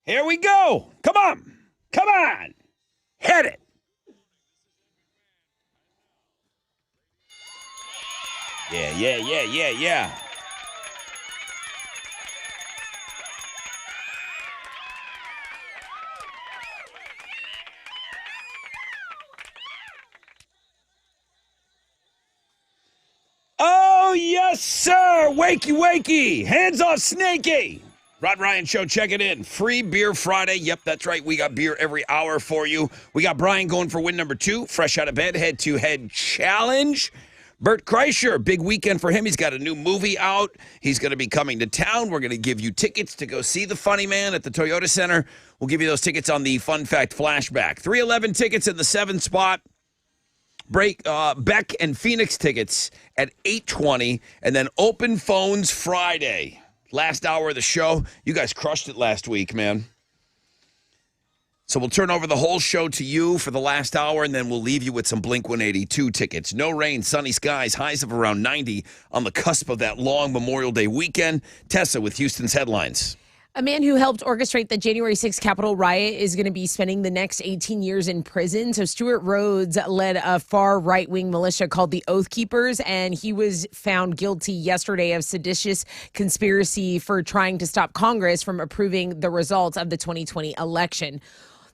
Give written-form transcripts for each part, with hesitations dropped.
Here we go. Come on. Come on. Hit it. Yeah. Oh, yes, sir. Wakey. Hands off Snakey. Rod Ryan Show, check it in. Free Beer Friday. Yep, that's right. We got beer every hour for you. We got Brian going for win number 2. Fresh out of bed, head-to-head challenge. Bert Kreischer, big weekend for him. He's got a new movie out. He's going to be coming to town. We're going to give you tickets to go see the Funny Man at the Toyota Center. We'll give you those tickets on the Fun Fact Flashback. 311 tickets in the 7th spot. Beck and Phoenix tickets at 8:20, and then open phones Friday. Last hour of the show. You guys crushed it last week, man. So we'll turn over the whole show to you for the last hour, and then we'll leave you with some Blink-182 tickets. No rain, sunny skies, highs of around 90 on the cusp of that long Memorial Day weekend. Tessa with Houston's headlines. A man who helped orchestrate the January 6th Capitol riot is going to be spending the next 18 years in prison. So Stuart Rhodes led a far right-wing militia called the Oath Keepers, and he was found guilty yesterday of seditious conspiracy for trying to stop Congress from approving the results of the 2020 election.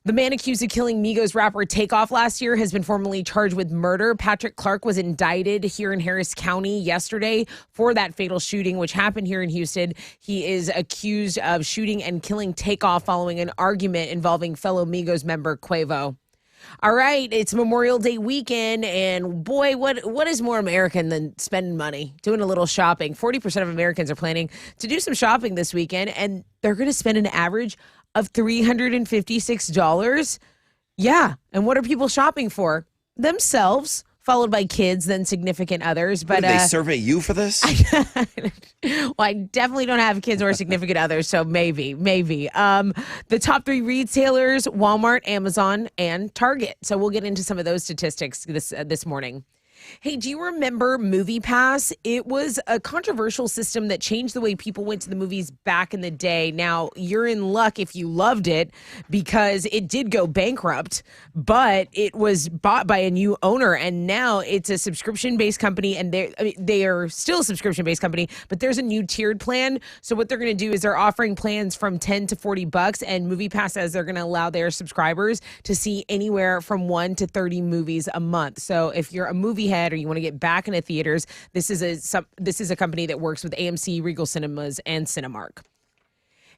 The man accused of killing Migos rapper Takeoff last year has been formally charged with murder. Patrick Clark was indicted here in Harris County yesterday for that fatal shooting, which happened here in Houston. He is accused of shooting and killing Takeoff following an argument involving fellow Migos member Quavo. All right, it's Memorial Day weekend, and boy, what is more American than spending money, doing a little shopping? 40% of Americans are planning to do some shopping this weekend, and they're going to spend an average of $356. Yeah, and what are people shopping for? Themselves, followed by kids, then significant others. But did they survey you for this? Well, I definitely don't have kids or significant others, so maybe. The top 3 retailers: Walmart, Amazon, and Target. So we'll get into some of those statistics this morning. Hey, do you remember MoviePass? It was a controversial system that changed the way people went to the movies back in the day. Now, you're in luck if you loved it because it did go bankrupt, but it was bought by a new owner, and now it's a subscription-based company, and they are still a subscription-based company, but there's a new tiered plan. So what they're going to do is they're offering plans from $10 to $40, and MoviePass says they're going to allow their subscribers to see anywhere from 1 to 30 movies a month. So if you're a movie head or you want to get back into theaters, this is a company that works with AMC, Regal Cinemas, and Cinemark.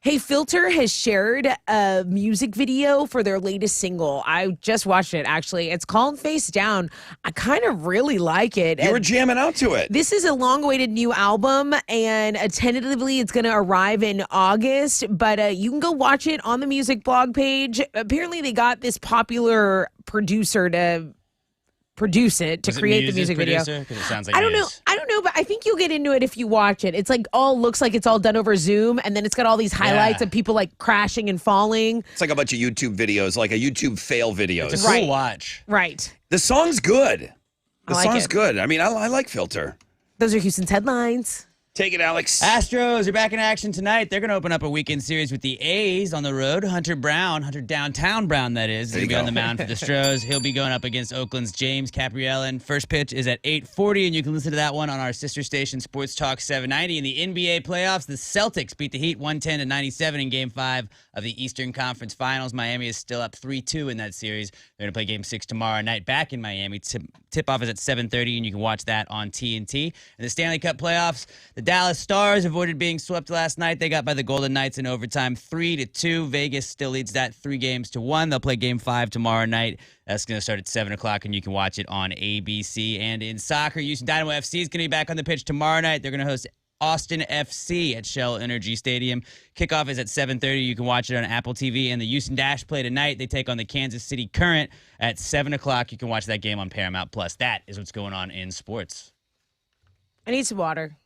Hey, Filter has shared a music video for their latest single. I just watched it, actually. It's called Face Down. I kind of really like it. You were jamming out to it. This is a long-awaited new album, and tentatively it's going to arrive in August, but you can go watch it on the music blog page. Apparently they got this popular producer to produce it, to create the music video. It sounds like I don't know, but I think you'll get into it if you watch it. It's like looks like it's all done over Zoom, and then it's got all these highlights of people like crashing and falling. It's like a bunch of YouTube videos, like a YouTube fail videos. It's a cool watch. Right. The song's good. The like song's it. good. I mean, I like Filter. Those are Houston's headlines. Take it, Alex. Astros are back in action tonight. They're going to open up a weekend series with the A's on the road. Hunter Downtown Brown, that is, will be on the mound for the Stros. He'll be going up against Oakland's James Caprielin. First pitch is at 8:40, and you can listen to that one on our sister station, Sports Talk 790. In the NBA playoffs, the Celtics beat the Heat 110-97 in Game 5 of the Eastern Conference Finals. Miami is still up 3-2 in that series. They're going to play Game 6 tomorrow night back in Miami. Tip-off is at 7:30, and you can watch that on TNT. In the Stanley Cup playoffs, the Dallas Stars avoided being swept last night. They got by the Golden Knights in overtime 3-2. Vegas still leads that 3-1. They'll play Game 5 tomorrow night. That's going to start at 7 o'clock, and you can watch it on ABC. And in soccer, Houston Dynamo FC is going to be back on the pitch tomorrow night. They're going to host Austin FC at Shell Energy Stadium. Kickoff is at 7:30. You can watch it on Apple TV. And the Houston Dash play tonight. They take on the Kansas City Current at 7 o'clock. You can watch that game on Paramount+. That is what's going on in sports. I need some water.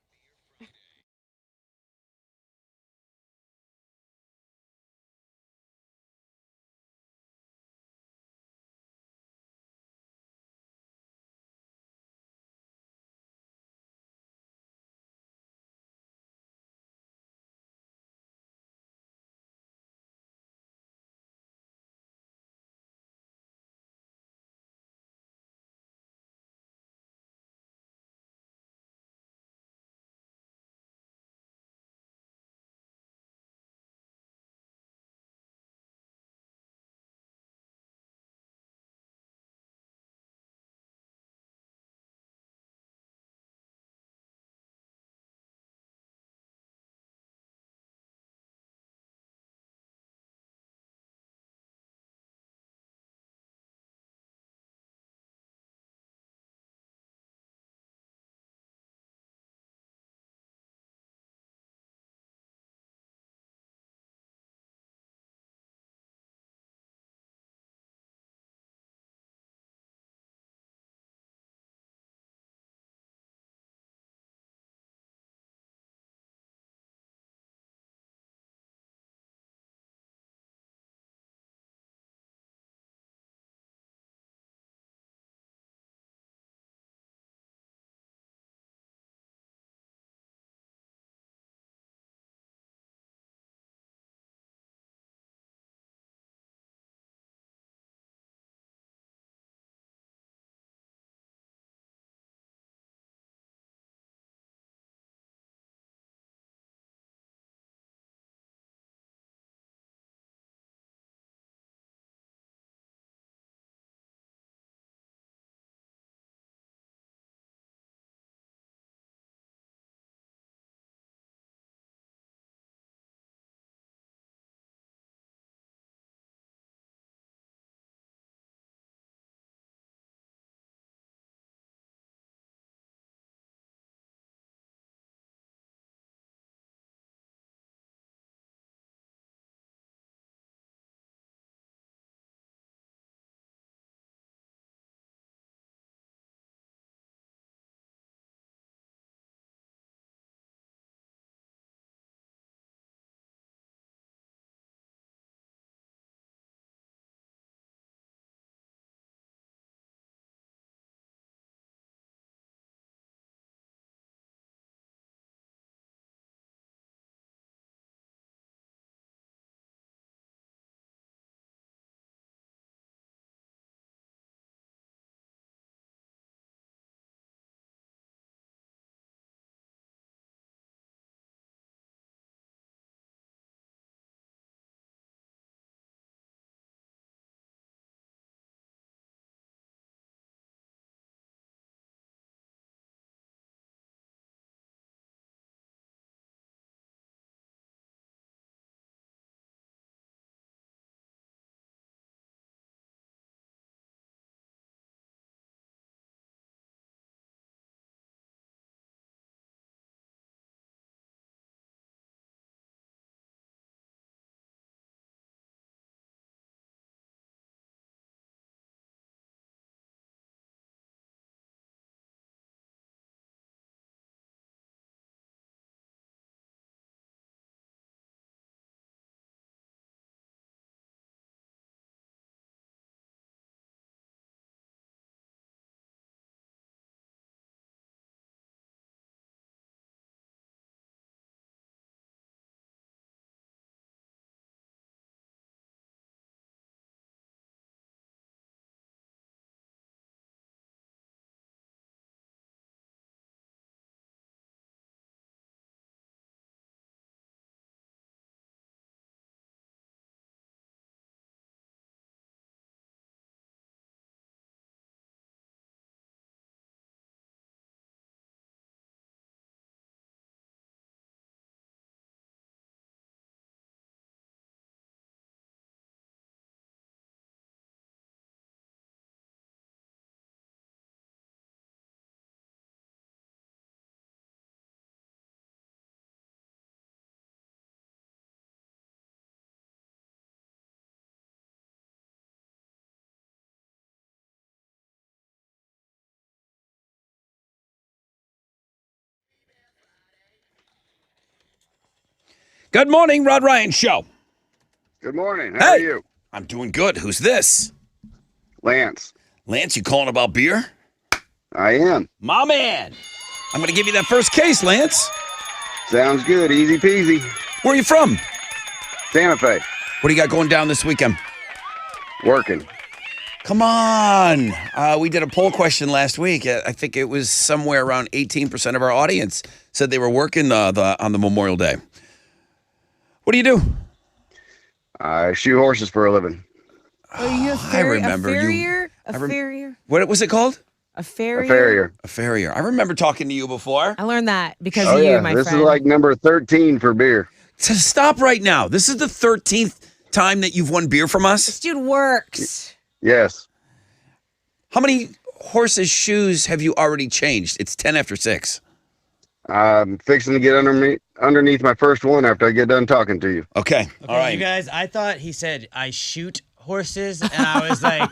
Good morning, Rod Ryan Show. Good morning. How are you? I'm doing good. Who's this? Lance. Lance, you calling about beer? I am. My man. I'm going to give you that first case, Lance. Sounds good. Easy peasy. Where are you from? Santa Fe. What do you got going down this weekend? Working. Come on. We did a poll question last week. I think it was somewhere around 18% of our audience said they were working on the Memorial Day. What do you do? I shoe horses for a living. Are you I remember a you. farrier? A farrier? What was it called? A A farrier? farrier. A farrier. I remember talking to you before. I learned that because Oh, of yeah. you, my This friend. is like number 13 for beer. So stop right now. This is the 13th time that you've won beer from us. This dude works. Yes. How many horses' shoes have you already changed? It's 10 after 6. I'm fixing to get underneath my first one after I get done talking to you. Okay. Okay, All right. you guys, I thought he said, I shoot horses, and I was like,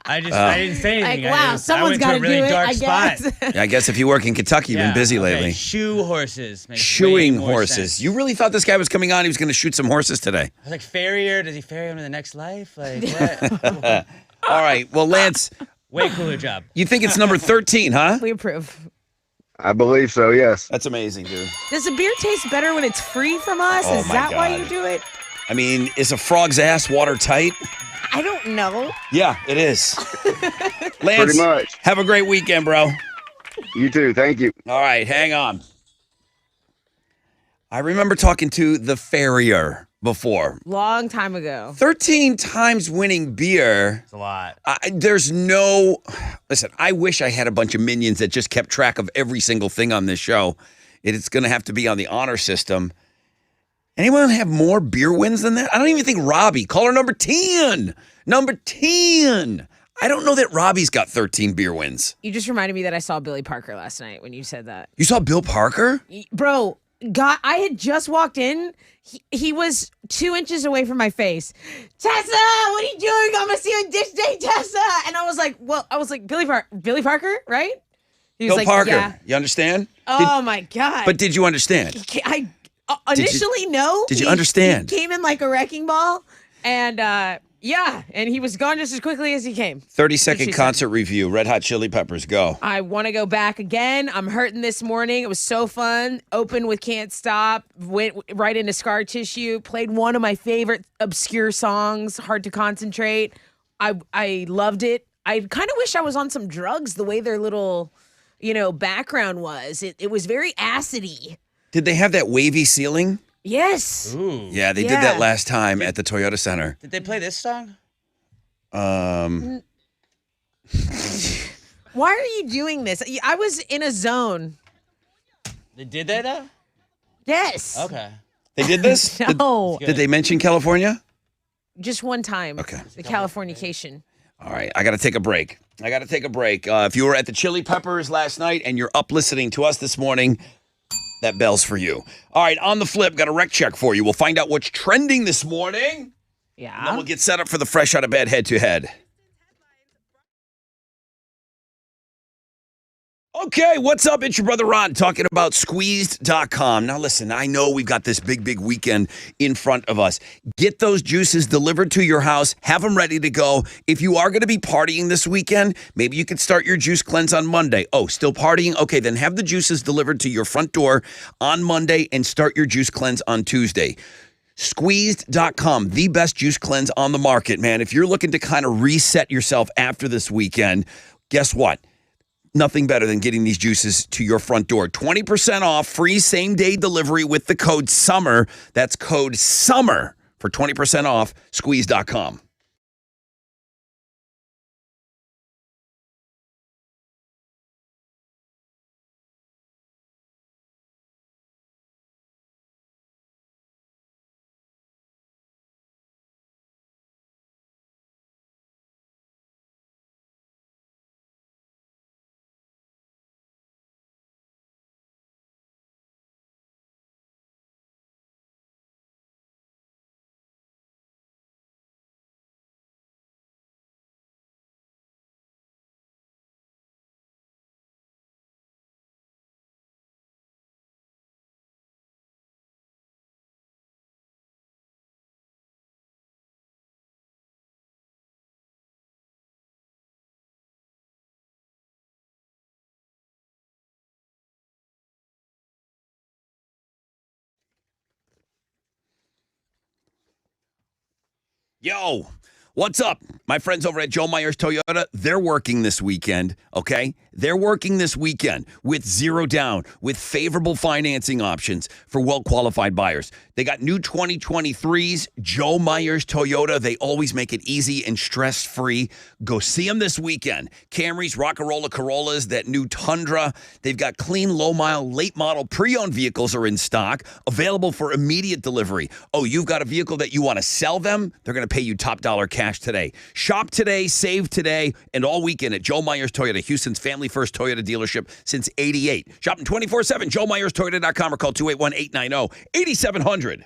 I didn't say anything. Like, wow, someone's got to do it, dark I spot. guess. Yeah, I guess if you work in Kentucky, you've been busy okay, lately. Shoe horses. Makes way Shooing more horses. sense. You really thought this guy was coming on? He was going to shoot some horses today. I was like, farrier? Does he ferry him to the next life? Like, what? All right. Well, Lance, Way cooler job. you think it's number 13, huh? We approve. I believe so, yes. That's amazing, dude. Does the beer taste better when it's free from us? Oh, Is my that why God. you do it? I mean, is a frog's ass watertight? I don't know. Yeah, it is. Lance, Pretty much. have a great weekend, bro. You too. Thank you. All right, hang on. I remember talking to the farrier before. Long time ago. 13 times winning beer. It's a lot. There's no. Listen, I wish I had a bunch of minions that just kept track of every single thing on this show. It's going to have to be on the honor system. Anyone have more beer wins than that? I don't even think Robbie. Caller number 10. Number 10. I don't know that Robbie's got 13 beer wins. You just reminded me that I saw Billy Parker last night when you said that. You saw Bill Parker? Bro, God, I had just walked in. He was 2 inches away from my face. Tessa, what are you doing? I'm gonna see you on Dish Day, Tessa. And I was like, Billy Parker, right? He was Bill like, Parker. yeah. You understand? Oh my God. But did you understand? I initially no. Did you understand? He came in like a wrecking ball, and yeah, and he was gone just as quickly as he came. 30-second She said. concert review. Red Hot Chili Peppers. Go. I want to go back again. I'm hurting this morning. It was so fun. Opened with Can't Stop. Went right into Scar Tissue. Played one of my favorite obscure songs, Hard to Concentrate. I loved it. I kind of wish I was on some drugs the way their little, background was. It was very acidy. Did they have that wavy ceiling? Yes. Ooh. Yeah, they did Yeah. that last time at the Toyota Center. Did they play this song? Why are you doing this? I was in a zone. They did that though? Yes. Okay. They did this? No. Did they mention California? Just one time. Okay. The Californication. All right, I got to take a break. If you were at the Chili Peppers last night and you're up listening to us this morning, that bell's for you. All right, on the flip, got a rec check for you. We'll find out what's trending this morning. And then Yeah. we'll get set up for the fresh out of bed head-to-head. Okay, what's up? It's your brother Ron talking about squeezed.com. Now listen, I know we've got this big weekend in front of us. Get those juices delivered to your house. Have them ready to go. If you are going to be partying this weekend, maybe you could start your juice cleanse on Monday. Oh, still partying? Okay, then have the juices delivered to your front door on Monday and start your juice cleanse on Tuesday. Squeezed.com, the best juice cleanse on the market, man. If you're looking to kind of reset yourself after this weekend, guess what? Nothing better than getting these juices to your front door. 20% off, free same-day delivery with the code SUMMER. That's code SUMMER for 20% off, squeeze.com. Yo, what's up? My friends over at Joe Myers Toyota, they're working this weekend, okay? They're working this weekend with zero down, with favorable financing options for well-qualified buyers. They got new 2023s, Joe Myers Toyota. They always make it easy and stress-free. Go see them this weekend. Camrys, Rockarola Corollas, that new Tundra. They've got clean, low-mile, late-model pre-owned vehicles are in stock, available for immediate delivery. Oh, you've got a vehicle that you want to sell them? They're going to pay you top dollar cash today. Shop today, save today, and all weekend at Joe Myers Toyota, Houston's family first Toyota dealership since '88. Shopping 24/7, JoeMyersToyota.com or call 281-890-8700.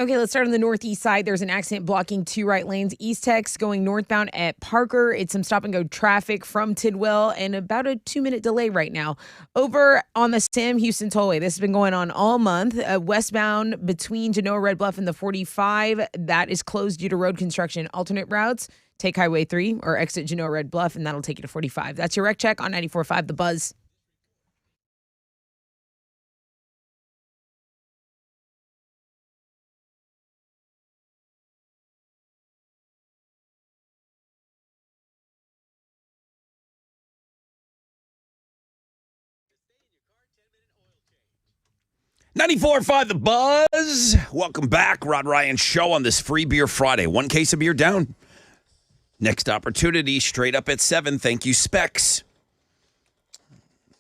Okay, let's start on the northeast side. There's an accident blocking 2 right lanes. East Tex going northbound at Parker. It's some stop and go traffic from Tidwell and about a 2-minute delay right now. Over on the Sam Houston Tollway, this has been going on all month. Westbound between Genoa Red Bluff and the 45, that is closed due to road construction. Alternate routes, take Highway 3 or exit Genoa Red Bluff, and that'll take you to 45. That's your wreck check on 94.5 The Buzz. 94.5 The Buzz. Welcome back. Rod Ryan Show on this Free Beer Friday. 1 case of beer down. Next opportunity, straight up at 7. Thank you, Specs.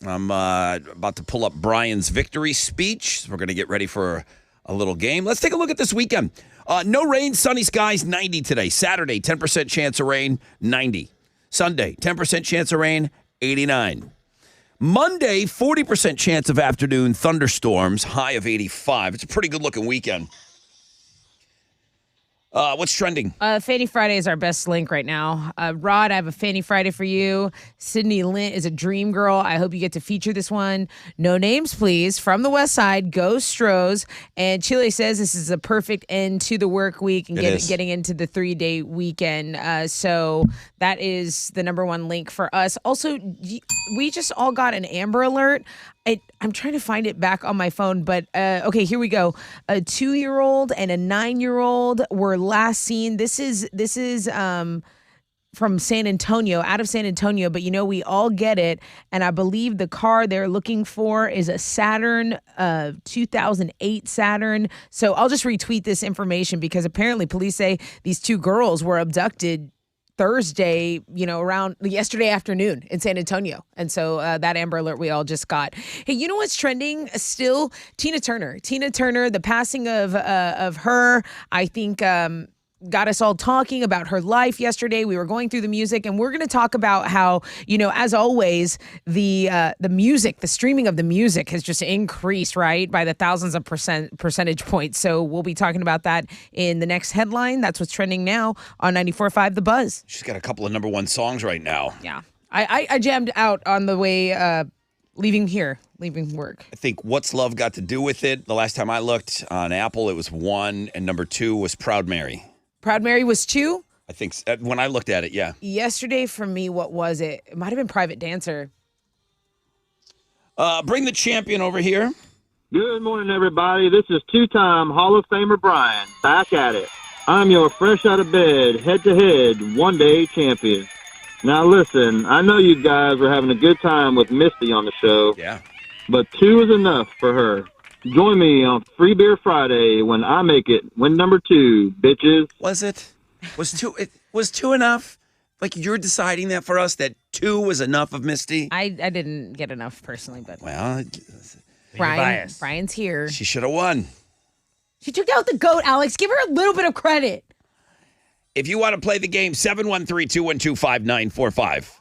I'm about to pull up Brian's victory speech. We're going to get ready for a little game. Let's take a look at this weekend. No rain, sunny skies, 90 today. Saturday, 10% chance of rain, 90. Sunday, 10% chance of rain, 89. Monday, 40% chance of afternoon thunderstorms, high of 85. It's a pretty good-looking weekend. What's trending? Fanny Friday is our best link right now. Rod, I have a Fanny Friday for you. Sydney Lint is a dream girl. I hope you get to feature this one. No names, please. From the West Side, go Stros. And Chile says this is a perfect end to the work week and getting into the 3-day weekend. So that is the number one link for us. Also, we just all got an Amber Alert. I'm trying to find it back on my phone, but okay, here we go. A 2-year-old and a 9-year-old were last seen. This is from San Antonio, out of San Antonio, but we all get it. And I believe the car they're looking for is a Saturn, 2008 Saturn. So I'll just retweet this information because apparently police say these 2 girls were abducted Thursday, around yesterday afternoon in San Antonio. And so that Amber Alert we all just got. Hey, you know what's trending still? Tina Turner. Tina Turner, the passing of her, I think got us all talking about her life yesterday. We were going through the music, and we're going to talk about how, as always, the music, the streaming of the music has just increased, right, by the thousands of percentage points. So we'll be talking about that in the next headline. That's what's trending now on 94.5 The Buzz. She's got a couple of number one songs right now. Yeah. I jammed out on the way leaving work. I think What's Love got to do with it. The last time I looked on Apple, it was 1, and number 2 was Proud Mary. Proud Mary was 2? I think when I looked at it, yeah. Yesterday for me, what was it? It might have been Private Dancer. Bring the champion over here. Good morning, everybody. This is 2-time Hall of Famer Brian, back at it. I'm your fresh out of bed, head-to-head, one-day champion. Now listen, I know you guys were having a good time with Misty on the show. Yeah. But 2 is enough for her. Join me on Free Beer Friday when I make it win number 2, bitches. Was it? Was 2 enough? Like you're deciding that for us, that 2 was enough of Misty? I didn't get enough personally, but Well, Brian's here. she should have won. She took out the GOAT, Alex. Give her a little bit of credit. If you want to play the game, 713-212-5945.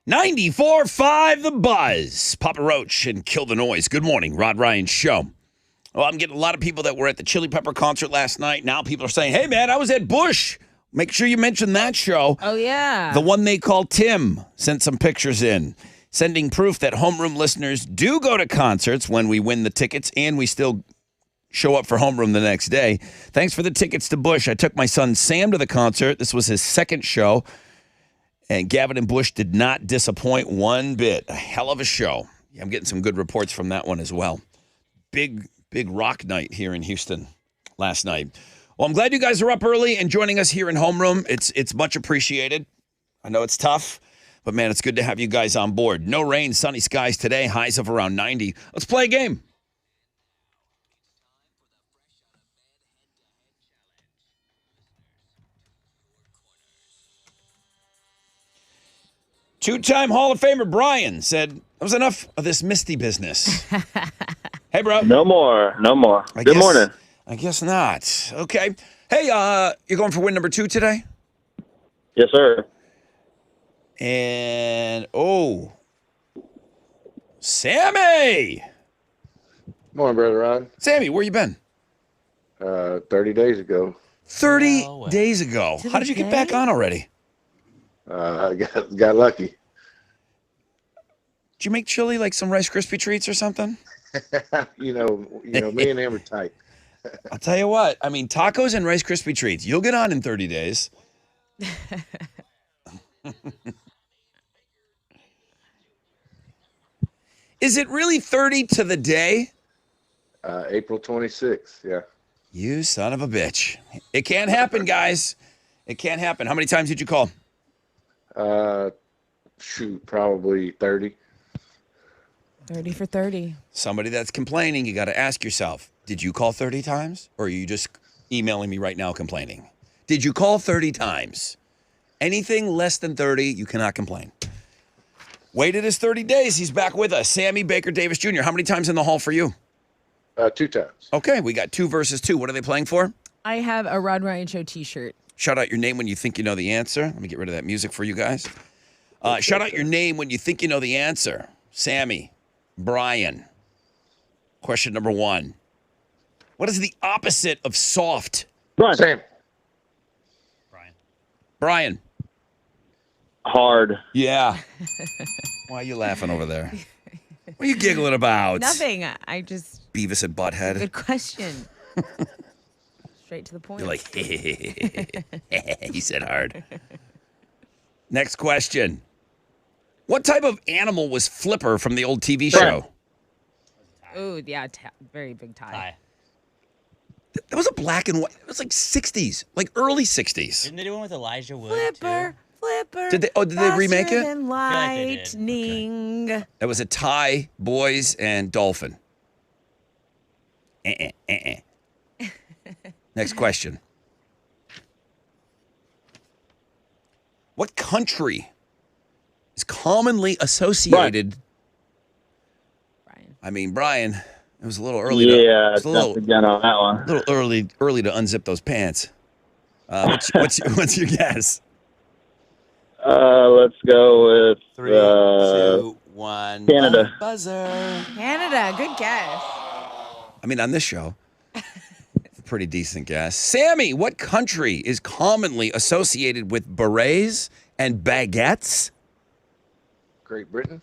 94.5 The Buzz. Papa Roach and Kill the Noise. Good morning, Rod Ryan Show. Well, I'm getting a lot of people that were at the Chili Pepper concert last night. Now people are saying, hey, man, I was at Bush. Make sure you mention that show. Oh, yeah. The one they call Tim sent some pictures in, sending proof that homeroom listeners do go to concerts when we win the tickets, and we still show up for homeroom the next day. Thanks for the tickets to Bush. I took my son Sam to the concert. This was his second show. And Gavin and Bush did not disappoint one bit. A hell of a show. Yeah, I'm getting some good reports from that one as well. Big rock night here in Houston last night. Well, I'm glad you guys are up early and joining us here in homeroom. It's much appreciated. I know it's tough, but man, it's good to have you guys on board. No rain, sunny skies today, highs of around 90. Let's play a game. Two-time Hall of Famer Brian said, that was enough of this Misty business. Hey, bro. No more. Good morning. I guess not. Okay. Hey, you're going for win number 2 today? Yes, sir. And, Sammy! Morning, Brother Rod. Sammy, where you been? 30 days ago, 30 No way. days ago. How did you get back on already? I got lucky. Did you make chili, like some Rice Krispie treats or something? you know, me and him are tight. I'll tell you what. I mean, tacos and Rice Krispie treats. You'll get on in 30 days. Is it really 30 to the day? April 26th, yeah. You son of a bitch. It can't happen, guys. It can't happen. How many times did you call? Probably 30. 30 for 30. Somebody that's complaining, you got to ask yourself, did you call 30 times? Or are you just emailing me right now complaining? Did you call 30 times? Anything less than 30, you cannot complain. Waited his 30 days. He's back with us. Sammy Baker Davis Jr. How many times in the hall for you? 2 times. Okay, we got 2 versus 2. What are they playing for? I have a Rod Ryan Show t-shirt. Shout out your name when you think you know the answer. Let me get rid of that music for you guys. Shout out your name when you think you know the answer. Sammy, Brian. Question number 1. What is the opposite of soft? Same. Brian. Hard. Yeah. Why are you laughing over there? What are you giggling about? Nothing. I just, Beavis and Butthead. good question. Straight to the point. You're like, he said hard. Next question. What type of animal was Flipper from the old TV show? Ooh, yeah, very big tie. Hi. That was a black and white. It was like 60s, like early 60s. Didn't they do one with Elijah Wood? Flipper. Did they remake faster it? than like they did. lightning. It was a tie, boys, and dolphin. Next question. What country is commonly associated? Brian. I mean, Brian, it was a little early. Yeah, It's a little again on that one. early to unzip those pants. What's your guess? Let's go with 3, 2, 1. Canada. Buzzer. Canada. Good guess. I mean, on this show, pretty decent guess. Sammy, what country is commonly associated with berets and baguettes? Great Britain.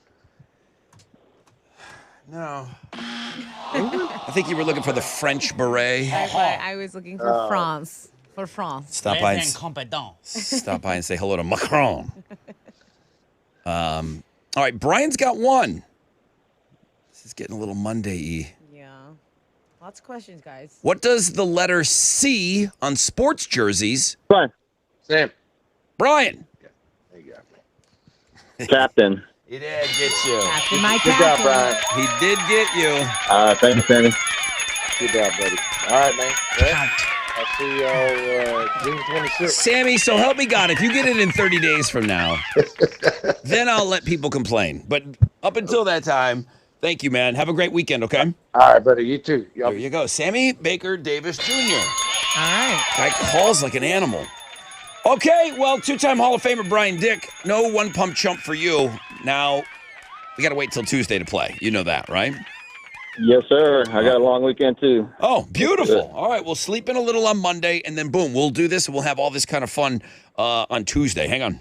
No. I think you were looking for the French beret. I was looking for France. For France. Stop by Incompetence. and say hello to Macron. All right, Brian's got 1. This is getting a little Monday-y. Yeah. Lots of questions, guys. What does the letter C on sports jerseys? Fine. Same. Brian. There you go. Captain. He did get you. After my Good job, captain. Brian. He did get you. Thank you, Sammy. Good job, buddy. All right, man. Well, I'll see y'all June 26th. Sammy, so help me God, if you get it in 30 days from now, then I'll let people complain. But up until that time, thank you, man. Have a great weekend, okay? All right, buddy. You too. Y'all There you go. Sammy Baker Davis Jr. All right. Guy calls like an animal. Okay, well, two-time Hall of Famer Brian Dick, no one-pump chump for you. Now, we got to wait till Tuesday to play. You know that, right? Yes, sir. I got a long weekend, too. Oh, beautiful. All right, we'll sleep in a little on Monday, and then, boom, we'll do this, and we'll have all this kind of fun on Tuesday. Hang on.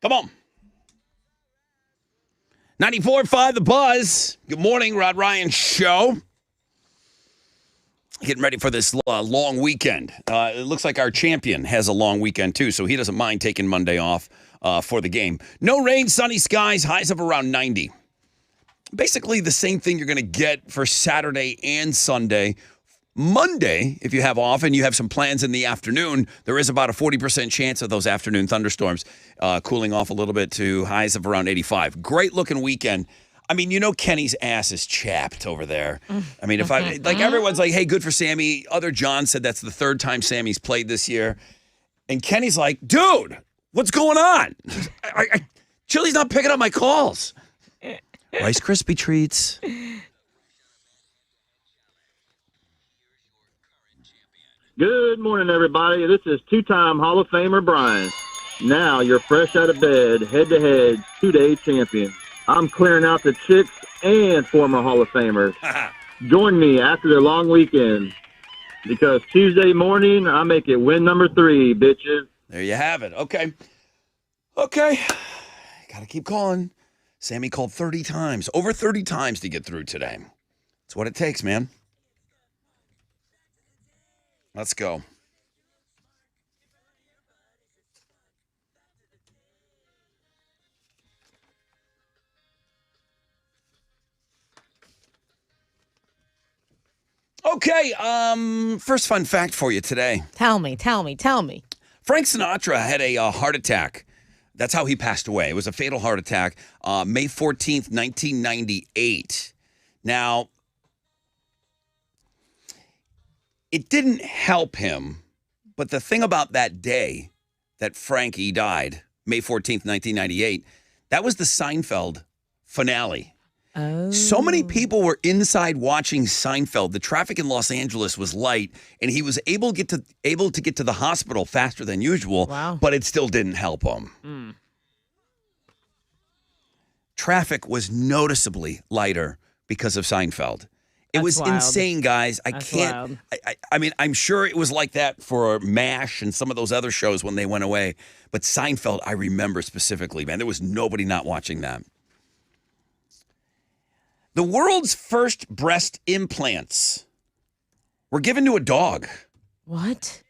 Come on. 94.5 The Buzz. Good morning, Rod Ryan Show. Getting ready for this long weekend. It looks like our champion has a long weekend, too, so he doesn't mind taking Monday off for the game. No rain, sunny skies, highs of around 90. Basically the same thing you're going to get for Saturday and Sunday. Monday, if you have off and you have some plans in the afternoon, there is about a 40% chance of those afternoon thunderstorms cooling off a little bit to highs of around 85. Great looking weekend. I mean, you know Kenny's ass is chapped over there. I mean, if I like everyone's like, hey, good for Sammy. Other John said that's the third time Sammy's played this year. And Kenny's like, dude, what's going on? Chili's not picking up my calls. Rice Krispie treats. Good morning, everybody. This is two-time Hall of Famer Brian. Now you're fresh out of bed, head-to-head, two-day champion. I'm clearing out the chicks and former Hall of Famers. Join me after the long weekend because Tuesday morning, I make it win number 3, bitches. There you have it. Okay. Got to keep calling. Sammy called 30 times, over 30 times to get through today. That's what it takes, man. Let's go. Okay, first fun fact for you today. Tell me. Frank Sinatra had a heart attack That's how he passed away. It was a fatal heart attack, May 14th, 1998. Now, it didn't help him, but the thing about that day that Frankie died, May 14th, 1998, that was the Seinfeld finale. Oh. So many people were inside watching Seinfeld. The traffic in Los Angeles was light, and he was able to get to the hospital faster than usual. Wow. But it still didn't help him. Traffic was noticeably lighter because of Seinfeld. It was wild. insane, guys. I That's can't. wild. I mean, I'm sure it was like that for MASH and some of those other shows when they went away. But Seinfeld, I remember specifically, man. There was nobody not watching that. The world's first breast implants were given to a dog. What?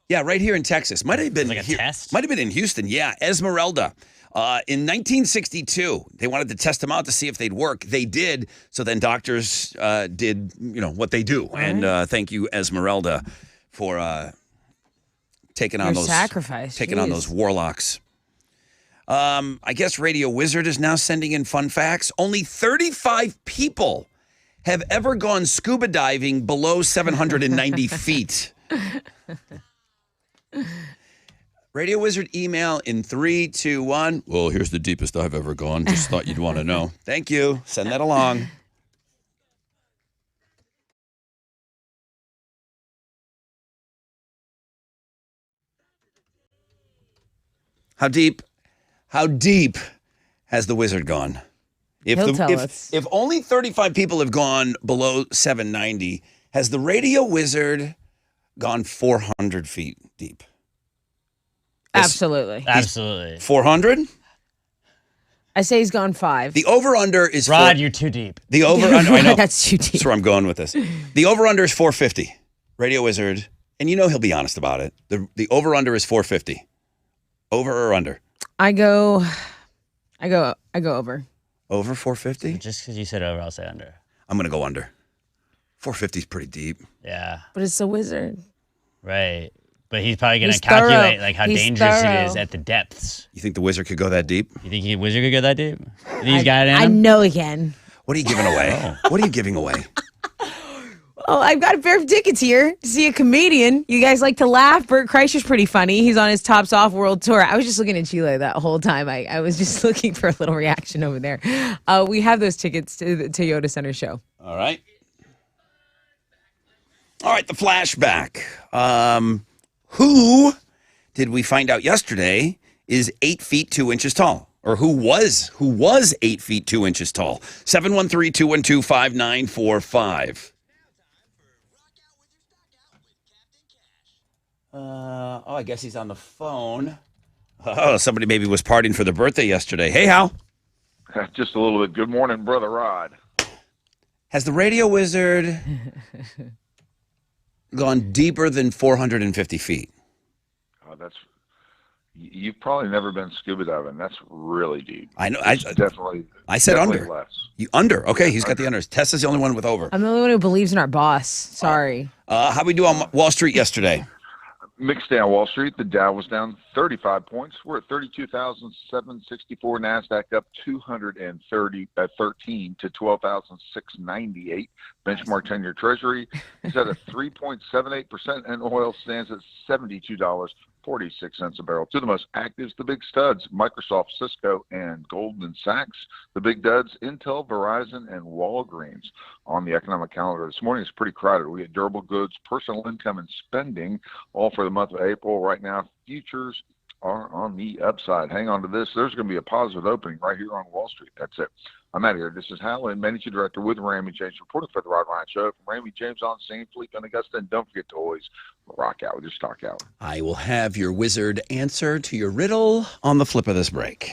Yeah, right here in Texas. Might have been Like a test? Might have been in Houston. Yeah, Esmeralda. In 1962, they wanted to test them out to see if they'd work. They did. So then doctors did, what they do. And thank you, Esmeralda, for taking on Your those sacrifice. taking on Jeez. those warlocks. I guess Radio Wizard is now sending in fun facts. Only 35 people have ever gone scuba diving below 790 feet. Radio Wizard email in 3, 2, 1. Well, here's the deepest I've ever gone. Just thought you'd want to know. Thank you. Send that along. How deep has the wizard gone? He'll tell us. If only 35 people have gone below 790, has the Radio Wizard gone 400 feet deep? Absolutely. Absolutely. 400? I say he's gone 5. The over-under is... Rod, you're too deep. The over-under... I know. That's too deep. That's where I'm going with this. The over-under is 450. Radio Wizard, and he'll be honest about it. The over-under is 450. Over or under? I go over. Over 450? Just because you said over, I'll say under. I'm going to go under. 450 is pretty deep. Yeah. But it's a wizard. Right. But he's probably going to He's calculate thorough. like how He's dangerous it thorough. is at the depths. You think the wizard could go that deep? You think a wizard could go that deep? You think he's got it in I him? know he can. What are you giving away? What are you giving away? Oh, I've got a pair of tickets here to see a comedian. You guys like to laugh. Bert Kreischer's pretty funny. He's on his Tops Off World Tour. I was just looking at Chile that whole time. I was just looking for a little reaction over there. We have those tickets to the Toyota Center show. All right. All right, the flashback. Who did we find out yesterday is 8 feet 2 inches tall? Or who was 8 feet 2 inches tall? 713-212-5945. I guess he's on the phone. Oh, somebody maybe was partying for the birthday yesterday. Hey, Hal. Just a little bit. Good morning, Brother Rod. Has the Radio Wizard gone deeper than 450 feet? You've probably never been scuba diving. That's really deep. I know. It's definitely. I said definitely under. Less. You under. Okay, he's got the unders. Tessa's the only one with over. I'm the only one who believes in our boss. Sorry. How'd we do on Wall Street yesterday? Mixed down Wall Street. The Dow was down 35 points. We're at 32,764. Nasdaq up 13 to 12,698. Benchmark 10-year Treasury is at a 3.78%, and oil stands at $72.46 a barrel. Two of the most active, the big studs: Microsoft, Cisco, and Goldman Sachs. The big duds: Intel, Verizon, and Walgreens. On the economic calendar this morning, it's pretty crowded. We get durable goods, personal income, and spending all for the month of April. Right now, futures are on the upside. Hang on to this. There's going to be a positive opening right here on Wall Street. That's it. I'm out of here. This is Hal, Managing Director with Ramey James, reporting for the Rod Ryan Show. From Ramey James on scene, Fleet and Augusta. And don't forget to always rock out with your stock out. I will have your wizard answer to your riddle on the flip of this break.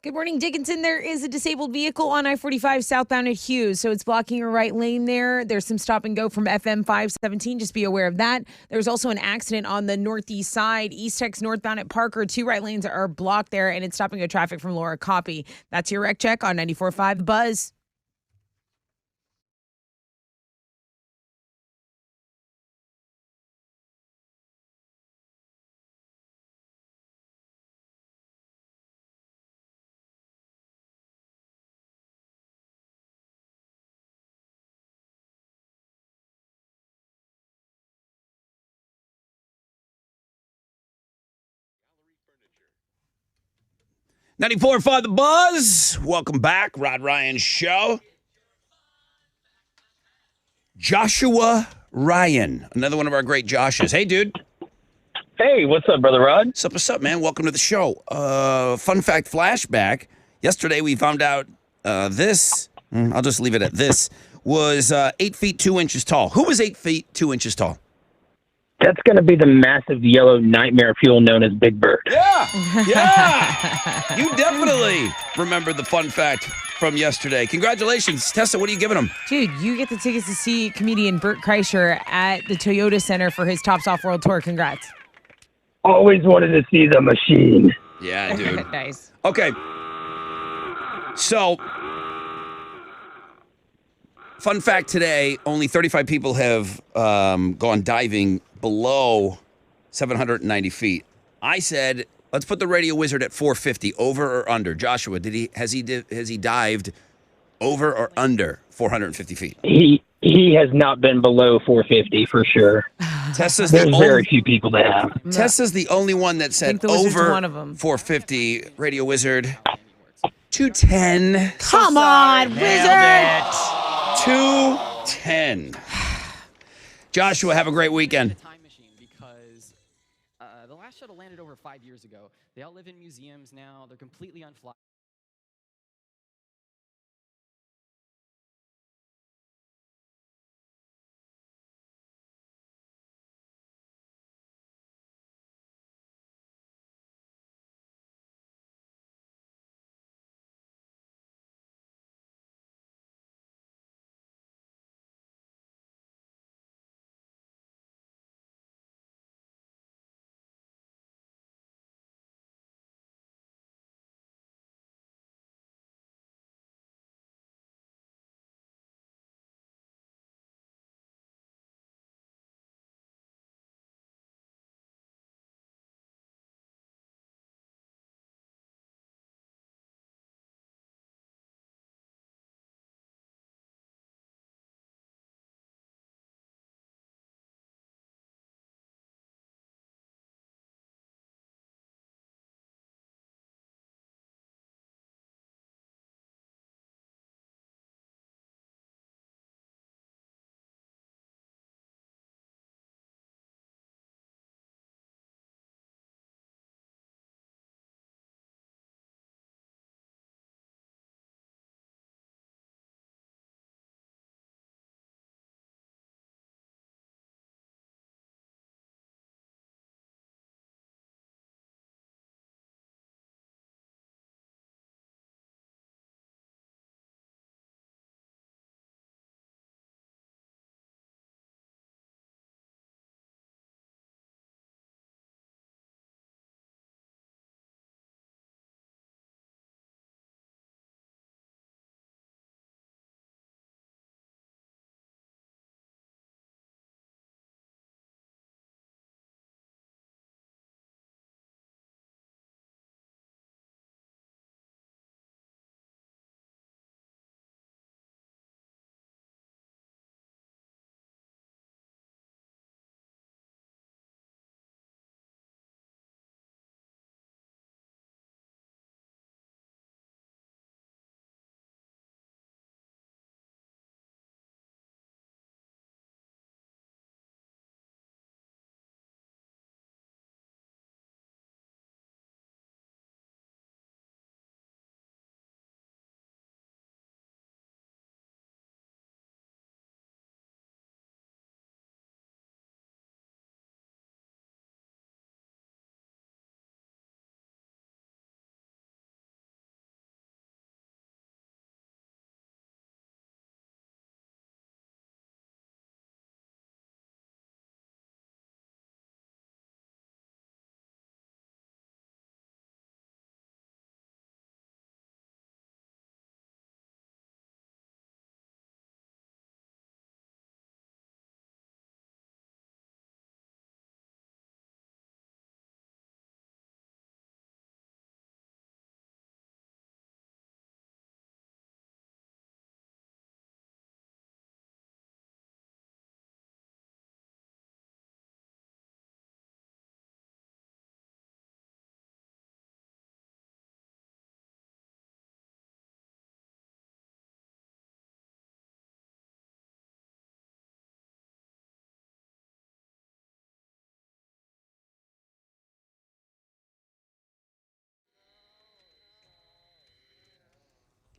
Good morning, Dickinson. There is a disabled vehicle on I-45 southbound at Hughes, so it's blocking your right lane there. There's some stop and go from FM 517. Just be aware of that. There's also an accident on the northeast side, East Tex northbound at Parker. 2 right lanes are blocked there, and it's stopping go traffic from Laura Copy. That's your wreck check on 94.5 The Buzz. Ninety-four and 5 The Buzz. Welcome back. Rod Ryan Show. Joshua Ryan, another one of our great Joshes. Hey, dude. Hey, what's up, Brother Rod? What's up, man? Welcome to the show. Fun fact flashback. Yesterday we found out this, I'll just leave it at this, was 8 feet 2 inches tall. Who was 8 feet 2 inches tall? That's going to be the massive yellow nightmare fuel known as Big Bird. Yeah. You definitely remember the fun fact from yesterday. Congratulations. Tessa, what are you giving him? Dude, you get the tickets to see comedian Bert Kreischer at the Toyota Center for his Tops Off World Tour. Congrats. Always wanted to see the machine. Yeah, dude. Nice. Okay. So, fun fact today, only 35 people have gone diving below 790 feet. I said, let's put the Radio Wizard at 450, over or under. Joshua, has he dived over or under 450 feet? He has not been below 450 for sure. Tessa's There's very few people that have. Tessa's the only one that said the Wizard's over one of 'em. 450. Radio Wizard 210. Come on, Wizard. 210. Joshua, have a great weekend. Time machine because the last shuttle landed over 5 years ago. They all live in museums now. They're completely unfly.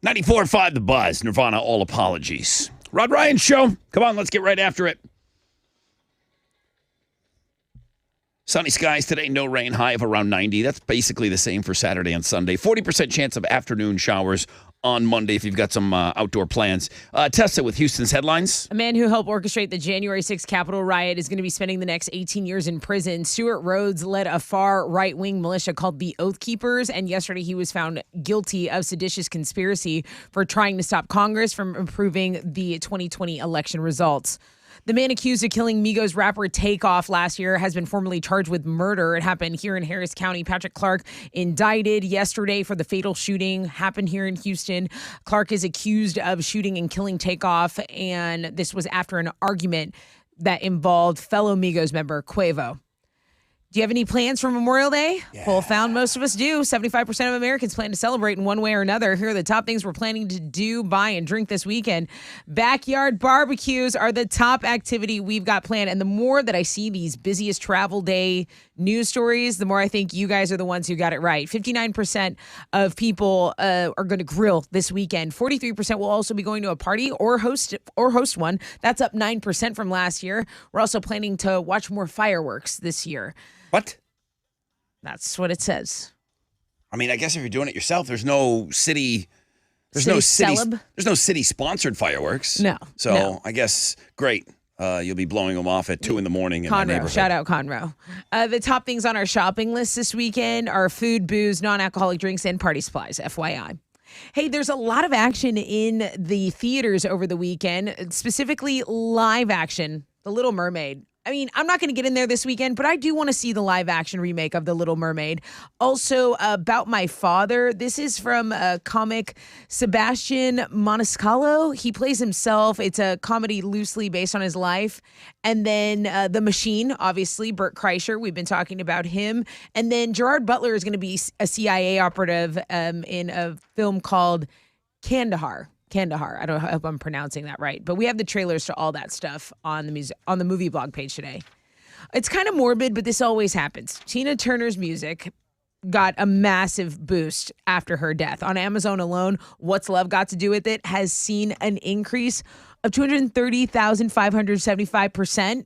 94.5 The Buzz, Nirvana, All Apologies. Rod Ryan Show. Come on, let's get right after it. Sunny skies today, no rain, high of around 90. That's basically the same for Saturday and Sunday. 40% chance of afternoon showers on Monday if you've got some outdoor plans. Test it with Houston's headlines. A man who helped orchestrate the January 6th Capitol riot is going to be spending the next 18 years in prison. Stuart Rhodes led a far right-wing militia called the Oath Keepers, and yesterday he was found guilty of seditious conspiracy for trying to stop Congress from approving the 2020 election results. The man accused of killing Migos rapper Takeoff last year has been formally charged with murder. It happened here in Harris County. Patrick Clark indicted yesterday for the fatal shooting happened here in Houston. Clark is accused of shooting and killing Takeoff, and this was after an argument that involved fellow Migos member Quavo. Do you have any plans for Memorial Day? Yeah. Poll found most of us do. 75% of Americans plan to celebrate in one way or another. Here are the top things we're planning to do, buy, and drink this weekend. Backyard barbecues are the top activity we've got planned. And the more that I see these busiest travel day news stories, the more I think you guys are the ones who got it right. 59% of people are going to grill this weekend. 43% will also be going to a party or host one. That's up 9% from last year. We're also planning to watch more fireworks this year. What? That's what it says. I mean, I guess if you're doing it yourself, there's no city. There's no city sponsored fireworks. No. So no. I guess great. You'll be blowing them off at 2 a.m. in my neighborhood. Shout out Conroe. The top things on our shopping list this weekend are food, booze, non-alcoholic drinks, and party supplies. FYI. Hey, there's a lot of action in the theaters over the weekend, specifically live action. The Little Mermaid. I mean, I'm not going to get in there this weekend, but I do want to see the live action remake of The Little Mermaid. Also, About My Father. This is from comic Sebastian Maniscalco. He plays himself. It's a comedy loosely based on his life. And then The Machine, obviously, Bert Kreischer. We've been talking about him. And then Gerard Butler is going to be a CIA operative in a film called Kandahar. I hope I'm pronouncing that right. But we have the trailers to all that stuff on the movie blog page today. It's kind of morbid, but this always happens. Tina Turner's music got a massive boost after her death. On Amazon alone, What's Love Got to Do With It has seen an increase of 230,575%.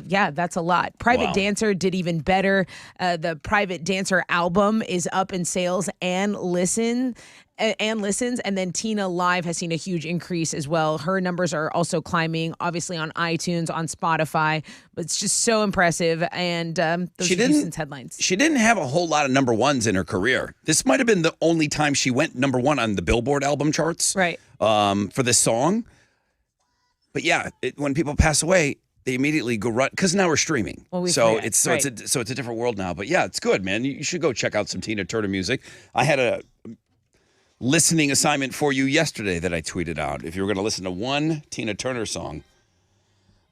Yeah, that's a lot. Private Dancer did even better. The Private Dancer album is up in sales and listens. And then Tina Live has seen a huge increase as well. Her numbers are also climbing, obviously on iTunes, on Spotify. But it's just so impressive. And those are Houston's headlines. She didn't have a whole lot of number ones in her career. This might have been the only time she went number one on the Billboard album charts. Right. For this song. But yeah, when people pass away, they immediately go run because now we're streaming. Well, it's a different world now. But yeah, it's good, man. You should go check out some Tina Turner music. I had a listening assignment for you yesterday that I tweeted out. If you were going to listen to one Tina Turner song,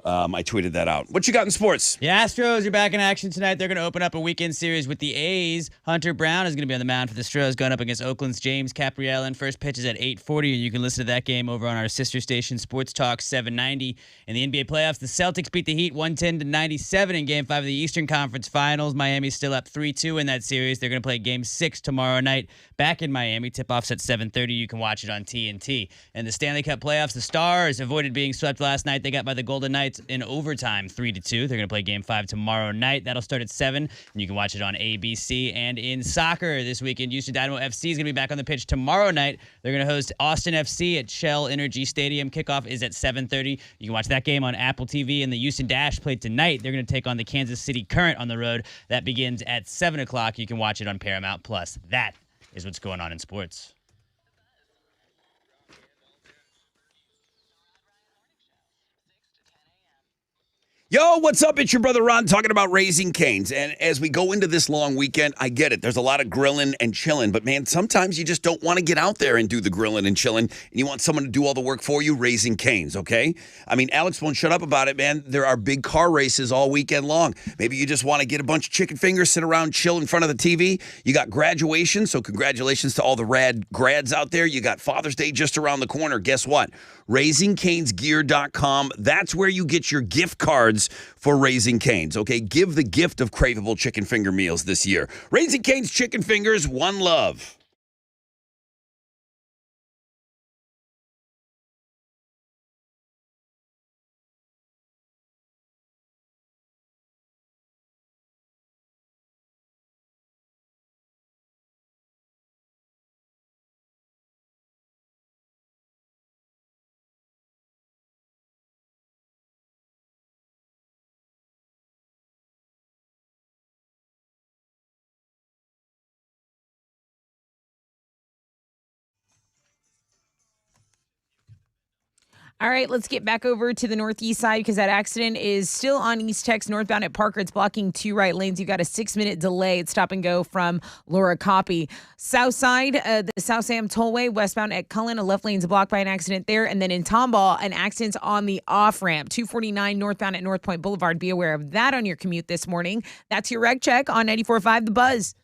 I tweeted that out. What you got in sports? The Astros are back in action tonight. They're going to open up a weekend series with the A's. Hunter Brown is going to be on the mound for the Astros, going up against Oakland's James Caprielli. First pitch is at 8:40, and you can listen to that game over on our sister station, Sports Talk 790. In the NBA playoffs, the Celtics beat the Heat 110-97 in Game 5 of the Eastern Conference Finals. Miami's still up 3-2 in that series. They're going to play Game 6 tomorrow night back in Miami. Tip-off's at 7:30. You can watch it on TNT. In the Stanley Cup playoffs, the Stars avoided being swept last night. They got by the Golden Knights in overtime, 3-2. They're going to play Game 5 tomorrow night. That'll start at 7, and you can watch it on ABC. And in soccer this weekend, Houston Dynamo FC is going to be back on the pitch tomorrow night. They're going to host Austin FC at Shell Energy Stadium. Kickoff is at 7:30. You can watch that game on Apple TV. And the Houston Dash play tonight. They're going to take on the Kansas City Current on the road. That begins at 7 o'clock. You can watch it on Paramount Plus. That is what's going on in sports. Yo, what's up? It's your brother Ron talking about Raising Cane's. And as we go into this long weekend, I get it. There's a lot of grilling and chilling. But, man, sometimes you just don't want to get out there and do the grilling and chilling. And you want someone to do all the work for you, Raising Cane's, okay? I mean, Alex won't shut up about it, man. There are big car races all weekend long. Maybe you just want to get a bunch of chicken fingers, sit around, chill in front of the TV. You got graduation, so congratulations to all the rad grads out there. You got Father's Day just around the corner. Guess what? RaisingCanesGear.com. That's where you get your gift cards for Raising Cane's, okay? Give the gift of craveable chicken finger meals this year. Raising Cane's Chicken Fingers, one love. All right, let's get back over to the northeast side because that accident is still on East Tex northbound at Parker. It's blocking 2 right lanes. You've got a 6-minute delay. It's stop and go from Laura Copy. South side, the South Sam Tollway westbound at Cullen. A left lane's blocked by an accident there. And then in Tomball, an accident on the off ramp. 249 northbound at North Point Boulevard. Be aware of that on your commute this morning. That's your reg check on 94.5 The Buzz.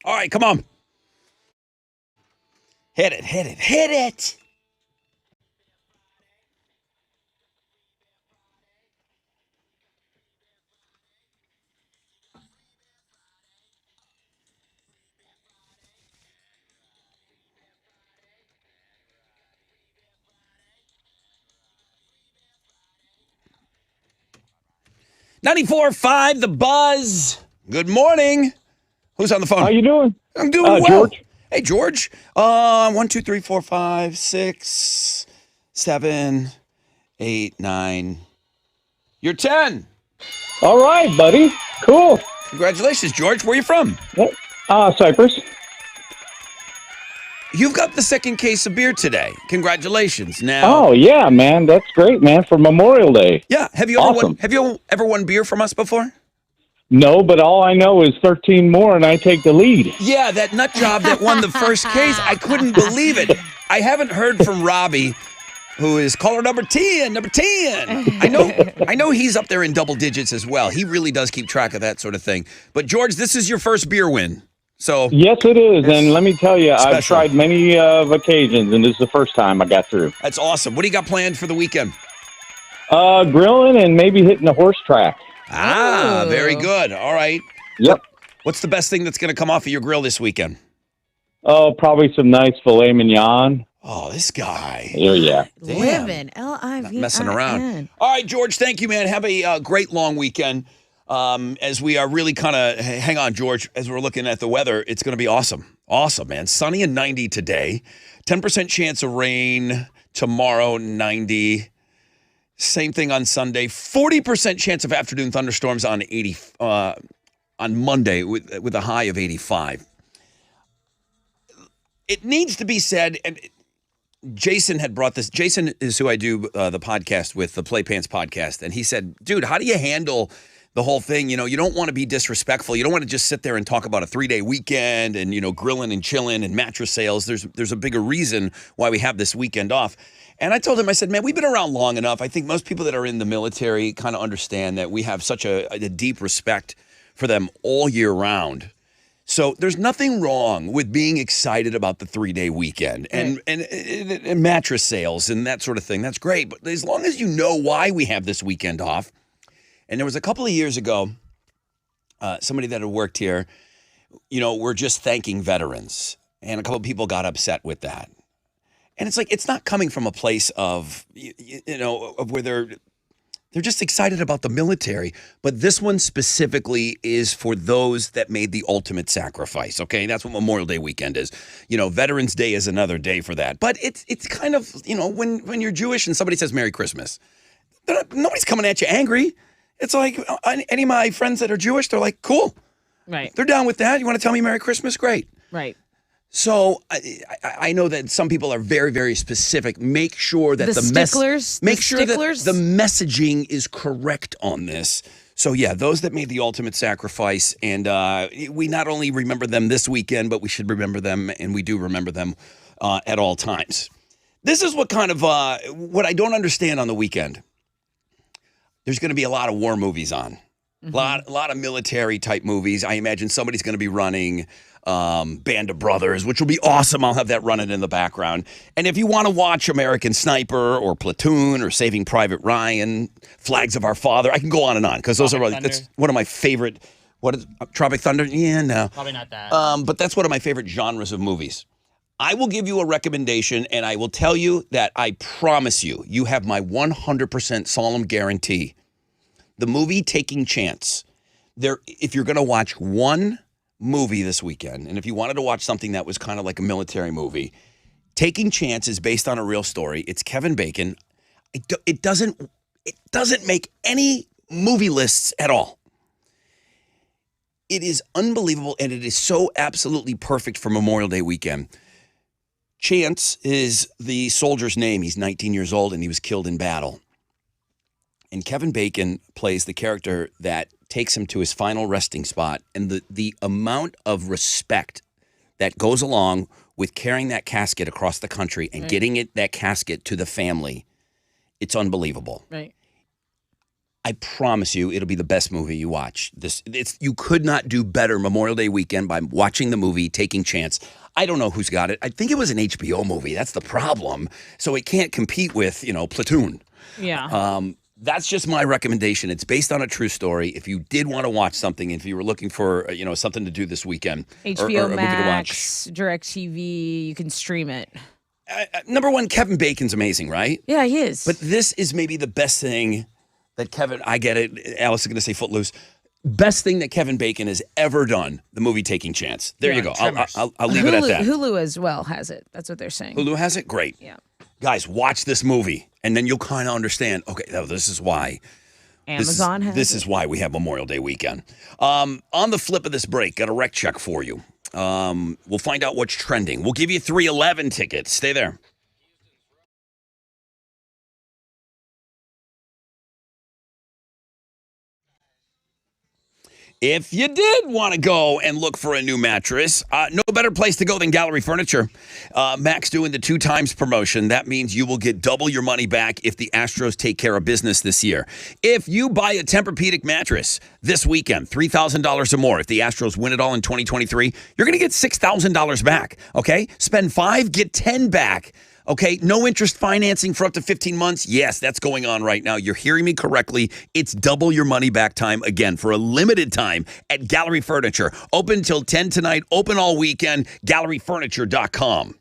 All right, come on. Hit it, hit it, hit it. $94.5 The Buzz. Good morning. Who's on the phone? How you doing? I'm doing well. George. Hey, George. 1, 2, 3, 4, 5, 6, 7, 8, 9. You're 10. All right, buddy. Cool. Congratulations, George. Where are you from? Cyprus. You've got the second case of beer today. Congratulations. Now. Oh yeah, man. That's great, man. For Memorial Day. Yeah. Have you ever won beer from us before? No, but all I know is 13 more, and I take the lead. Yeah, that nut job that won the first case. I couldn't believe it. I haven't heard from Robbie, who is caller number 10. Number 10. I know he's up there in double digits as well. He really does keep track of that sort of thing. But George, this is your first beer win. So yes, it is, and let me tell you, special. I've tried many occasions, and this is the first time I got through. That's awesome. What do you got planned for the weekend? Grilling and maybe hitting a horse track. Ah, very good. All right. Yep. What's the best thing that's going to come off of your grill this weekend? Oh, probably some nice filet mignon. Oh, this guy. Yeah. Living. L-I-V-I-N. Not messing around. All right, George, thank you, man. Have a great long weekend. As we are really kind of, hang on, George, as we're looking at the weather, it's going to be awesome. Awesome, man. Sunny and 90 today. 10% chance of rain tomorrow, 90. Same thing on Sunday. 40% chance of afternoon thunderstorms on Monday with a high of 85. It needs to be said, and Jason had brought this. Jason is who I do the podcast with, the Play Pants podcast, and he said, dude, how do you handle the whole thing? You know, you don't want to be disrespectful. You don't want to just sit there and talk about a 3-day weekend and, you know, grilling and chilling and mattress sales. There's a bigger reason why we have this weekend off. And I told him, I said, man, we've been around long enough. I think most people that are in the military kind of understand that we have such a deep respect for them all year round. So there's nothing wrong with being excited about the 3-day weekend and mattress sales and that sort of thing. That's great. But as long as you know why we have this weekend off. And there was a couple of years ago, somebody that had worked here, you know, we're just thanking veterans. And a couple of people got upset with that. And it's like, it's not coming from a place of, you know, of where they're just excited about the military. But this one specifically is for those that made the ultimate sacrifice, okay? That's what Memorial Day weekend is. You know, Veterans Day is another day for that. But it's kind of, you know, when you're Jewish and somebody says Merry Christmas, nobody's coming at you angry. It's like, any of my friends that are Jewish, they're like, cool. Right. They're down with that. You want to tell me Merry Christmas? Great. Right. So I know that some people are very, very specific. Make sure that the messaging is correct on this. So yeah, those that made the ultimate sacrifice, and we not only remember them this weekend, but we should remember them, and we do remember them at all times. This is what kind of what I don't understand on the weekend. There's going to be a lot of war movies on, a lot of military type movies. I imagine somebody's going to be running Band of Brothers, which will be awesome. I'll have that running in the background. And if you want to watch American Sniper or Platoon or Saving Private Ryan, Flags of Our Father, I can go on and on because those that's one of my favorite. What is Tropic Thunder? Yeah, no, Probably not that. but that's one of my favorite genres of movies. I will give you a recommendation, and I will tell you that I promise you have my 100% solemn guarantee. The movie Taking Chance. If you're going to watch one movie this weekend, and if you wanted to watch something that was kind of like a military movie, Taking Chance is based on a real story. It's Kevin Bacon. It doesn't make any movie lists at all. It is unbelievable, and it is so absolutely perfect for Memorial Day weekend. Chance is the soldier's name. He's 19 years old, and he was killed in battle. And Kevin Bacon plays the character that takes him to his final resting spot. And the amount of respect that goes along with carrying that casket across the country and getting that casket to the family, it's unbelievable. Right. I promise you, it'll be the best movie you watch. You could not do better Memorial Day weekend by watching the movie Taking Chance. I don't know who's got it. I think it was an HBO movie. That's the problem. So it can't compete with, Platoon. Yeah. That's just my recommendation. It's based on a true story. If you did want to watch something, if you were looking for, something to do this weekend, HBO or a movie to Max, DirecTV, you can stream it. Number one, Kevin Bacon's amazing, right? Yeah, he is. But this is maybe the best thing that Kevin, I get it, Alice is going to say Footloose, best thing that Kevin Bacon has ever done, the movie Taking Chance. There you go. I'll leave it at that. Hulu as well has it. That's what they're saying. Hulu has it? Great. Yeah. Guys, watch this movie, and then you'll kind of understand, okay, this is why. Amazon has This it. is why we have Memorial Day weekend. On the flip of this break, got a rec check for you. We'll find out what's trending. We'll give you 311 tickets. Stay there. If you did want to go and look for a new mattress, no better place to go than Gallery Furniture. Mac's doing the 2 times promotion. That means you will get double your money back if the Astros take care of business this year. If you buy a Tempur-Pedic mattress this weekend, $3,000 or more, if the Astros win it all in 2023, you're going to get $6,000 back, okay? Spend 5, get 10 back. Okay, no interest financing for up to 15 months. Yes, that's going on right now. You're hearing me correctly. It's double your money back time again for a limited time at Gallery Furniture. Open till 10 tonight, open all weekend, galleryfurniture.com.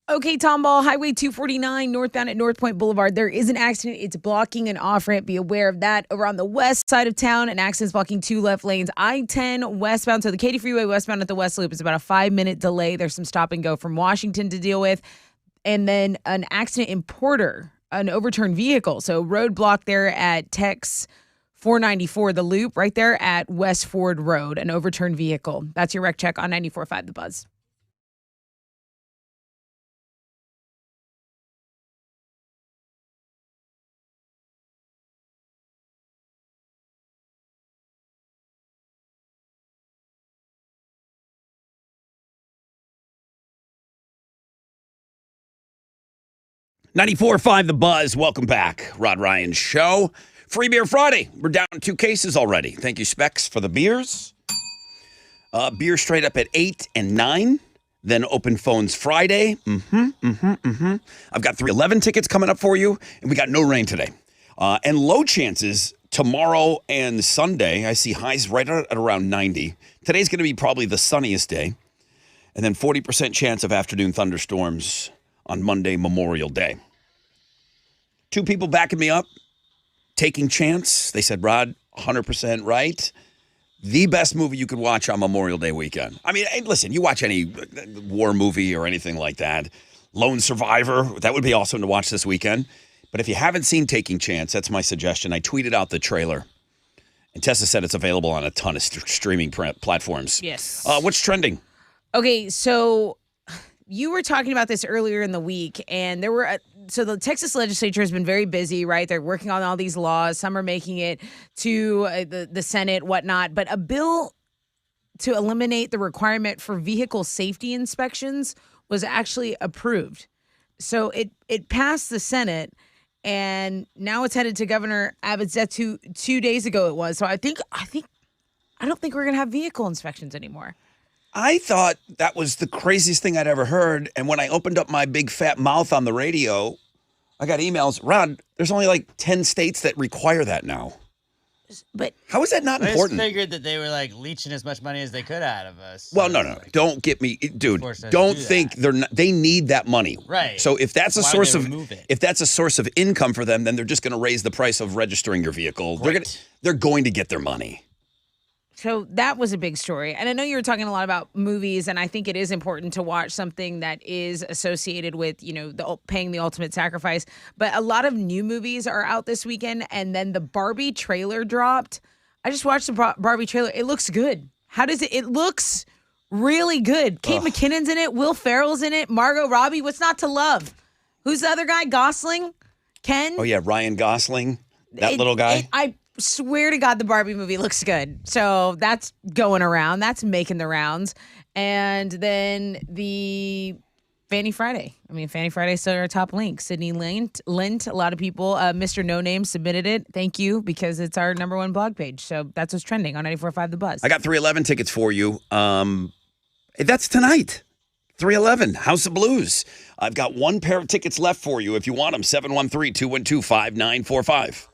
Okay, Tomball, Highway 249 northbound at North Point Boulevard. There is an accident. It's blocking an off-ramp. Be aware of that. Over on the west side of town, an accident's blocking 2 left lanes. I-10 westbound, so the Katy Freeway westbound at the West Loop is about a 5-minute delay. There's some stop and go from Washington to deal with. And then an accident in Porter, an overturned vehicle. So roadblock there at Tex 494, the loop right there at West Ford Road, an overturned vehicle. That's your wreck check on 94.5 The Buzz. .94.5 The Buzz. Welcome back. Rod Ryan Show. Free Beer Friday. We're down 2 cases already. Thank you, Specs, for the beers. Beer straight up at 8 and 9. Then open phones Friday. I've got 311 tickets coming up for you. And we got no rain today. And low chances tomorrow and Sunday. I see highs right at around 90. Today's going to be probably the sunniest day. And then 40% chance of afternoon thunderstorms on Monday, Memorial Day. 2 people backing me up, Taking Chance. They said, Rod, 100% right. The best movie you could watch on Memorial Day weekend. I mean, listen, you watch any war movie or anything like that. Lone Survivor, that would be awesome to watch this weekend. But if you haven't seen Taking Chance, that's my suggestion. I tweeted out the trailer. And Tessa said it's available on a ton of streaming platforms. Yes. What's trending? Okay, so you were talking about this earlier in the week, and there were so the Texas legislature has been very busy, right? They're working on all these laws. Some are making it to the Senate, whatnot. But a bill to eliminate the requirement for vehicle safety inspections was actually approved. So it passed the Senate, and now it's headed to Governor Abbott's desk 2 days ago. It was. So I don't think we're gonna have vehicle inspections anymore. I thought that was the craziest thing I'd ever heard. And when I opened up my big fat mouth on the radio, I got emails. Rod, there's only like 10 states that require that now. But how is that not important? I just figured that they were like leeching as much money as they could out of us. Well, no. Don't get me, dude. Don't think they need that money. Right. So if that's a source of income for them, then they're just going to raise the price of registering your vehicle. Right. They're going to get their money. So that was a big story. And I know you were talking a lot about movies, and I think it is important to watch something that is associated with, paying the ultimate sacrifice. But a lot of new movies are out this weekend, and then the Barbie trailer dropped. I just watched the Barbie trailer. It looks good. How does it? It looks really good. Kate McKinnon's in it. Will Ferrell's in it. Margot Robbie. What's not to love? Who's the other guy? Gosling? Ken? Oh, yeah, Ryan Gosling. That little guy. I swear to God, the Barbie movie looks good. So that's going around. That's making the rounds. And then the Fanny Friday. Fanny Friday's still our top link. Sydney Lint. A lot of people, Mr. No Name submitted it. Thank you, because it's our #1 blog page. So that's what's trending on 94.5 The Buzz. I got 311 tickets for you. That's tonight. 311, House of Blues. I've got 1 pair of tickets left for you if you want them. 713-212-5945.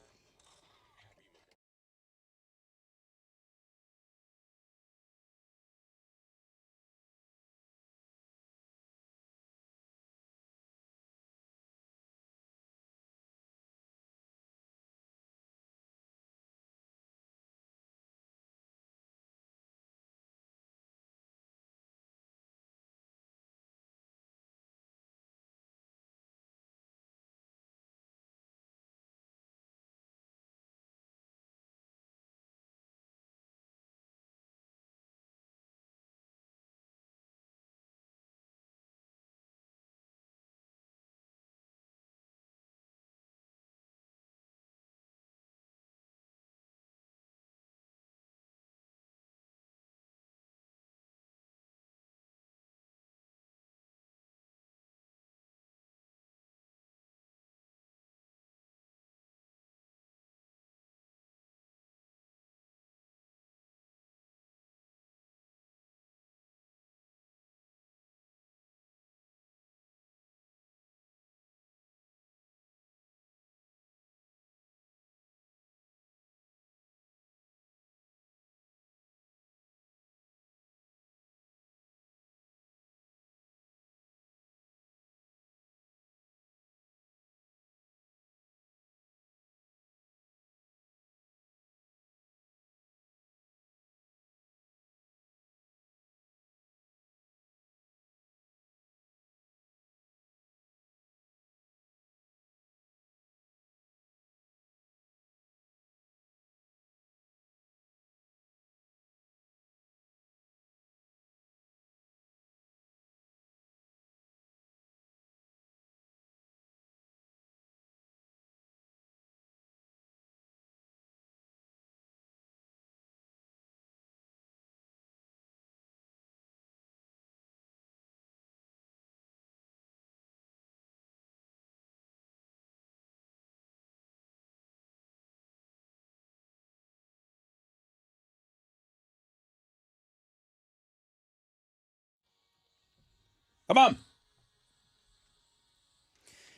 Come on.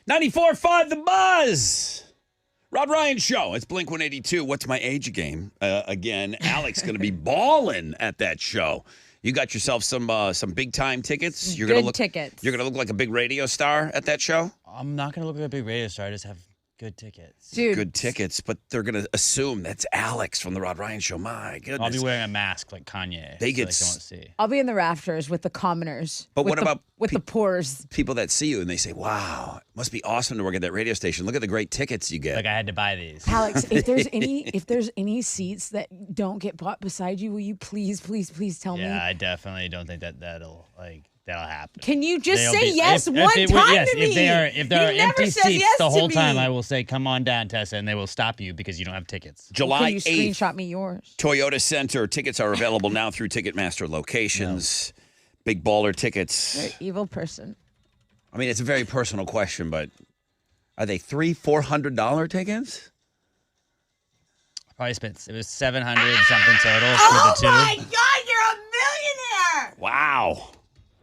94.5 The Buzz. Rod Ryan Show. It's Blink 182. What's my age game? Again, Alex going to be balling at that show. You got yourself some big time tickets. You're Good tickets. You're gonna look like a big radio star at that show. I'm not gonna look like a big radio star. I just have good tickets. Dude. Good tickets, but they're gonna assume that's Alex from the Rod Ryan Show. My goodness. I'll be wearing a mask like Kanye. They get so won't see. I'll be in the rafters with the commoners. But with what about the poors? people that see you and they say, "Wow, it must be awesome to work at that radio station. Look at the great tickets you get." Like I had to buy these. Alex, if there's any seats that don't get bought beside you, will you please tell me? Yeah, I definitely don't think that'll happen. Can you just They'll say be- yes if one it time would- yes, to me? If there are He never empty says seats yes the to whole me. time, I will say, "Come on down, Tessa," and they will stop you because you don't have tickets. July Can you 8th, screenshot me yours? Toyota Center. Tickets are available now through Ticketmaster locations. Big baller tickets. You're an evil person. I mean, it's a very personal question, but are they $300-$400 tickets? Probably spent it was $700 something total Oh for the two. my God, you're a millionaire! Wow.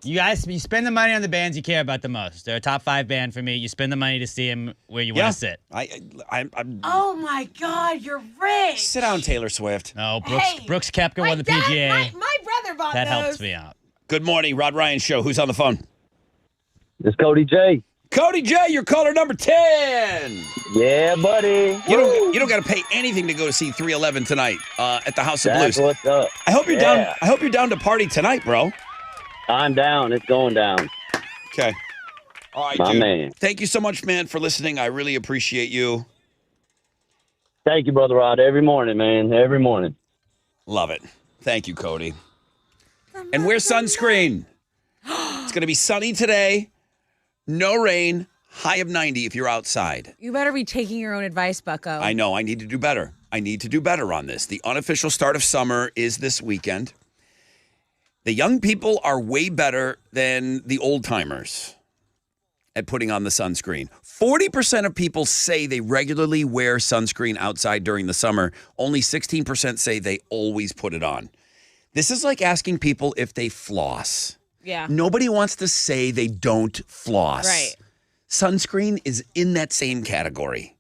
You spend the money on the bands you care about the most. They're a top 5 band for me. You spend the money to see them where you want to sit. I'm Oh my God, you're rich. sit down, Taylor Swift. No, Hey, Brooks Koepka My won the dad- PGA. My brother bought That those. helps me out. Good morning, Rod Ryan Show. Who's on the phone? It's Cody J. Cody J, you're caller number 10. Yeah, buddy. You don't got to pay anything to go to see 311 tonight at the House of That's Blues. what's up. I hope you're Yeah. down. I hope you're down to party tonight, bro. I'm down. It's going down. Okay. All right, My dude. man. Thank you so much, man, for listening. I really appreciate you. Thank you, Brother Rod. Every morning, man. Every morning. Love it. Thank you, Cody. And wear sunscreen. It's going to be sunny today. No rain. High of 90 if you're outside. You better be taking your own advice, Bucko. I know. I need to do better. I need to do better on this. The unofficial start of summer is this weekend. The young people are way better than the old timers at putting on the sunscreen. 40% of people say they regularly wear sunscreen outside during the summer. Only 16% say they always put it on. This is like asking people if they floss. Yeah. Nobody wants to say they don't floss. Right. Sunscreen is in that same category.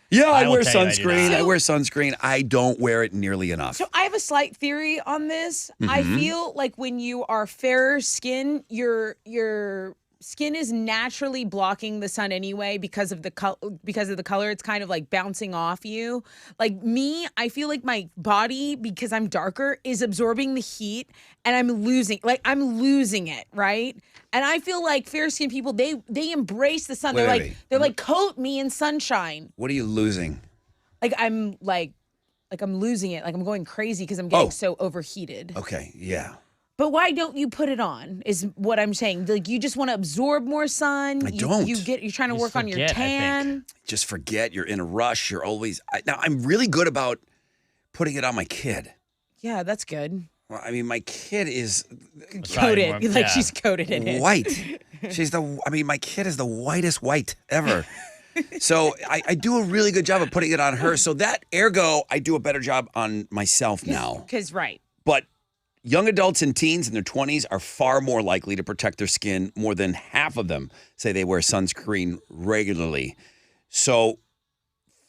Yeah, I I will wear tell you I do sunscreen. not. I wear sunscreen. I don't wear it nearly enough. So I have a slight theory on this. I feel like when you are fairer skin, your skin is naturally blocking the sun anyway because of the color. It's kind of like bouncing off you. Like me, I feel like my body, because I'm darker, is absorbing the heat and I'm losing it, right? And I feel like fair skinned people, they embrace the sun. Wait, they're wait, like wait. they're like, coat me in sunshine. What are you losing? Like I'm losing it. Like I'm going crazy because I'm getting Oh. so overheated. Okay, yeah. But why don't you put it on? Is what I'm saying. Like you just want to absorb more sun. I don't. You're trying to You work on your forget, I think. tan. Just forget you're in a rush. You're always. Now, I'm really good about putting it on my kid. Yeah, that's good. Well, I mean, my kid is Probably Coated. more- Like yeah. she's coated in it. white. My kid is the whitest white ever. So I do a really good job of putting it on her. So that ergo, I do a better job on myself now. Because right. But young adults and teens in their 20s are far more likely to protect their skin. More than half of them say they wear sunscreen regularly. So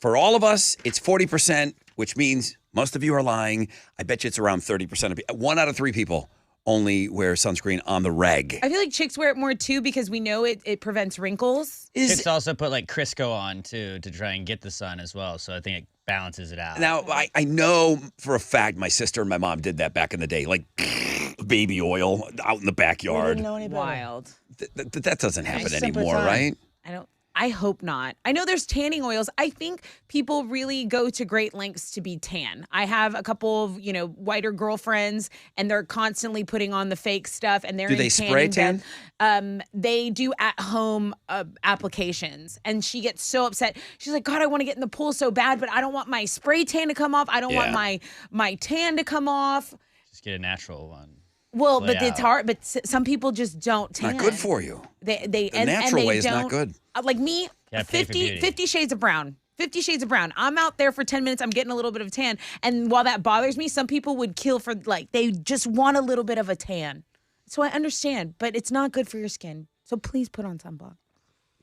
for all of us, it's 40%, which means most of you are lying. I bet you it's around 30% of people. 1 out of 3 people only wear sunscreen on the reg. I feel like chicks wear it more too because we know it prevents wrinkles. Chicks also put like Crisco on too to try and get the sun as well. So I think it balances it out. Now, I know for a fact my sister and my mom did that back in the day, like baby oil out in the backyard. Wild. That doesn't happen simple anymore, time. right? I hope not. I know there's tanning oils. I think people really go to great lengths to be tan. I have a couple of, whiter girlfriends and they're constantly putting on the fake stuff and they're Do in they spray tanning tan? beds. They do at home applications and she gets so upset. She's like, God, I want to get in the pool so bad, but I don't want my spray tan to come off. I don't want my tan to come off. Just get a natural one. Well, Lay but it's out. hard. But some people just don't tan. Not good for you. The natural they way is not don't- good. Like me, Gotta pay for beauty. 50 Shades of Brown. 50 Shades of Brown. I'm out there for 10 minutes. I'm getting a little bit of tan. And while that bothers me, some people would kill for they just want a little bit of a tan. So I understand, but it's not good for your skin. So please put on sunblock.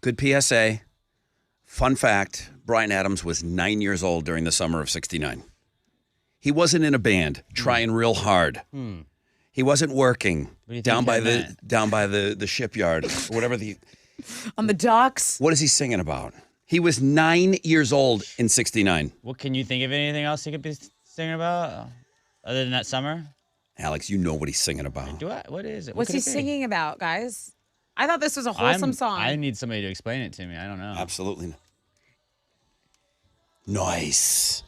Good PSA. Fun fact, Bryan Adams was 9 years old during the summer of 69. He wasn't in a band trying real hard. He wasn't working do you think down by that the shipyard or whatever On the docks. what is he singing about? He was 9 years old in 69. What can you think of anything else he could be singing about other than that summer? Alex, you know what he's singing about. Do I? What is it? What What's could he it be? singing about, guys? I thought this was a wholesome song. I need somebody to explain it to me. I don't know. Absolutely. Nice.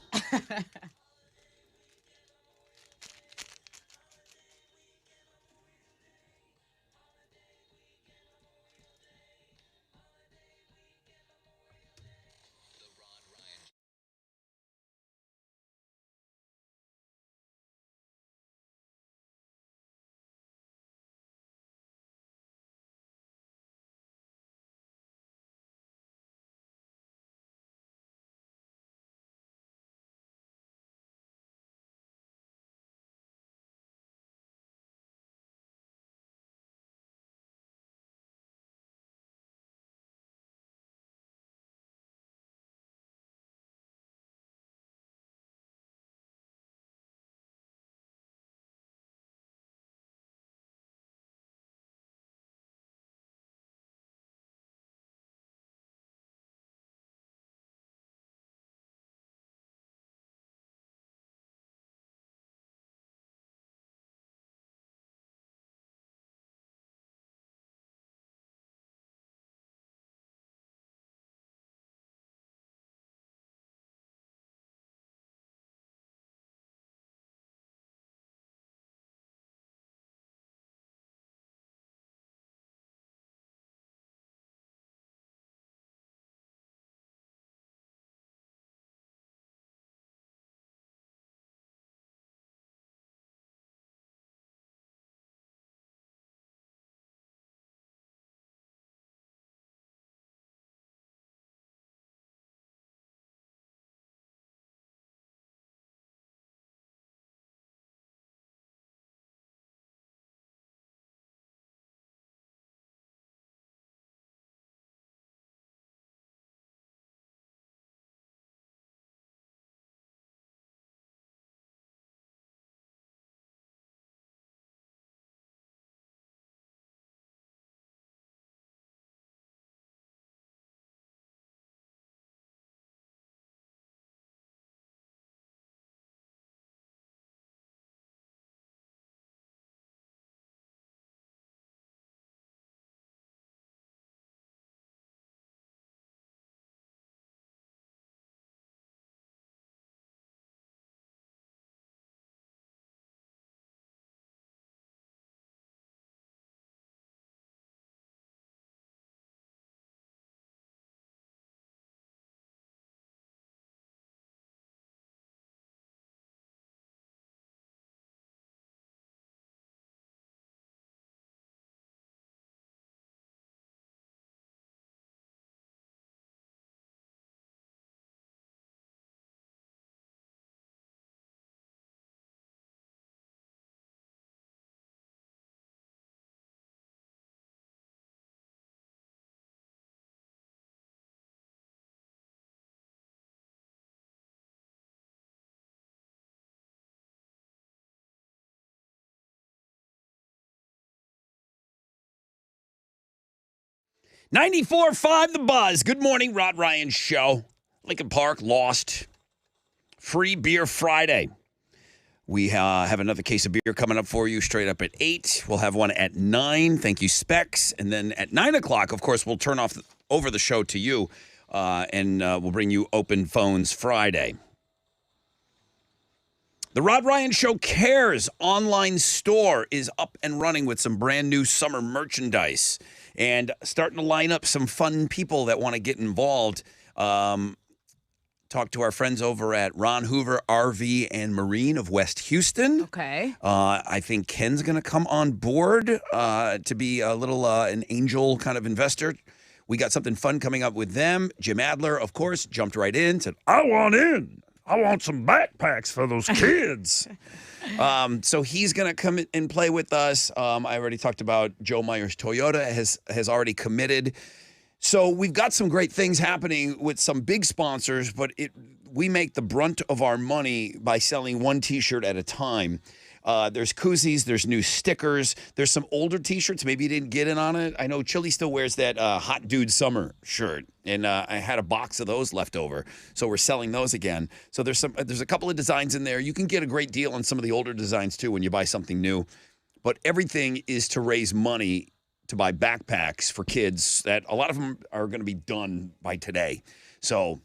.94.5 The Buzz. Good morning, Rod Ryan Show. Lincoln Park lost. Free Beer Friday. We have another case of beer coming up for you straight up at 8. We'll have one at 9. Thank you, Specs. And then at 9 o'clock, of course, we'll turn over the show to you, and we'll bring you Open Phones Friday. The Rod Ryan Show Cares online store is up and running with some brand new summer merchandise and starting to line up some fun people that want to get involved. Talk to our friends over at Ron Hoover RV and Marine of West Houston. Okay. I think Ken's going to come on board to be a little an angel kind of investor. We got something fun coming up with them. Jim Adler, of course, jumped right in, said, I want in. I want some backpacks for those kids. So he's going to come in and play with us. I already talked about Joe Myers Toyota has already committed. So we've got some great things happening with some big sponsors, but we make the brunt of our money by selling one T-shirt at a time. There's koozies, there's new stickers, there's some older T-shirts. Maybe you didn't get in on it. I know Chili still wears that Hot Dude Summer shirt, and I had a box of those left over, so we're selling those again. So there's a couple of designs in there. You can get a great deal on some of the older designs too when you buy something new, but everything is to raise money to buy backpacks for kids that a lot of them are going to be done by today. So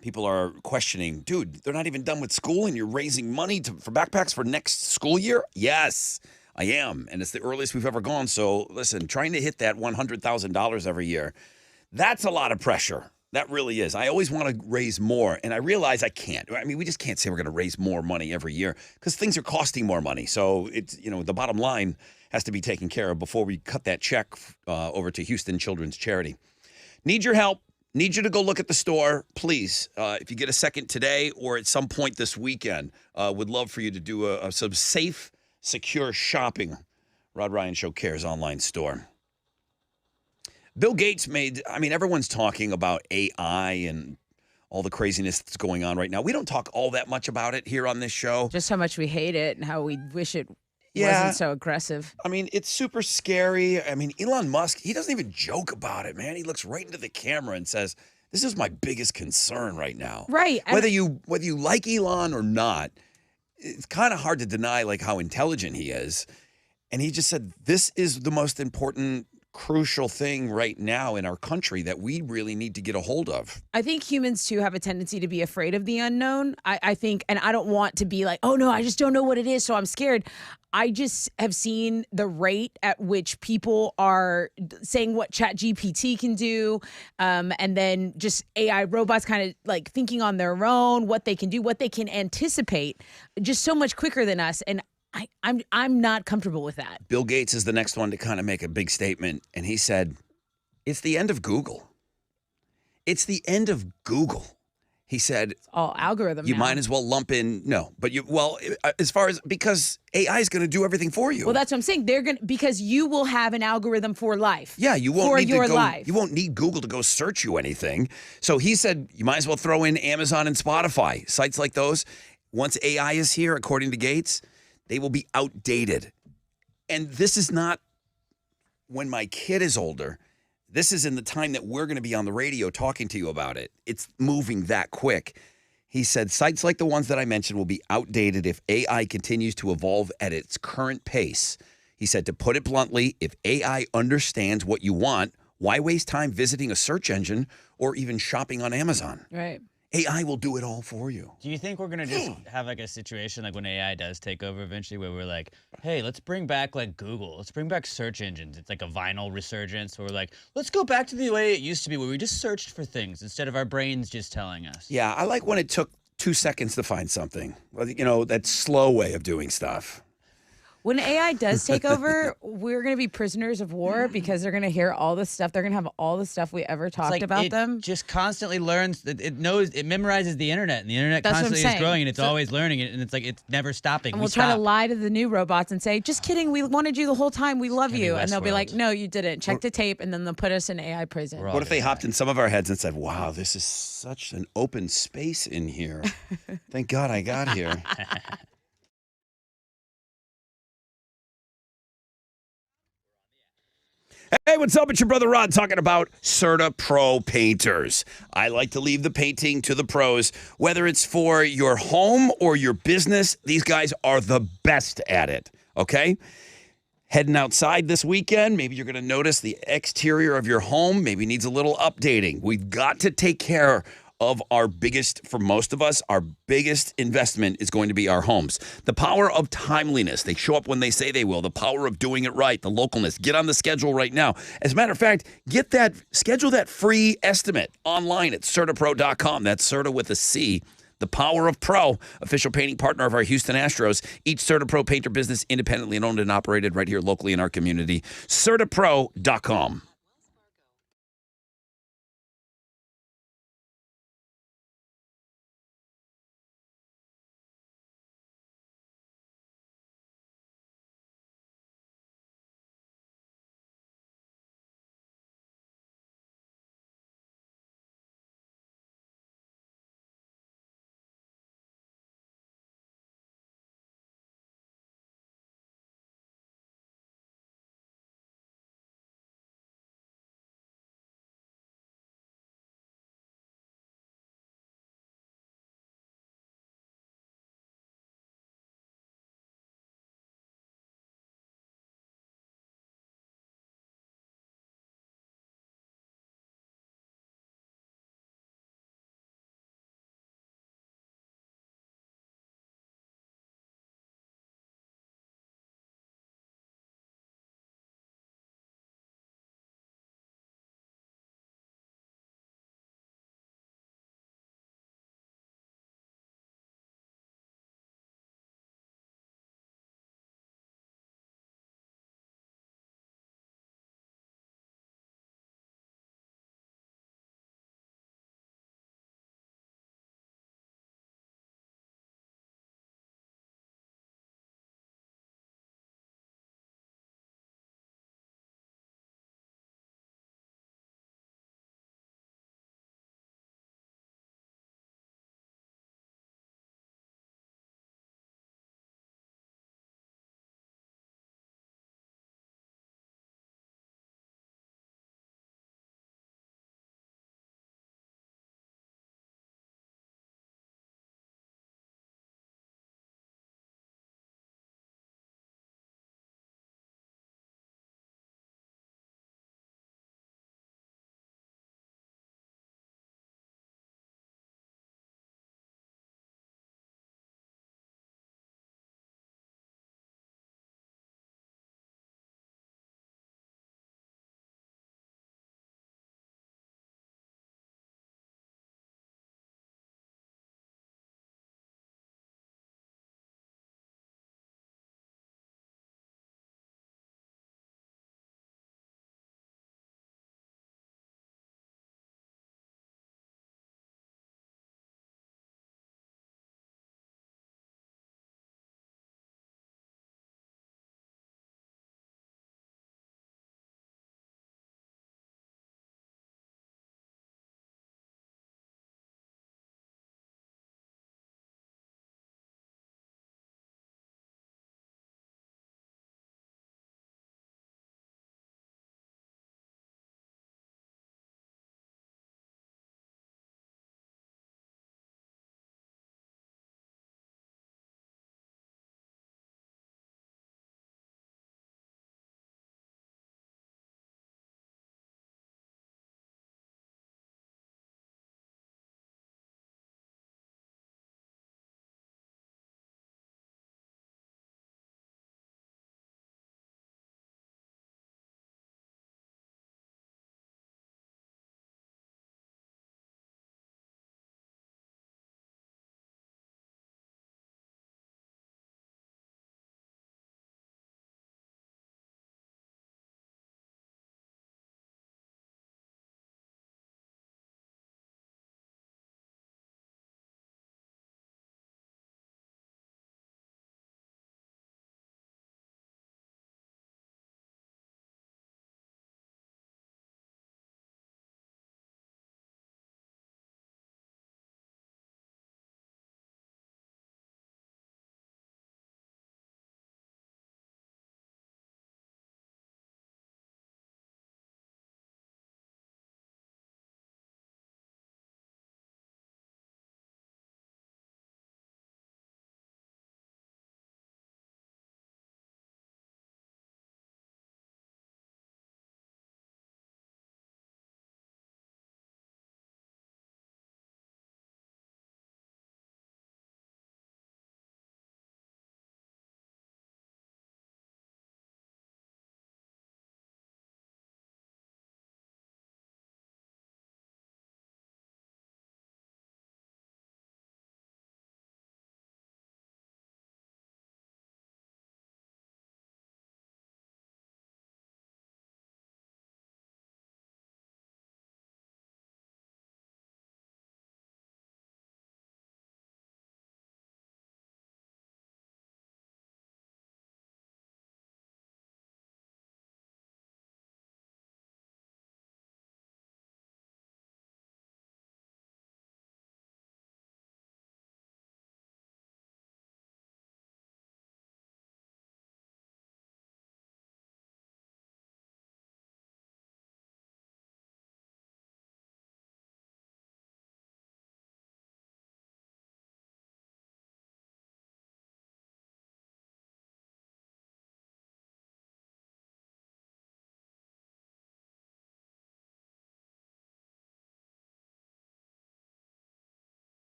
people are questioning, dude, they're not even done with school and you're raising money for backpacks for next school year? Yes, I am. And it's the earliest we've ever gone. So listen, trying to hit that $100,000 every year, that's a lot of pressure. That really is. I always want to raise more, and I realize I can't. I mean, we just can't say we're going to raise more money every year because things are costing more money. So it's, the bottom line has to be taken care of before we cut that check over to Houston Children's Charity. Need your help. Need you to go look at the store, please. If you get a second today or at some point this weekend, would love for you to do some safe, secure shopping. Rod Ryan Show Cares online store. Bill Gates everyone's talking about AI and all the craziness that's going on right now. We don't talk all that much about it here on this show. Just how much we hate it and how we wish it wasn't so aggressive. It's super scary. Elon Musk, he doesn't even joke about it, man. He looks right into the camera and says, this is my biggest concern right now. Right. Whether you like Elon or not, it's kind of hard to deny how intelligent he is. And he just said, this is the most important, crucial thing right now in our country that we really need to get a hold of. I think humans too have a tendency to be afraid of the unknown. I think, and I don't want to be like, oh no, I just don't know what it is, so I'm scared. I just have seen the rate at which people are saying what ChatGPT can do, and then just AI robots kind of thinking on their own, what they can do, what they can anticipate, just so much quicker than us. And I'm not comfortable with that. Bill Gates is the next one to kind of make a big statement, and he said, it's the end of Google. It's the end of Google. He said, it's all algorithm you now. might as well lump in, because AI is going to do everything for you. Well, that's what I'm saying. Because you will have an algorithm for life. Yeah, you won't need your life. You won't need Google to go search you anything. So he said, you might as well throw in Amazon and Spotify, sites like those. Once AI is here, according to Gates, they will be outdated. And this is not when my kid is older. This is in the time that we're going to be on the radio talking to you about it. It's moving that quick. He said sites like the ones that I mentioned will be outdated if AI continues to evolve at its current pace. He said, to put it bluntly, if AI understands what you want, why waste time visiting a search engine or even shopping on Amazon? Right. AI will do it all for you. Do you think we're going to just have a situation when AI does take over eventually where we're like, hey, let's bring back Google. Let's bring back search engines. It's like a vinyl resurgence where we're like, let's go back to the way it used to be where we just searched for things instead of our brains just telling us. Yeah, I like when it took 2 seconds to find something. That slow way of doing stuff. When AI does take over, we're going to be prisoners of war because they're going to hear all the stuff. They're going to have all the stuff we ever talked about them. It just constantly learns. It knows. It memorizes the internet, and the internet That's constantly is growing, and it's always learning it, and it's never stopping. And we'll try to lie to the new robots and say, just kidding, we wanted you the whole time. We love you. And they'll be like, no, you didn't. Check the tape, and then they'll put us in AI prison. What if they hopped in some of our heads and said, wow, this is such an open space in here. Thank God I got here. Hey, what's up? It's your brother Rod talking about CertaPro painters. I like to leave the painting to the pros. Whether it's for your home or your business, these guys are the best at it, okay? Heading outside this weekend, maybe you're going to notice the exterior of your home maybe needs a little updating. We've got to take care of for most of us, our biggest investment is going to be our homes. The power of timeliness. They show up when they say they will. The power of doing it right. The localness. Get on the schedule right now. As a matter of fact, schedule that free estimate online at CertaPro.com. That's Certa with a C. The Power of Pro, official painting partner of our Houston Astros. Each CertaPro painter business independently owned and operated right here locally in our community. CertaPro.com.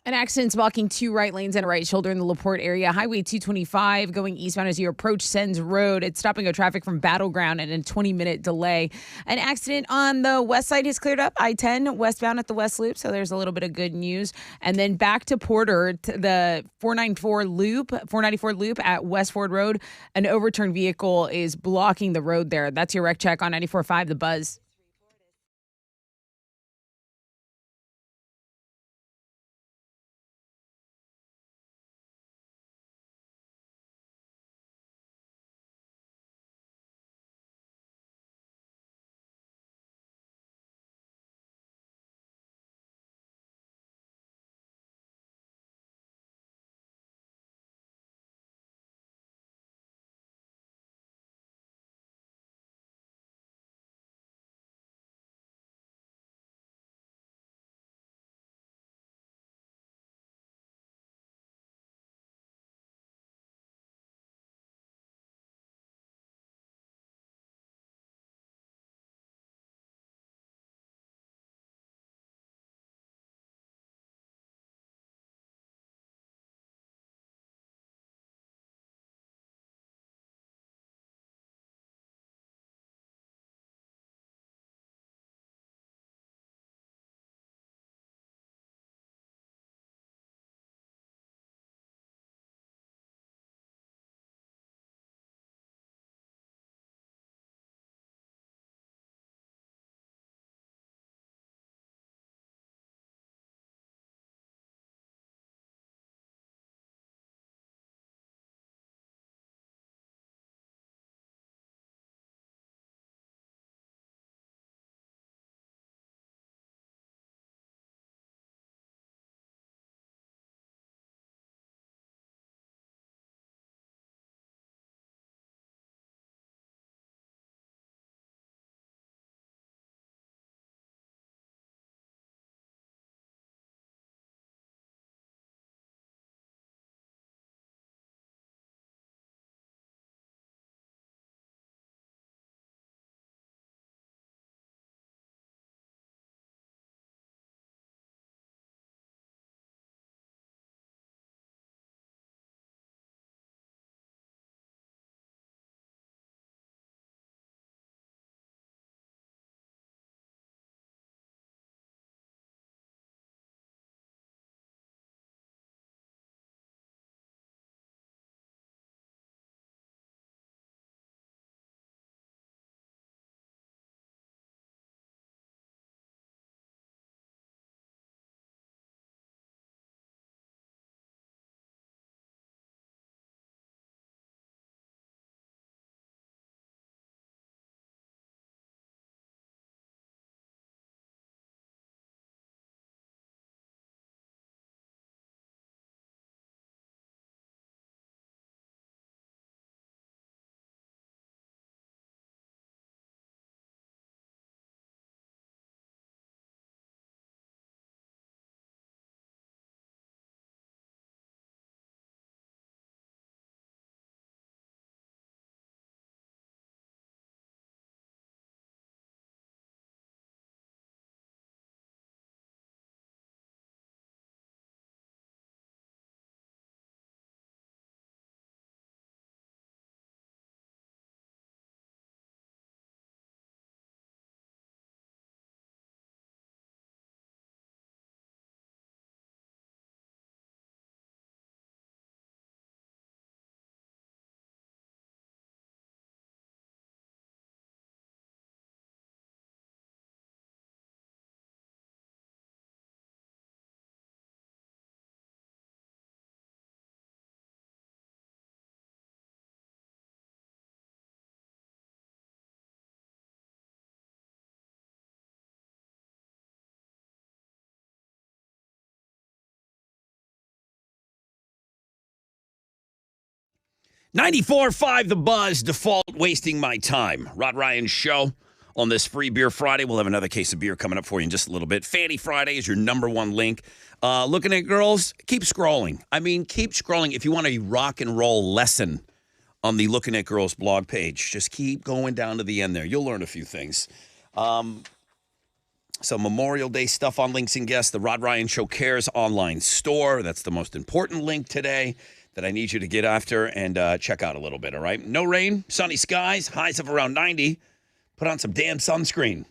An accident's blocking 2 right lanes and a right shoulder in the LaPorte area. Highway 225 going eastbound as you approach Sens Road. It's stopping a traffic from Battleground and a 20-minute delay. An accident on the west side has cleared up. I-10 westbound at the West Loop, so there's a little bit of good news. And then back to Porter, to the 494 loop at West Ford Road. An overturned vehicle is blocking the road there. That's your wreck check on 94.5 The Buzz. .94.5 The Buzz, default wasting my time. Rod Ryan Show on this Free Beer Friday. We'll have another case of beer coming up for you in just a little bit. Fanny Friday is your number one link. Looking at girls, keep scrolling. I mean, keep scrolling. If you want a rock and roll lesson on the Looking at Girls blog page, just keep going down to the end there. You'll learn a few things. Some Memorial Day stuff on Links and Guests. The Rod Ryan Show Cares online store. That's the most important link today that I need you to get after and check out a little bit, all right? No rain, sunny skies, highs of around 90. Put on some damn sunscreen.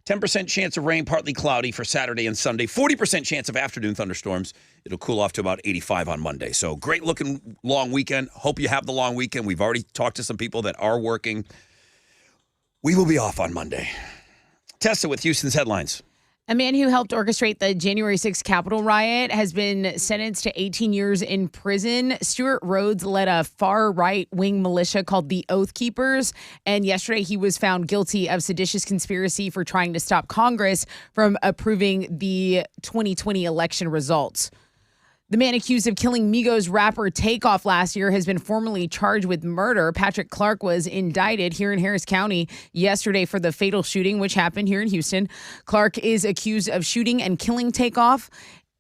10% chance of rain, partly cloudy for Saturday and Sunday. 40% chance of afternoon thunderstorms. It'll cool off to about 85 on Monday. So great looking long weekend. Hope you have the long weekend. We've already talked to some people that are working. We will be off on Monday. Tessa with Houston's headlines. A man who helped orchestrate the January 6th Capitol riot has been sentenced to 18 years in prison. Stuart Rhodes led a far right-wing militia called the Oath Keepers, and yesterday he was found guilty of seditious conspiracy for trying to stop Congress from approving the 2020 election results. The man accused of killing Migos rapper Takeoff last year has been formally charged with murder. Patrick Clark was indicted here in Harris County yesterday for the fatal shooting, which happened here in Houston. Clark is accused of shooting and killing Takeoff,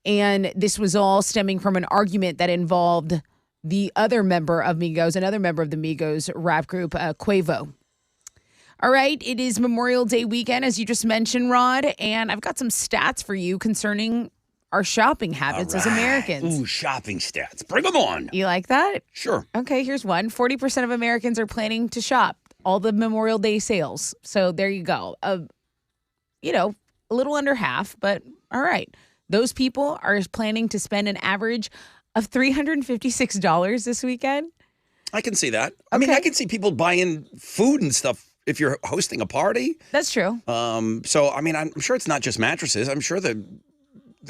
and this was all stemming from an argument that involved the other member of Migos, another member of the Migos rap group, Quavo. All right, it is Memorial Day weekend, as you just mentioned, Rod, and I've got some stats for you concerning our shopping habits as Americans. Ooh, shopping stats. Bring them on. You like that? Sure. Okay, here's one. 40% of Americans are planning to shop all the Memorial Day sales. So there you go. A little under half, but all right. Those people are planning to spend an average of $356 this weekend. I can see that. I mean, I can see people buying food and stuff if you're hosting a party. That's true. So, I mean, I'm sure it's not just mattresses. I'm sure the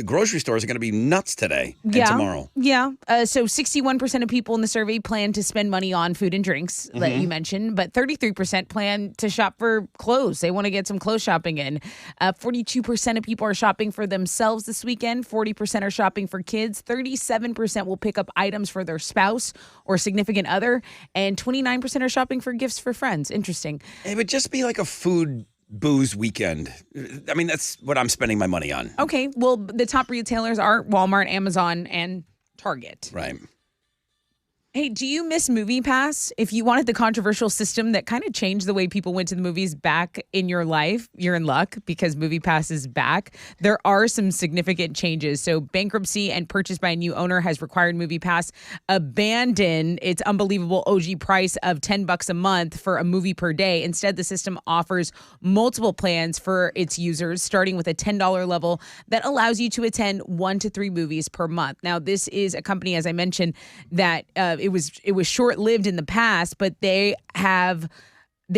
grocery stores are going to be nuts today and tomorrow. Yeah. So 61% of people in the survey plan to spend money on food and drinks, that you mentioned, but 33% plan to shop for clothes. They want to get some clothes shopping in. 42% of people are shopping for themselves this weekend. 40% are shopping for kids. 37% will pick up items for their spouse or significant other. And 29% are shopping for gifts for friends. Interesting. It would just be like a food booze weekend. I mean, that's what I'm spending my money on. Okay. Well, the top retailers are Walmart, Amazon, and Target. Right. Hey, do you miss MoviePass? If you wanted the controversial system that kind of changed the way people went to the movies back in your life, you're in luck because MoviePass is back. There are some significant changes. So bankruptcy and purchase by a new owner has required MoviePass abandon its unbelievable OG price of $10 a month for a movie per day. Instead, the system offers multiple plans for its users, starting with a $10 level that allows you to attend 1 to 3 movies per month. Now, this is a company, as I mentioned, that it was short-lived in the past, but they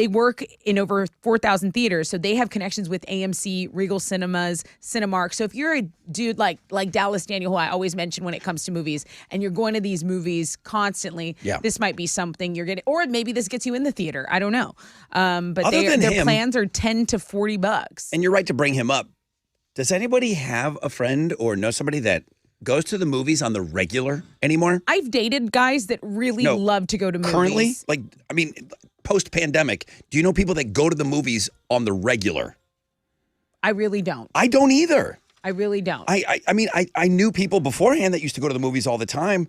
work in over 4,000 theaters, so they have connections with AMC, Regal Cinemas, Cinemark. So if you're a dude like Dallas Daniel, who I always mention when it comes to movies, and you're going to these movies constantly, this might be something you're getting, or maybe this gets you in the theater. I don't know. But their plans are $10 to $40. And you're right to bring him up. Does anybody have a friend or know somebody that goes to the movies on the regular anymore? I've dated guys that really love to go to movies. Currently? Post-pandemic, do you know people that go to the movies on the regular? I really don't. I don't either. I really don't. I knew people beforehand that used to go to the movies all the time.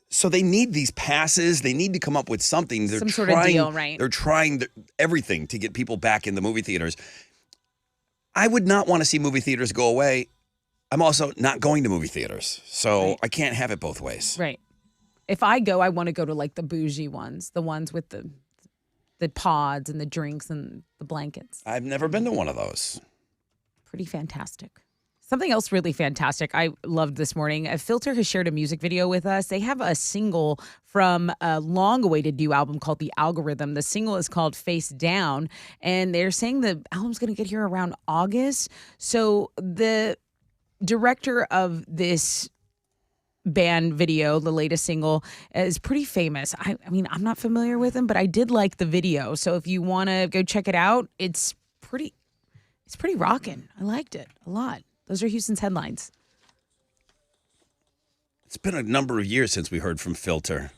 So they need these passes. They need to come up with something. Some sort of deal, right? They're trying everything to get people back in the movie theaters. I would not want to see movie theaters go away. I'm also not going to movie theaters, so I can't have it both ways. Right. If I go, I want to go to like the bougie ones, the ones with the pods and the drinks and the blankets. I've never been to one of those. Pretty fantastic. Something else really fantastic I loved this morning. Filter has shared a music video with us. They have a single from a long-awaited new album called The Algorithm. The single is called Face Down, and they're saying the album's going to get here around August. So the director of this band video, the latest single, is pretty famous. I mean, I'm not familiar with him, but I did like the video. So if you want to go check it out, it's pretty rocking. I liked it a lot. Those are Houston's headlines. It's been a number of years since we heard from Filter.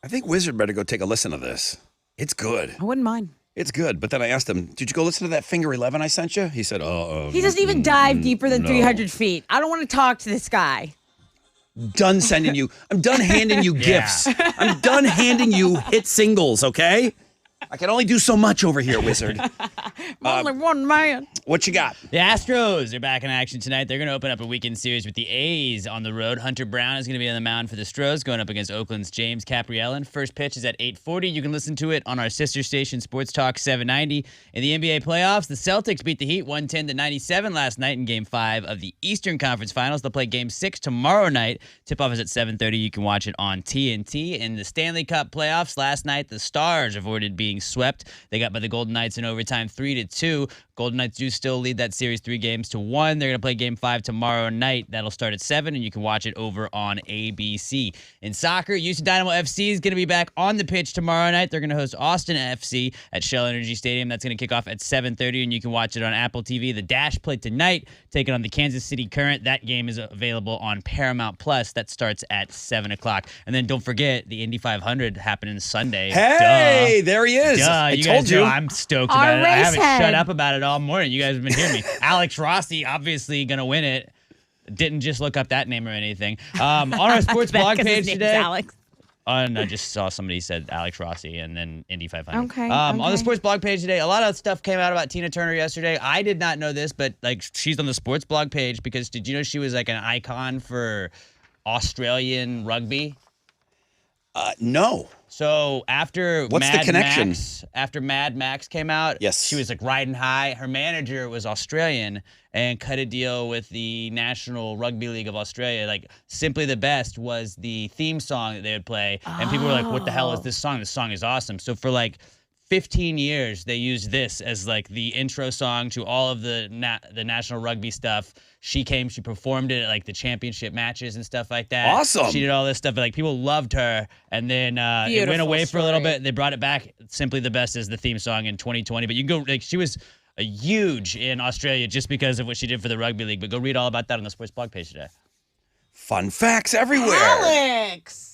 I think Wizard better go take a listen to this. It's good. I wouldn't mind. It's good. But then I asked him, did you go listen to that Finger 11 I sent you? He said, he doesn't even dive deeper than 300 feet. I don't want to talk to this guy. Done sending you. I'm done handing you gifts. I'm done handing you hit singles, okay? I can only do so much over here, Wizard. Only one man. What you got? The Astros are back in action tonight. They're going to open up a weekend series with the A's on the road. Hunter Brown is going to be on the mound for the Stros, going up against Oakland's James Capriellan. First pitch is at 8:40. You can listen to it on our sister station, Sports Talk 790. In the NBA playoffs, the Celtics beat the Heat 110-97 last night in Game 5 of the Eastern Conference Finals. They'll play Game 6 tomorrow night. Tip-off is at 7:30. You can watch it on TNT. In the Stanley Cup playoffs last night, the Stars avoided being swept. They got by the Golden Knights in overtime 3-2. Golden Knights do still lead that series 3-1. They're going to play Game 5 tomorrow night. That'll start at 7, and you can watch it over on ABC. In soccer, Houston Dynamo FC is going to be back on the pitch tomorrow night. They're going to host Austin FC at Shell Energy Stadium. That's going to kick off at 7:30, and you can watch it on Apple TV. The Dash play tonight, taking on the Kansas City Current. That game is available on Paramount Plus. That starts at 7 o'clock. And then don't forget the Indy 500 happening Sunday. Hey, there he is. Duh, I you told guys you. know I'm stoked Our about it. I race haven't head. shut up about it all morning. You guys have been hearing me. Alex Rossi, obviously going to win it. Didn't just look up that name or anything. On our sports blog Because page his name's today. Alex. And I just saw somebody said Alex Rossi and then Indy 500. Okay, On the okay. sports blog page today, a lot of stuff came out about Tina Turner yesterday. I did not know this, but like she's on the sports blog page because did you know she was like an icon for Australian rugby? No. So after What's the connection? After Mad Max came out, Yes. she was like riding high. Her manager was Australian and cut a deal with the National Rugby League of Australia. Like Simply the Best was the theme song that they would play, and people were like, "What the hell is this song? This song is awesome." So for like 15 years, they used this as like the intro song to all of the National Rugby stuff. She came, she performed it at like the championship matches and stuff like that. Awesome. She did all this stuff, but like people loved her, and then it went Beautiful away for a little story. bit. They brought it back. Simply the Best as the theme song in 2020. But you can go like she was a huge in Australia just because of what she did for the rugby league. But go read all about that on the sports blog page today. Fun facts everywhere. Alex.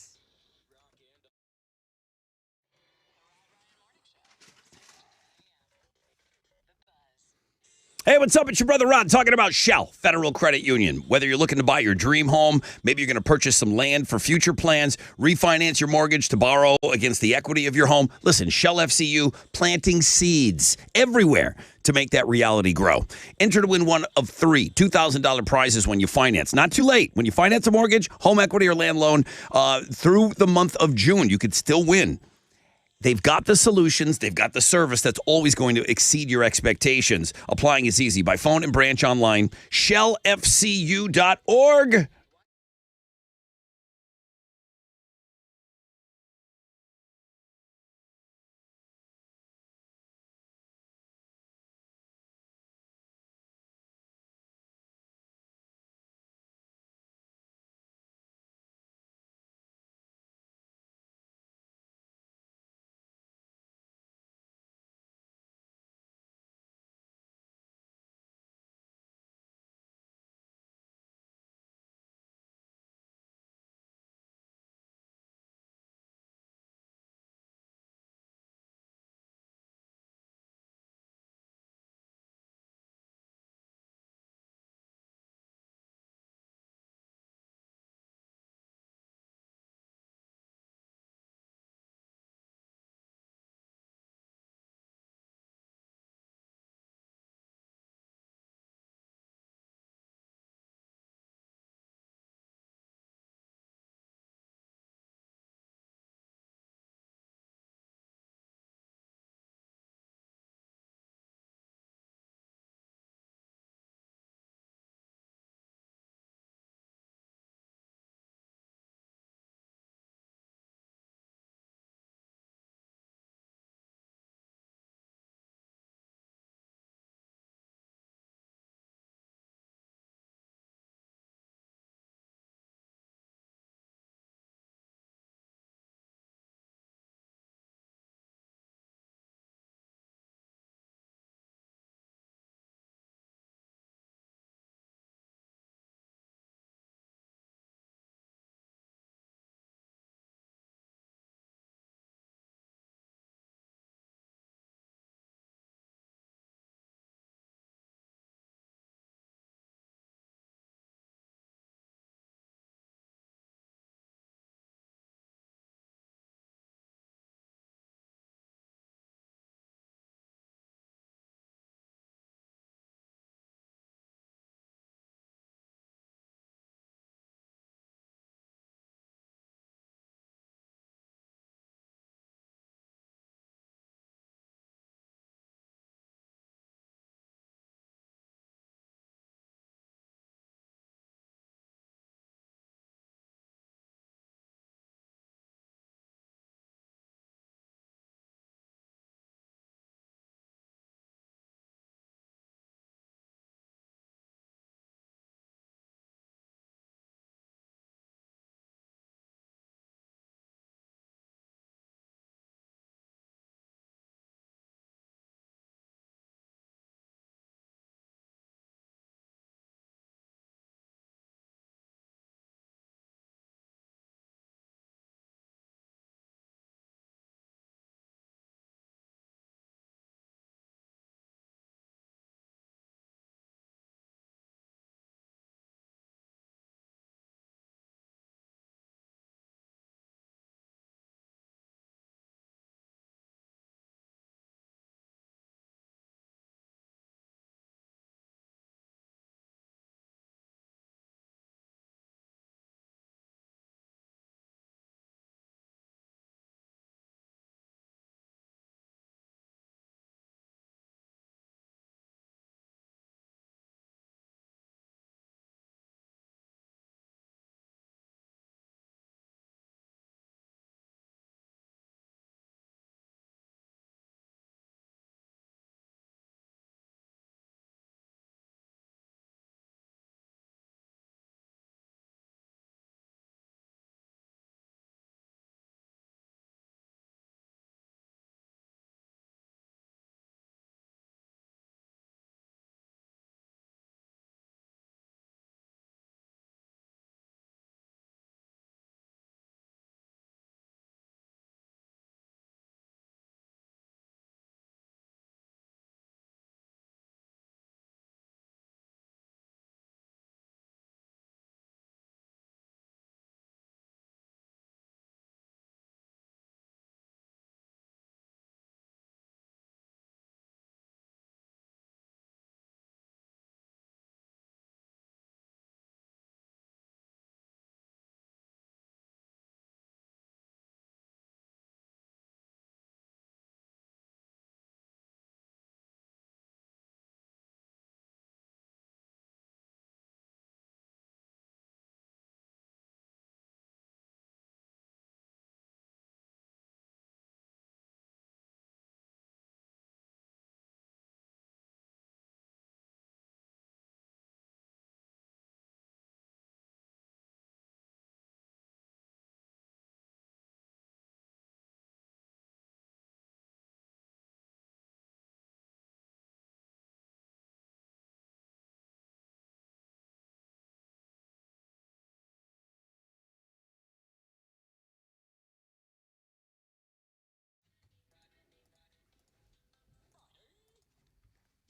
Hey, what's up? It's your brother Rod talking about Shell Federal Credit Union. Whether you're looking to buy your dream home, maybe you're going to purchase some land for future plans, refinance your mortgage to borrow against the equity of your home. Listen, Shell FCU planting seeds everywhere to make that reality grow. Enter to win one of 3 $2,000 prizes when you finance. Not too late. When you finance a mortgage, home equity, or land loan through the month of June, you could still win. They've got the solutions. They've got the service that's always going to exceed your expectations. Applying is easy by phone and branch online. ShellFCU.org.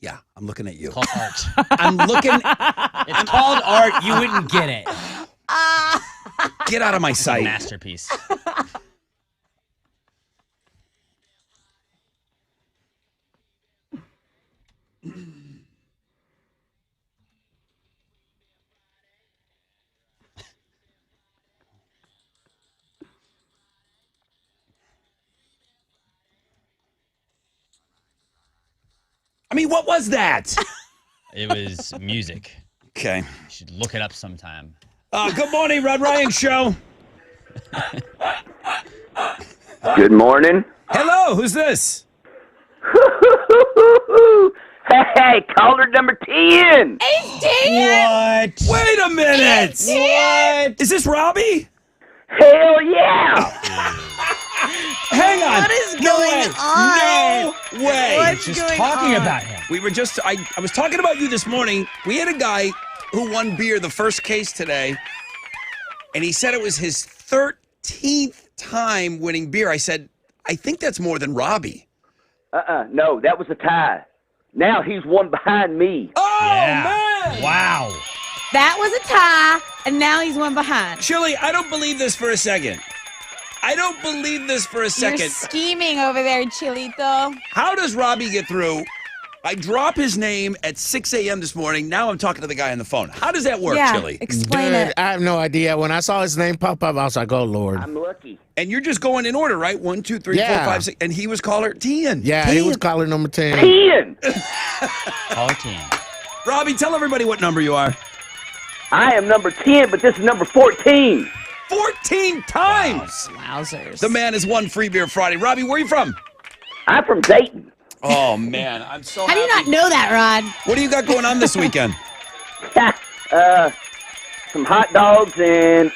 Yeah, I'm looking at you. It's called art. I'm looking. It's called art. You wouldn't get it. Get out of my It's a sight. masterpiece. I mean, what was that? It was music. Okay. You should look it up sometime. Good morning, Rod Ryan Show. Good morning. Hello, who's this? Hey, caller number 10. What? Wait a minute. What? Is this Robbie? Hell yeah. Hang on. What is No going way. on? No way. What's Just going talking on? about him. We were just, I was talking about you this morning. We had a guy who won beer the first case today, and he said it was his 13th time winning beer. I said, I think that's more than Robbie. No, that was a tie. Now he's one behind me. Oh, Yeah. man. Wow. That was a tie, and now he's one behind. Chili, I don't believe this for a second. I don't believe this for a You're second. scheming over there, Chilito. How does Robbie get through? I drop his name at 6 a.m. this morning. Now I'm talking to the guy on the phone. How does that work, Chili? Explain Dude, it. I have no idea. When I saw his name pop up, I was like, oh, Lord. I'm lucky. And you're just going in order, right? 1, 2, 3, 4, Yeah. 5, 6. And he was caller 10. Yeah, 10. he was caller number 10. 10. Call 10. Robbie, tell everybody what number you are. I am number 10, but this is number 14. 14 times. Wowzers. The man has won Free Beer Friday. Robbie, where are you from? I'm from Dayton. Oh, man. I'm so How do you not happy. know that, Rod? What do you got going on this weekend? Some hot dogs and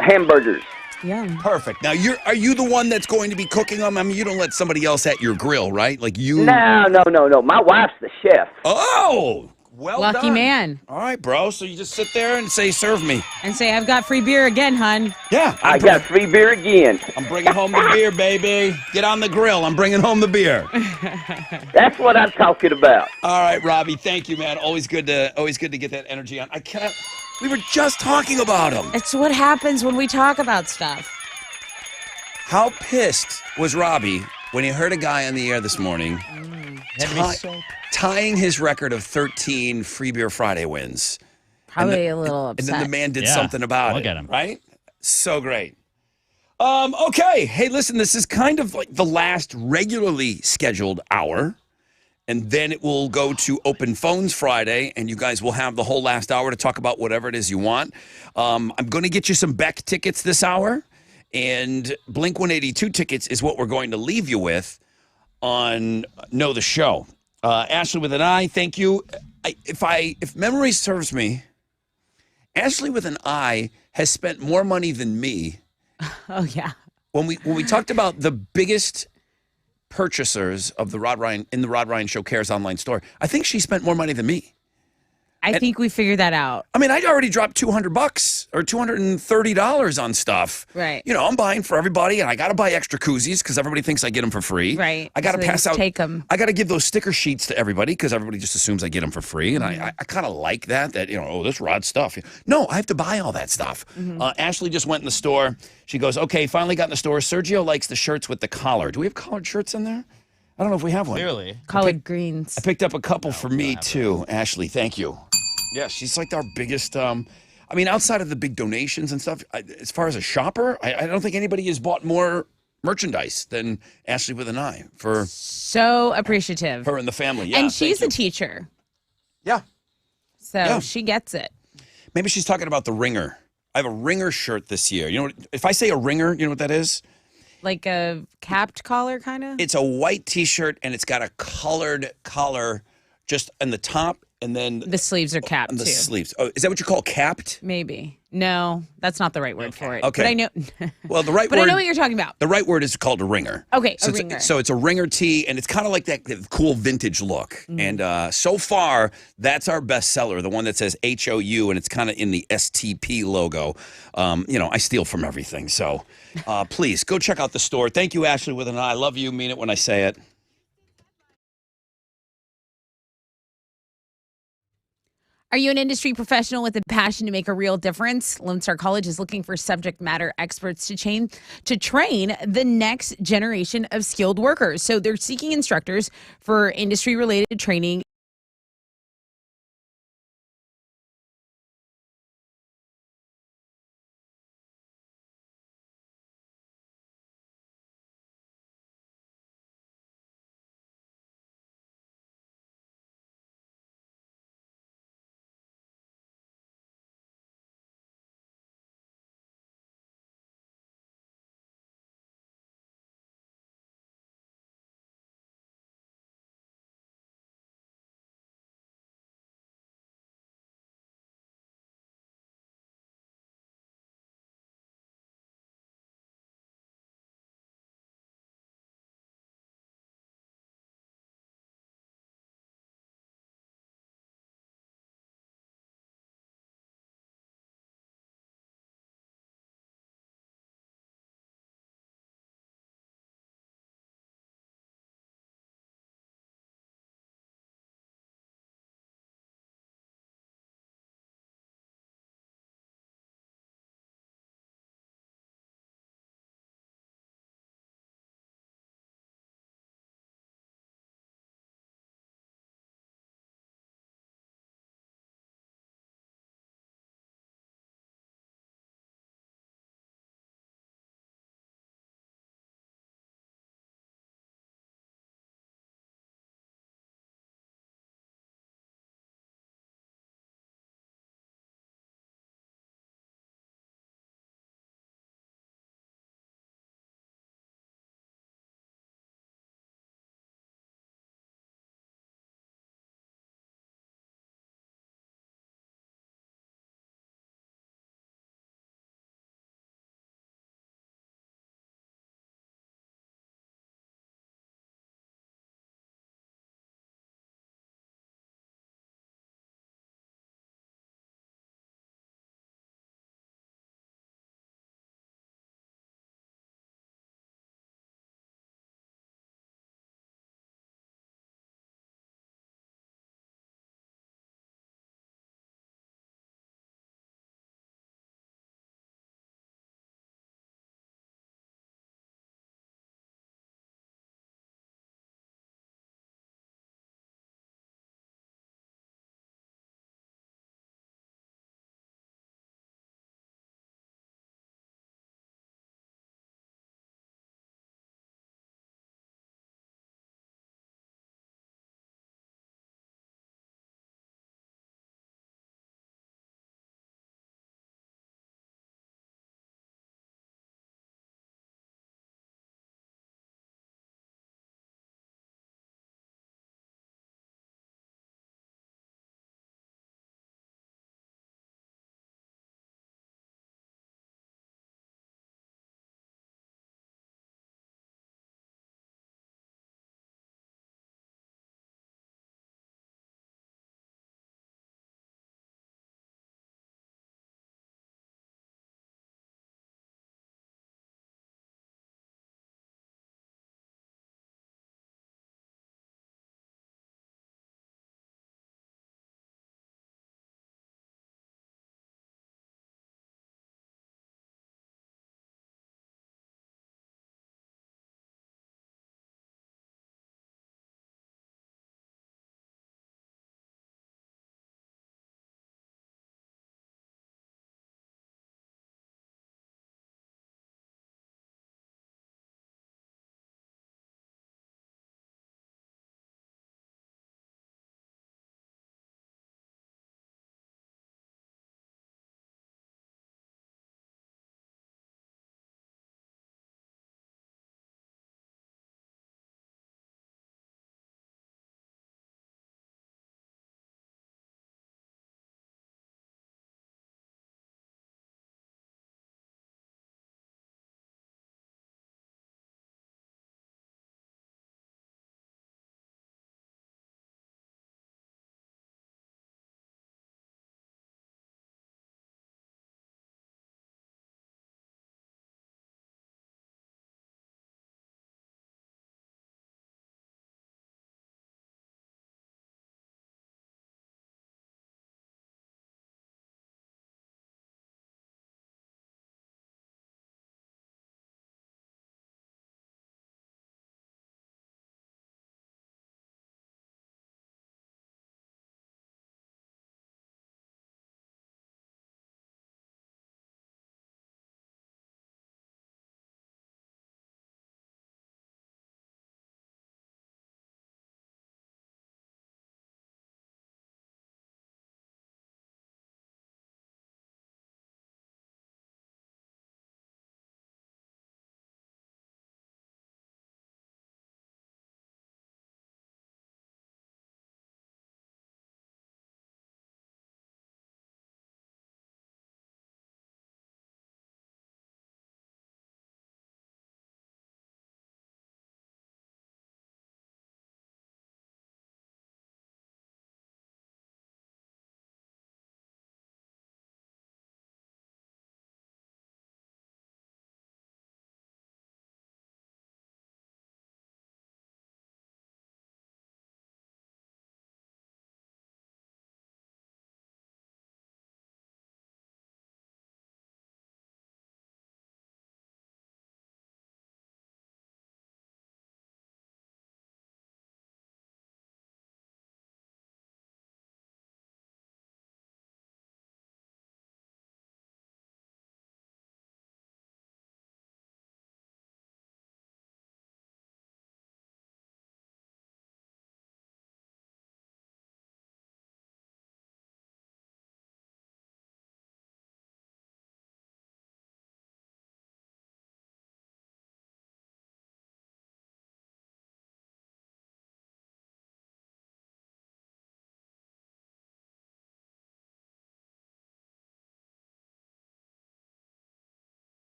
hamburgers. Yum. Perfect. Now, are you the one that's going to be cooking them? I mean, you don't let somebody else at your grill, right? Like you. No. My wife's the chef. Oh, well Lucky done. man. All right, bro. So you just sit there and say, serve me. And say, I've got free beer again, hun. Yeah. I got free beer again. I'm bringing home the beer, baby. Get on the grill. I'm bringing home the beer. That's what I'm talking about. All right, Robbie. Thank you, man. Always good to get that energy on. I cannot. We were just talking about him. It's what happens when we talk about stuff. How pissed was Robbie when he heard a guy on the air this morning That'd be so- tying his record of 13 Free Beer Friday wins? Probably a little And upset. then the man did Yeah. something about Look it. at him. Right? So great. Okay. Hey, listen, this is kind of like the last regularly scheduled hour. And then it will go to Open Phones Friday, and you guys will have the whole last hour to talk about whatever it is you want. I'm going to get you some Beck tickets this hour, and Blink 182 tickets is what we're going to leave you with on Know the Show. Ashley with an I, thank you. If memory serves me, Ashley with an I has spent more money than me. Oh, yeah. When we talked about the biggest purchasers of the Rod Ryan Show Cares online store, I think she spent more money than me. I think we figured that out. I mean, I'd already dropped $200 or $230 on stuff. Right. You know, I'm buying for everybody, and I got to buy extra koozies because everybody thinks I get them for free. Right. I got to So they pass just out. take 'em. I got to give those sticker sheets to everybody because everybody just assumes I get them for free, and I kind of like that. You know, oh, this Rod stuff. No, I have to buy all that stuff. Ashley just went in the store. She goes, okay, finally got in the store. Sergio likes the shirts with the collar. Do we have collared shirts in there? I don't know if we have one. Clearly. Collard greens. I picked up a couple for me too, Ashley. Thank you. Yeah, she's like our biggest. I mean, outside of the big donations and stuff, as far as a shopper, I don't think anybody has bought more merchandise than Ashley with an I for So appreciative. her and the family. Yeah, and she's a thank you. teacher. Yeah, So Yeah. she gets it. maybe she's talking about the ringer. I have a ringer shirt this year. You know, if I say a ringer, you know what that is? Like a capped collar, kind of? It's a white T-shirt and it's got a colored collar just on the top and then The sleeves are capped, on the too. sleeves. Oh, is that what you call capped? Maybe. No, that's not the right word for it. Okay. But I know. Well, the right But word. I know what you're talking about. The right word is called a ringer. Okay, so a ringer. So it's a ringer tee, and it's kind of like that cool vintage look. Mm-hmm. And so far, that's our best seller, the one that says HOU, and it's kind of in the STP logo. You know, I steal from everything. So please go check out the store. Thank you, Ashley, with an I. Love you. Mean it when I say it. Are you an industry professional with a passion to make a real difference? Lone Star College is looking for subject matter experts to train the next generation of skilled workers. So they're seeking instructors for industry-related training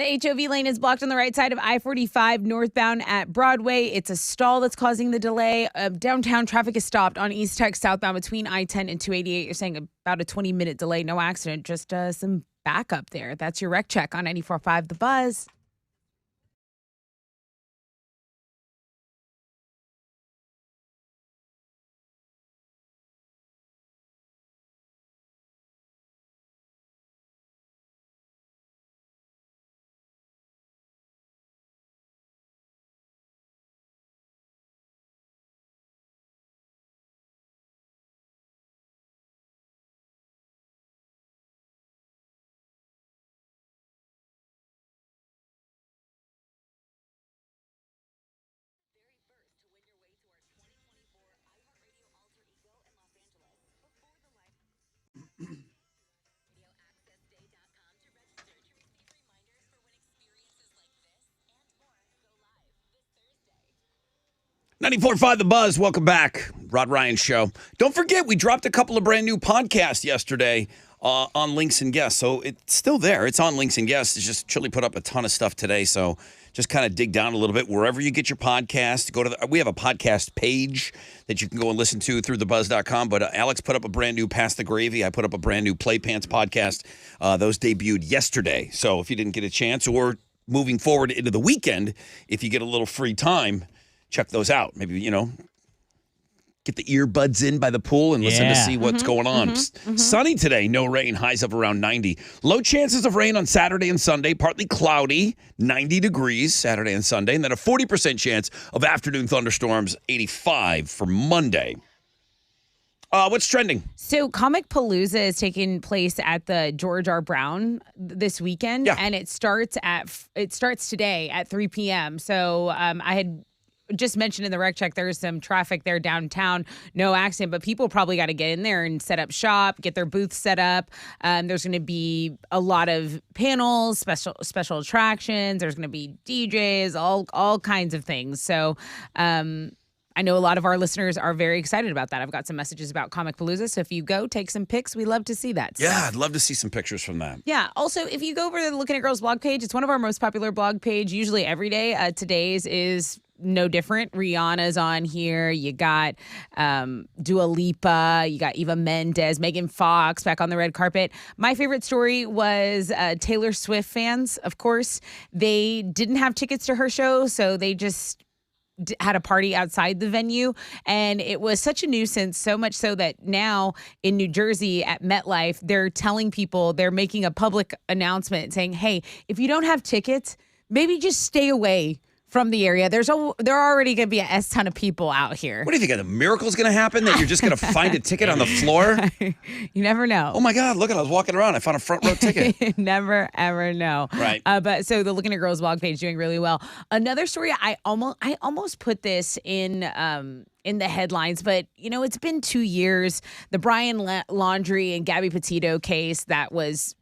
The HOV lane is blocked on the right side of I-45 northbound at Broadway. It's a stall that's causing the delay. Downtown traffic is stopped on East Tech southbound between I-10 and 288. You're saying about a 20-minute delay. No accident, just some backup there. That's your wreck check on 94.5 The Buzz. .94.5 The Buzz. Welcome back. Rod Ryan Show. Don't forget, we dropped a couple of brand new podcasts yesterday on Links and Guests. So it's still there. It's on Links and Guests. It's just Chili put up a ton of stuff today. So just kind of dig down a little bit. Wherever you get your podcast, we have a podcast page that you can go and listen to through thebuzz.com. But Alex put up a brand new Pass the Gravy. I put up a brand new Play Pants podcast. Those debuted yesterday. So if you didn't get a chance, or moving forward into the weekend, if you get a little free time, check those out. Maybe, get the earbuds in by the pool and listen to see what's going on. Sunny today, no rain, highs of around 90. Low chances of rain on Saturday and Sunday, partly cloudy, 90 degrees Saturday and Sunday, and then a 40% chance of afternoon thunderstorms, 85 for Monday. What's trending? So Comic Palooza is taking place at the George R. Brown this weekend, and it starts today at 3 p.m. So I had just mentioned in the rec check, there's some traffic there downtown, no accident, but people probably got to get in there and set up shop, get their booths set up. There's going to be a lot of panels, special attractions. There's going to be DJs, all kinds of things. So I know a lot of our listeners are very excited about that. I've got some messages about Comic Palooza, so if you go, take some pics. We love to see that. Yeah, I'd love to see some pictures from that. Yeah. Also, if you go over to the Looking at Girls blog page, it's one of our most popular blog page, usually every day. Today's is no different. Rihanna's on here. You got Dua Lipa. You got Eva Mendes, Megan Fox back on the red carpet. My favorite story was Taylor Swift fans, of course. They didn't have tickets to her show, so they just had a party outside the venue, and it was such a nuisance, so much so that now in New Jersey at MetLife, they're telling people, they're making a public announcement saying, hey, if you don't have tickets, maybe just stay away from the area. There are already going to be a S ton of people out here. What do you think? A miracle's going to happen that you're just going to find a ticket on the floor? You never know. Oh my God, look at I was walking around. I found a front row ticket. Never, ever know. Right. But so the Looking at Girls blog page doing really well. Another story, I almost put this in the headlines, but it's been 2 years. The Brian Laundrie and Gabby Petito case that was,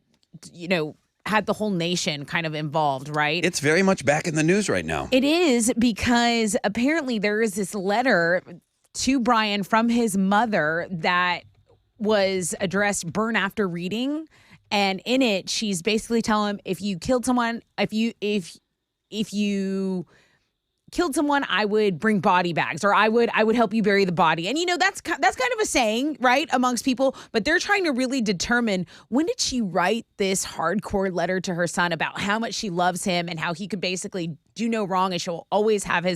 had the whole nation kind of involved, right? It's very much back in the news right now. It is, because apparently there is this letter to Brian from his mother that was addressed burn after reading. And in it, she's basically telling him, if you killed someone, if you killed someone, I would bring body bags, or I would help you bury the body. And that's kind of a saying, right, amongst people, but they're trying to really determine, when did she write this hardcore letter to her son about how much she loves him and how he could basically do no wrong and she'll always have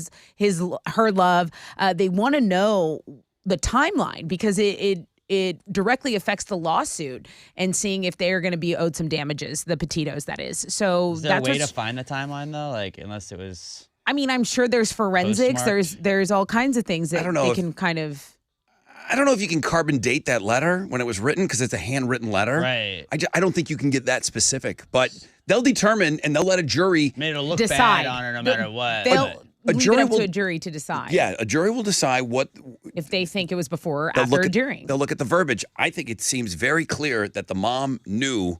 her love. They want to know the timeline, because it directly affects the lawsuit, and seeing if they are going to be owed some damages, the Petitos, that is. So is there a way to find the timeline though? Like, unless it was, I mean, I'm sure there's forensics. There's all kinds of things that they can kind of. I don't know if you can carbon date that letter when it was written, because it's a handwritten letter. Right. I don't think you can get that specific, but they'll determine, and they'll let a jury look decide bad on her no matter what. They'll leave it up to a jury to decide. Yeah, a jury will decide if they think it was before or after or during. They'll look at the verbiage. I think it seems very clear that the mom knew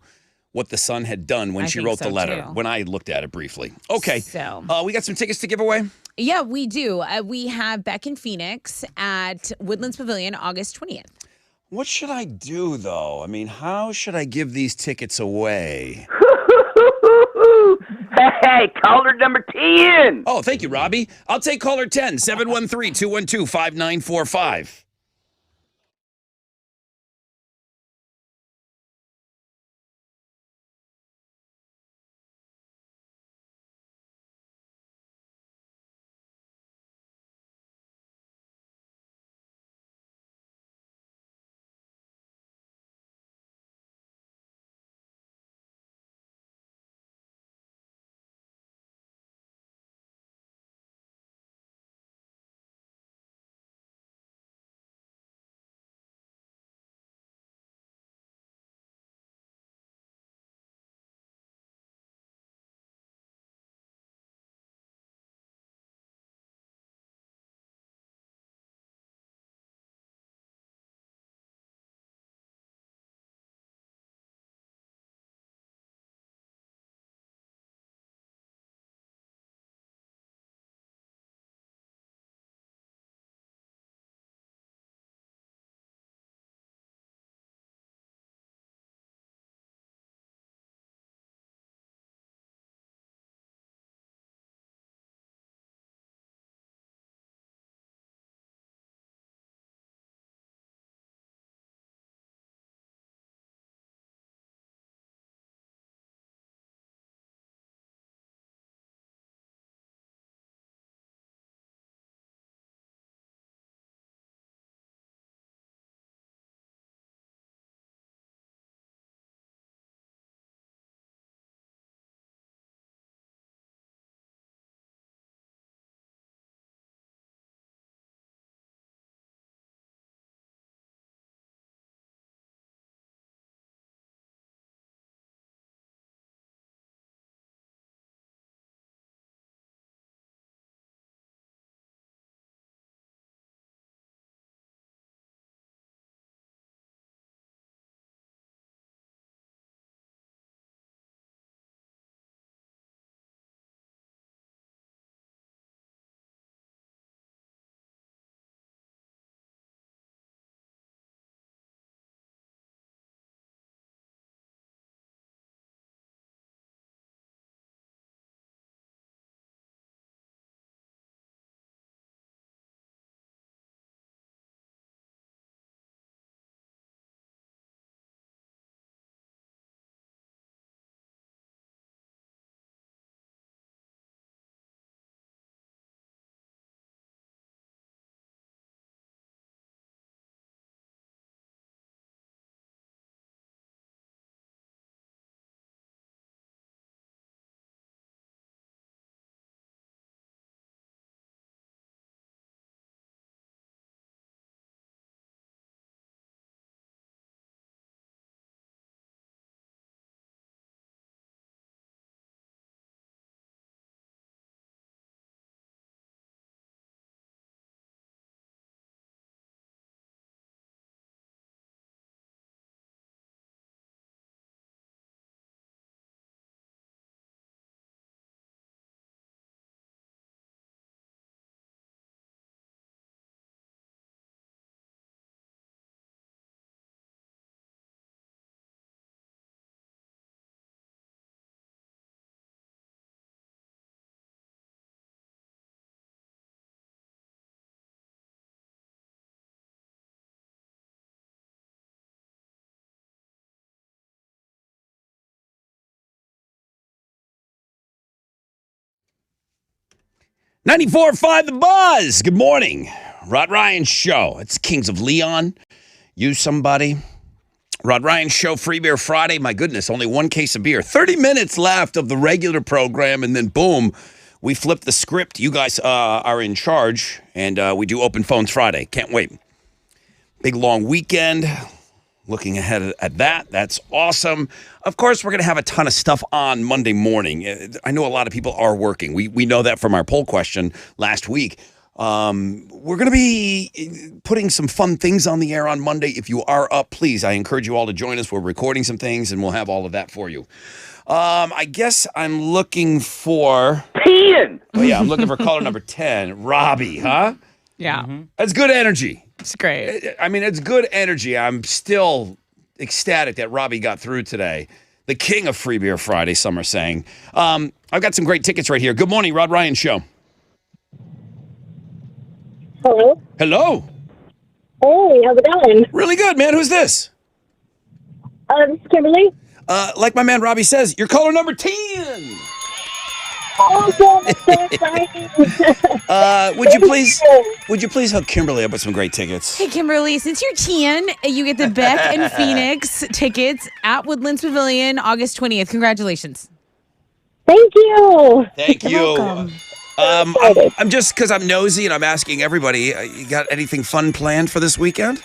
what the son had done when she wrote the letter, when I looked at it briefly. Okay, so we got some tickets to give away? Yeah, we do. We have Beck in Phoenix at Woodlands Pavilion, August 20th. What should I do, though? I mean, how should I give these tickets away? Hey, caller number 10. Oh, thank you, Robbie. I'll take caller 10, 713-212-5945. .94.5 The Buzz. Good morning. Rod Ryan Show. It's Kings of Leon. You somebody. Rod Ryan Show, Free Beer Friday. My goodness, only one case of beer. 30 minutes left of the regular program, and then boom, we flip the script. You guys are in charge, and we do Open Phones Friday. Can't wait. Big long weekend. Looking ahead at that. That's awesome. Of course, we're going to have a ton of stuff on Monday morning. I know a lot of people are working. We know that from our poll question last week. We're going to be putting some fun things on the air on Monday. If you are up, please, I encourage you all to join us. We're recording some things, and we'll have all of that for you. I guess I'm looking for... 10! Oh, yeah, I'm looking for caller number 10. Robbie, huh? Yeah. That's good energy. It's great. I mean, it's good energy. I'm still ecstatic that Robbie got through today. the king of Free Beer Friday, some are saying. I've got some great tickets right here. Good morning, Rod Ryan Show. Hello. Hello. Hey, how's it going? Really good, man. Who's this? This is Kimberly. Like my man Robbie says, you're caller number 10. Awesome. That's so exciting. Would you please hook Kimberly up with some great tickets? Hey, Kimberly, since you're 10, you get the Beck and Phoenix tickets at Woodlands Pavilion, August 20th. Congratulations. Thank you. Thank you. You're welcome. I'm just because I'm nosy and I'm asking everybody, you got anything fun planned for this weekend?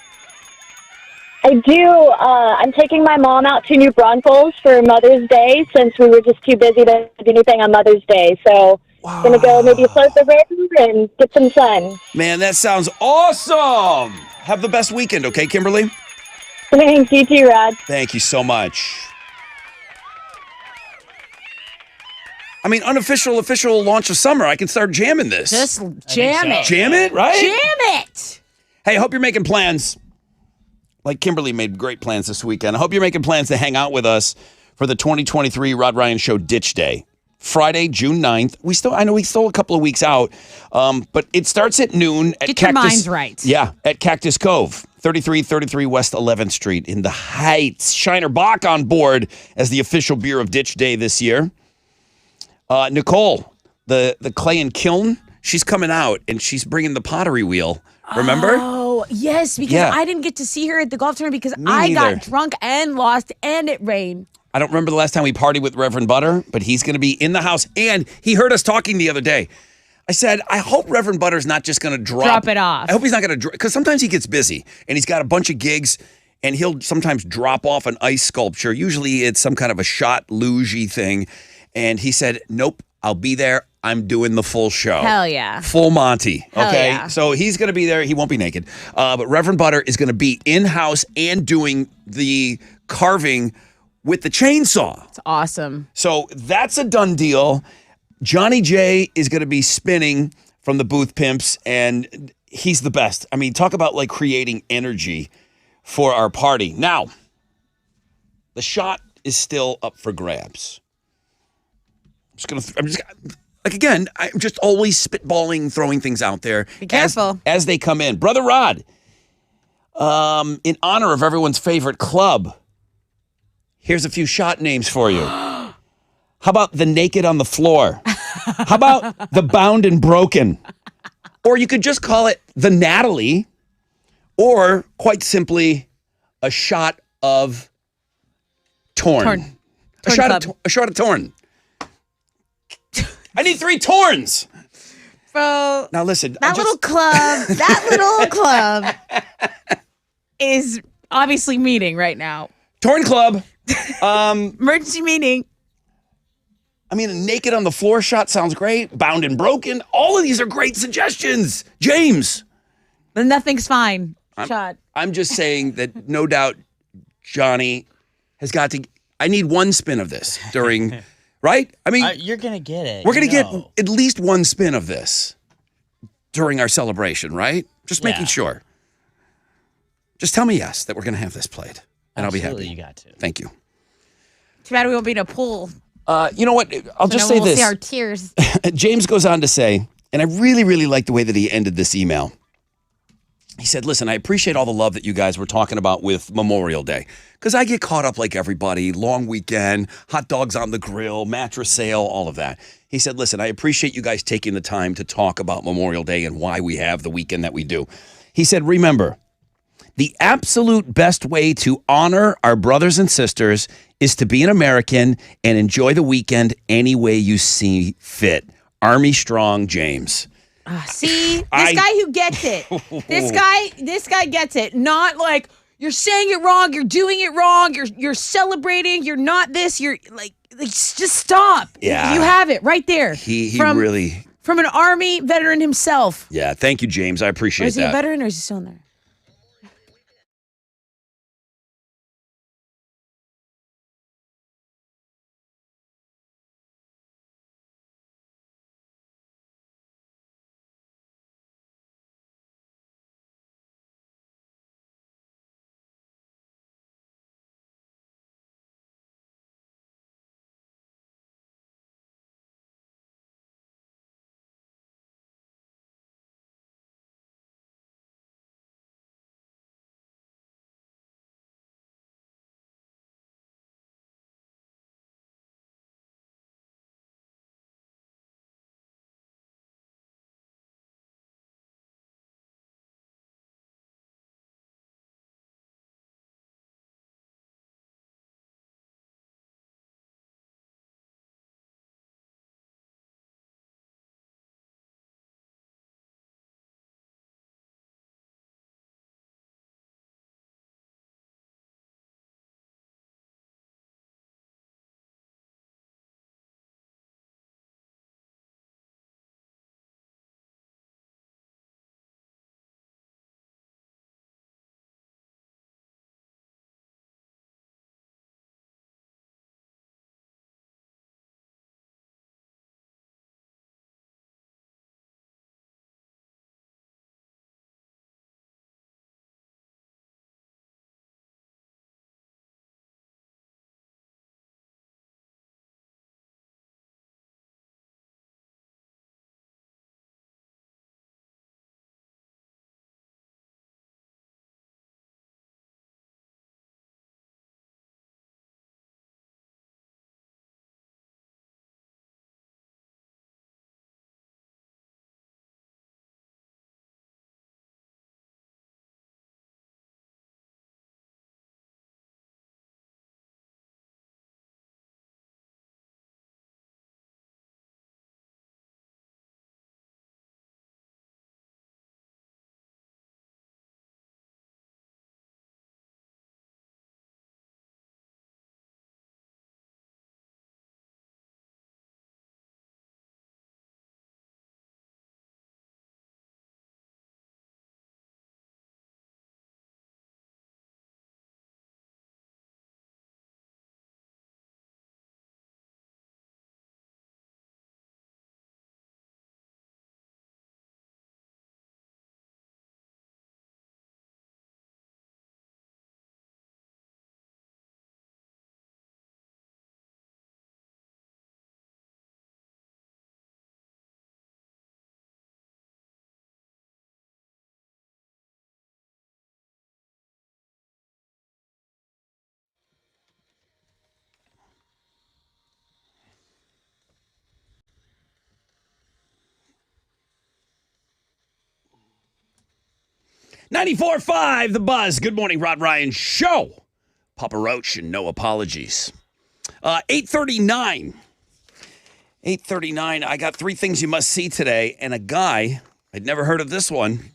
I do. I'm taking my mom out to New Braunfels for Mother's Day since we were just too busy to do anything on Mother's Day. So I'm going to go maybe float the river and get some sun. Man, that sounds awesome. Have the best weekend, okay, Kimberly? Thanks. You too, Rod. Thank you so much. I mean, official launch of summer. I can start jamming this. Just jam it. Jam it, right? Jam it. Hey, I hope you're making plans. Like Kimberly made great plans this weekend. I hope you're making plans to hang out with us for the 2023 Rod Ryan Show Ditch Day. Friday, June 9th. I know we still a couple of weeks out, but it starts at noon at Get your minds right. Yeah, at Cactus Cove, 3333 West 11th Street in the Heights. Shiner Bock on board as the official beer of Ditch Day this year. Nicole, the clay and kiln, she's coming out and she's bringing the pottery wheel. Remember? Oh, yes, because Yeah. I didn't get to see her at the golf tournament because Me I neither. got drunk and lost and it rained. I don't remember the last time we partied with Reverend Butter, but he's going to be in the house. And he heard us talking the other day. I said, I hope Reverend Butter's not just going to Drop it off. I hope he's not going to, because sometimes he gets busy and he's got a bunch of gigs and he'll sometimes drop off an ice sculpture. Usually it's some kind of a shot luge thing. And he said, nope, I'll be there. I'm doing the full show. Hell yeah. Full Monty. Hell Okay. yeah. So he's going to be there. He won't be naked. But Reverend Butter is going to be in-house and doing the carving with the chainsaw. It's awesome. So that's a done deal. Johnny J is going to be spinning from the Booth Pimps, and he's the best. I mean, talk about like creating energy for our party. Now, the shot is still up for grabs. I'm just always spitballing, throwing things out there. Be careful. As they come in. Brother Rod, in honor of everyone's favorite club, here's a few shot names for you. How about the Naked on the Floor? How about the Bound and Broken? Or you could just call it the Natalie, or quite simply, a shot of Torn. A shot of Torn. I need 3 Torns. Bro, Now listen, that little club is obviously meeting right now. Torn Club. Emergency meeting. I mean, a Naked on the Floor shot sounds great. Bound and Broken. All of these are great suggestions. James. Then nothing's fine. Shot. I'm just saying that no doubt Johnny has got to. I need one spin of this during, right? I mean, you're going to get it. We're going to get at least one spin of this during our celebration, right? Just making sure. Just tell me yes that we're going to have this played, and I'll be happy. You got to. Thank you. Too bad we won't be in a pool. You know what? I'll just say we'll this. see our tears. James goes on to say, and I really, really like the way that he ended this email. He said, listen, I appreciate all the love that you guys were talking about with Memorial Day, because I get caught up like everybody, long weekend, hot dogs on the grill, mattress sale, all of that. He said, listen, I appreciate you guys taking the time to talk about Memorial Day and why we have the weekend that we do. He said, remember, the absolute best way to honor our brothers and sisters is to be an American and enjoy the weekend any way you see fit. Army Strong, James. See, this guy who gets it. This guy gets it. Not like you're saying it wrong, you're doing it wrong, you're celebrating, you're not this, you're like just stop. Yeah. You have it right there. He from really. From an Army veteran himself. Yeah, thank you, James. I appreciate Or is he that. a veteran or is he still in there? 94.5 The Buzz. Good morning, Rod Ryan Show. Papa Roach and no apologies. 8:39. 8:39. I got 3 things you must see today. And a guy, I'd never heard of this one.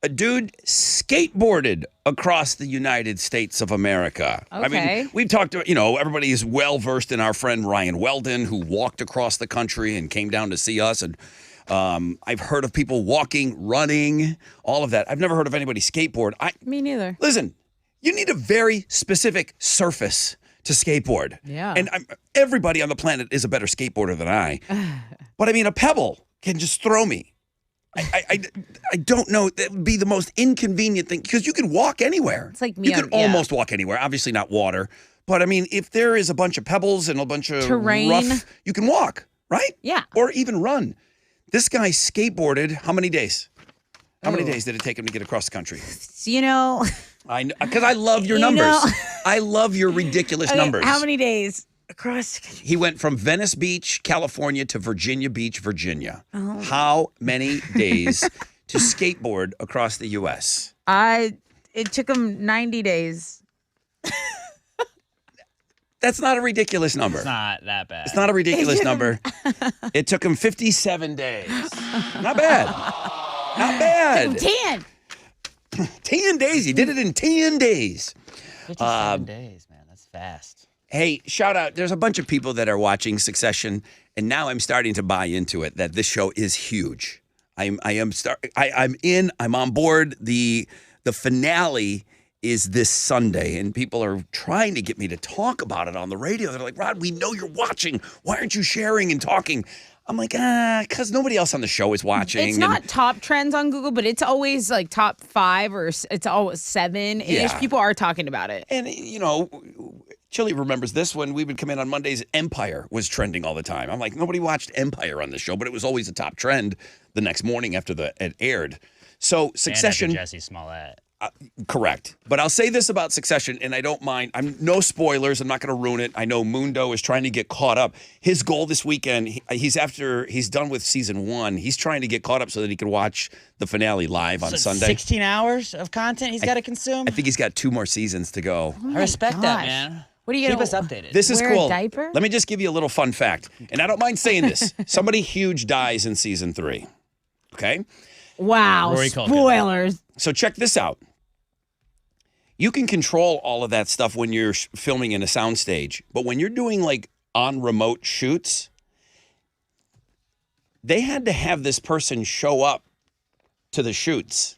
A dude skateboarded across the United States of America. I mean, we've talked to, everybody is well versed in our friend Ryan Weldon, who walked across the country and came down to see us. And I've heard of people walking, running, all of that. I've never heard of anybody skateboard. Me neither. Listen, you need a very specific surface to skateboard. Yeah. And everybody on the planet is a better skateboarder than I. But I mean, a pebble can just throw me. I don't know. That would be the most inconvenient thing because you can walk anywhere. It's like me. You can almost walk anywhere. Obviously not water. But I mean, if there is a bunch of pebbles and a bunch of terrain, rough, you can walk, right? Yeah. Or even run. This guy skateboarded how many days? How many days did it take him to get across the country? I know, because I love your numbers. I love your ridiculous numbers. How many days across? He went from Venice Beach, California to Virginia Beach, Virginia. How many days to skateboard across the U.S.? It took him 90 days. That's not a ridiculous number. It's not that bad. It's not a ridiculous number. It took him 57 days. Not bad. Not bad. 10. 10 days. He did it in 10 days. 57 days, man. That's fast. Hey, shout out. There's a bunch of people that are watching Succession, and now I'm starting to buy into it that this show is huge. I'm in. I'm on board. The finale is this Sunday, and people are trying to get me to talk about it on the radio. They're like, Rod, we know you're watching. Why aren't you sharing and talking? I'm like, because nobody else on the show is watching. It's not top trends on Google, but it's always like top 5 or it's always 7-ish. Yeah. People are talking about it. And, Chili remembers this when we would come in on Mondays. Empire was trending all the time. I'm like, nobody watched Empire on the show, but it was always a top trend the next morning after it aired. So Succession. And Jesse Smollett. Correct. But I'll say this about Succession, and I don't mind. I'm no spoilers. I'm not going to ruin it. I know Mundo is trying to get caught up. His goal this weekend, he's done with season 1. He's trying to get caught up so that he can watch the finale live on Sunday. 16 hours of content he's got to consume? I think he's got 2 more seasons to go. I respect that, man. What are you Keep gonna us updated? This is wear cool. A diaper? Let me just give you a little fun fact. And I don't mind saying this. Somebody huge dies in season 3. Okay? Wow. Rory Culkin. Spoilers. So check this out. You can control all of that stuff when you're filming in a soundstage, but when you're doing like on remote shoots, they had to have this person show up to the shoots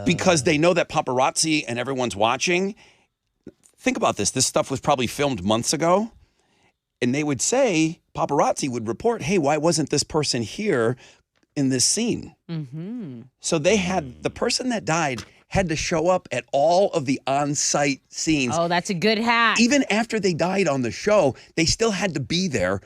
because they know that paparazzi and everyone's watching. Think about this. This stuff was probably filmed months ago, and they would say, paparazzi would report, hey, why wasn't this person here in this scene? Mm-hmm. So they had the person that died had to show up at all of the on-site scenes. Oh, that's a good hack. Even after they died on the show, they still had to be there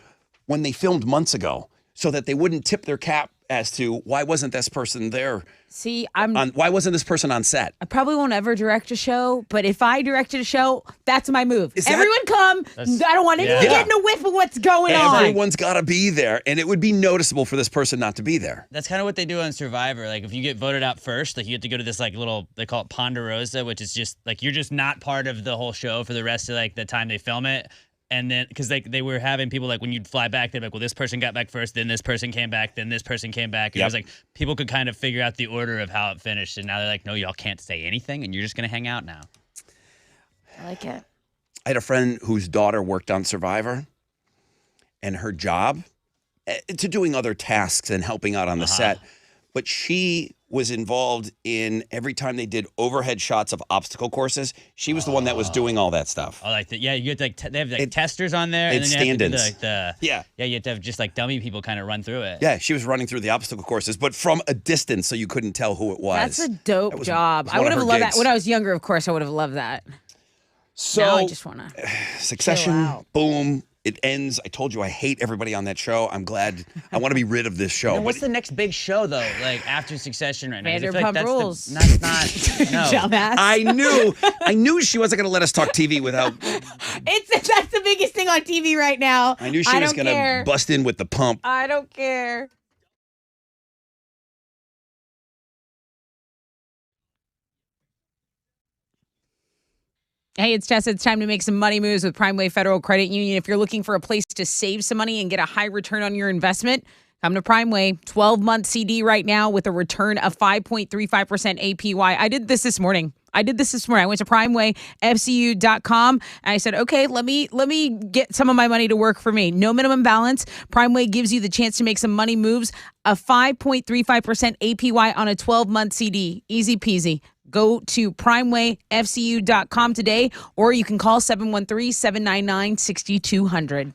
when they filmed months ago so that they wouldn't tip their cap as to why wasn't this person there? See, why wasn't this person on set? I probably won't ever direct a show, but if I directed a show, that's my move. Everyone come. I don't want anyone getting a whiff of what's going on. Everyone's got to be there, and it would be noticeable for this person not to be there. That's kind of what they do on Survivor. Like if you get voted out first, like you have to go to this like little, they call it Ponderosa, which is just like you're just not part of the whole show for the rest of like the time they film it. And then, because they were having people like when you'd fly back, they'd be like, well, this person got back first, then this person came back, then this person came back. And it was like people could kind of figure out the order of how it finished. And now they're like, no, y'all can't say anything, and you're just going to hang out now. I like it. I had a friend whose daughter worked on Survivor, and her job, to doing other tasks and helping out on the set, but she was involved in every time they did overhead shots of obstacle courses. She was the one that was doing all that stuff. Oh, like you have to like they have like testers on there, and then you have to do you have to have just like dummy people kind of run through it. Yeah, she was running through the obstacle courses, but from a distance, so you couldn't tell who it was. That's a dope job. I would have loved that when I was younger. Of course, I would have loved that. So now I just want to Succession, boom. It ends. I told you I hate everybody on that show. I'm glad. I want to be rid of this show. What's the next big show though? Like after Succession right now? 'Cause I feel Vanderpump Rules. That's not. No. I knew she wasn't going to let us talk TV without. That's the biggest thing on TV right now. I knew she was going to bust in with the pump. I don't care. Hey, it's Tessa. It's time to make some money moves with Primeway Federal Credit Union. If you're looking for a place to save some money and get a high return on your investment, come to Primeway. 12-month CD right now with a return of 5.35% APY. I did this morning. I went to primewayfcu.com and I said, okay, let me get some of my money to work for me. No minimum balance. Primeway gives you the chance to make some money moves. A 5.35% APY on a 12-month CD. Easy peasy. Go to primewayfcu.com today, or you can call 713-799-6200.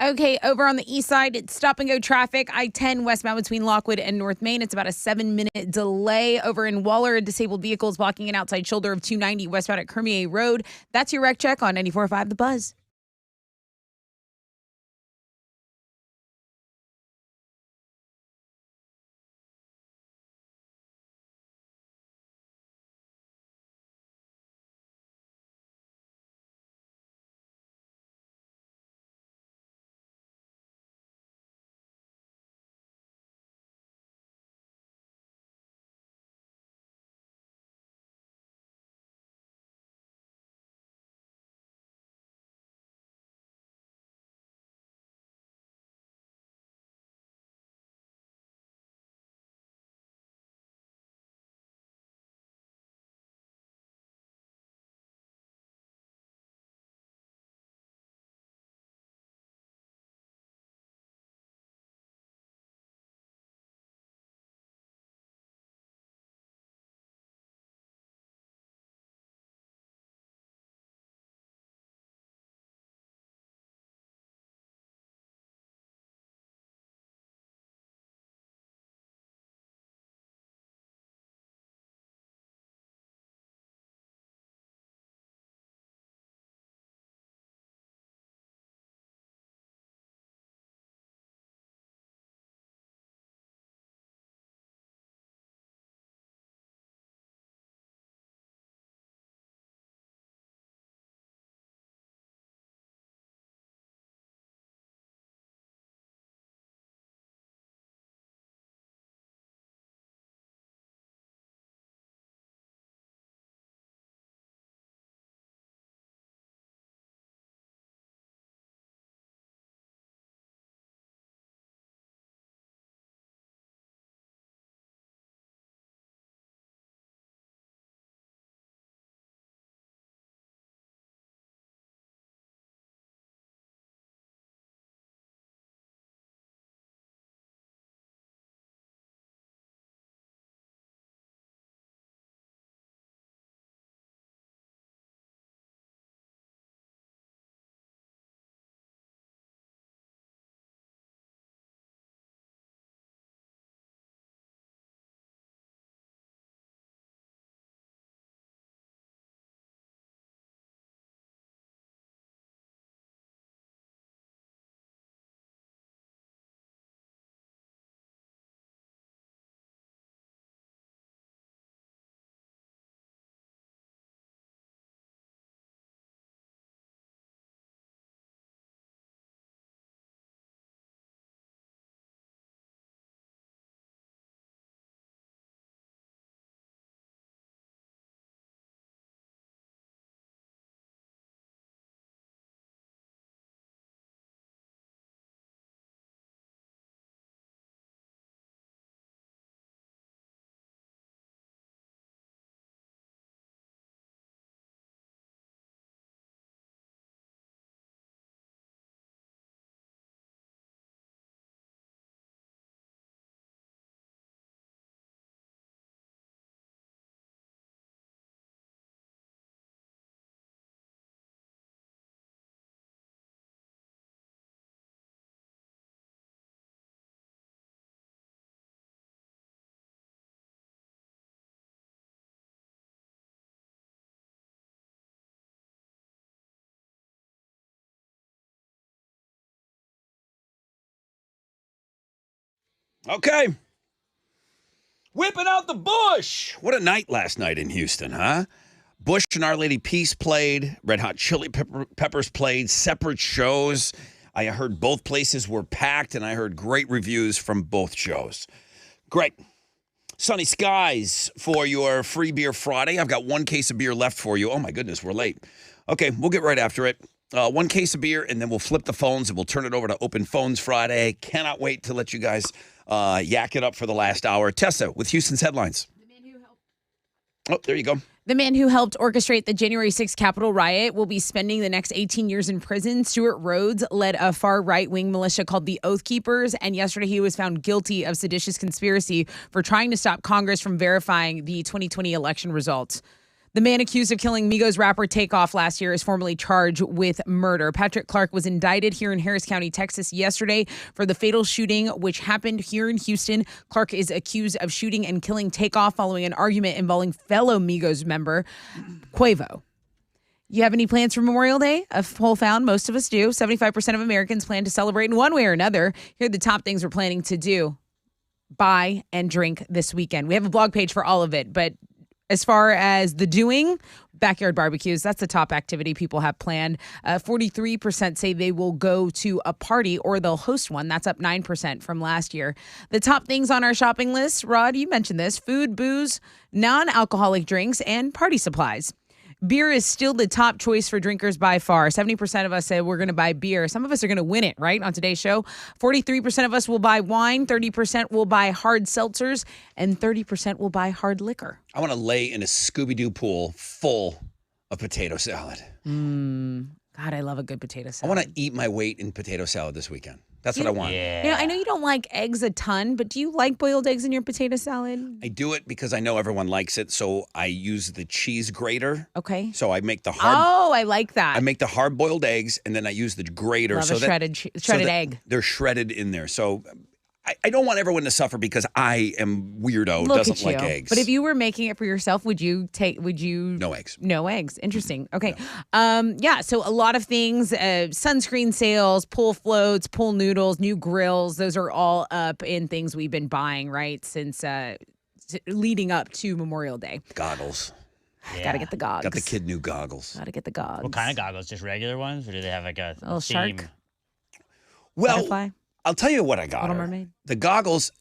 Okay, over on the east side, it's stop and go traffic. I-10 westbound between Lockwood and North Main. It's about a 7-minute delay. Over in Waller, a disabled vehicle is blocking an outside shoulder of 290 westbound at Cormier Road. That's your wreck check on 94.5 The Buzz. Okay. Whipping out the Bush. What a night last night in Houston, huh? Bush and Our Lady Peace played. Red Hot Chili Peppers played. Separate shows. I heard both places were packed, and I heard great reviews from both shows. Great. Sunny skies for your free beer Friday. I've got one case of beer left for you. Oh, my goodness, we're late. Okay, we'll get right after it. One case of beer, and then we'll flip the phones, and we'll turn it over to Open Phones Friday. Cannot wait to let you guys yak it up for the last hour. Tessa with Houston's headlines. Oh, there you go. The man who helped orchestrate the January 6th Capitol riot will be spending the next 18 years in prison. Stuart Rhodes led a far right-wing militia called the Oath Keepers, and yesterday he was found guilty of seditious conspiracy for trying to stop Congress from verifying the 2020 election results. The man accused of killing Migos rapper Takeoff last year is formally charged with murder. Patrick Clark was indicted here in Harris County, Texas yesterday for the fatal shooting, which happened here in Houston. Clark is accused of shooting and killing Takeoff following an argument involving fellow Migos member Quavo. You have any plans for Memorial Day? A poll found most of us do. 75% of Americans plan to celebrate in one way or another. Here are the top things we're planning to do, buy, and drink this weekend. We have a blog page for all of it, but as far as the doing, backyard barbecues, that's the top activity people have planned. 43% say they will go to a party or they'll host one. That's up 9% from last year. The top things on our shopping list, Rod, you mentioned this: food, booze, non-alcoholic drinks, and party supplies. Beer is still the top choice for drinkers by far. 70% of us said we're going to buy beer. Some of us are going to win it, right, on today's show. 43% of us will buy wine, 30% will buy hard seltzers, and 30% will buy hard liquor. I want to lay in a Scooby-Doo pool full of potato salad. God, I love a good potato I salad. want to eat my weight in potato salad this weekend. That's what I want. You know, I know you don't like eggs a ton, but do you like boiled eggs in your potato salad? I do it because I know everyone likes it, so I use the cheese grater. Okay. So I make the hard. Oh, I like that. I make the hard-boiled eggs, and then I use the grater. Love a shredded egg. They're shredded in there. So I don't want everyone to suffer because I am weirdo, Look doesn't at like you. eggs. But if you were making it for yourself, would you? No eggs. No eggs. Interesting. Okay. Yeah. So a lot of things, sunscreen sales, pool floats, pool noodles, new grills. Those are all up in things we've been buying, right, since leading up to Memorial Day. Goggles. Got to get the goggles. Got the kid new goggles. Got to get the goggles. What kind of goggles? Just regular ones, or do they have like a little theme? shark? Well, Butterfly? I'll tell you what I got Little her. Mermaid? The goggles,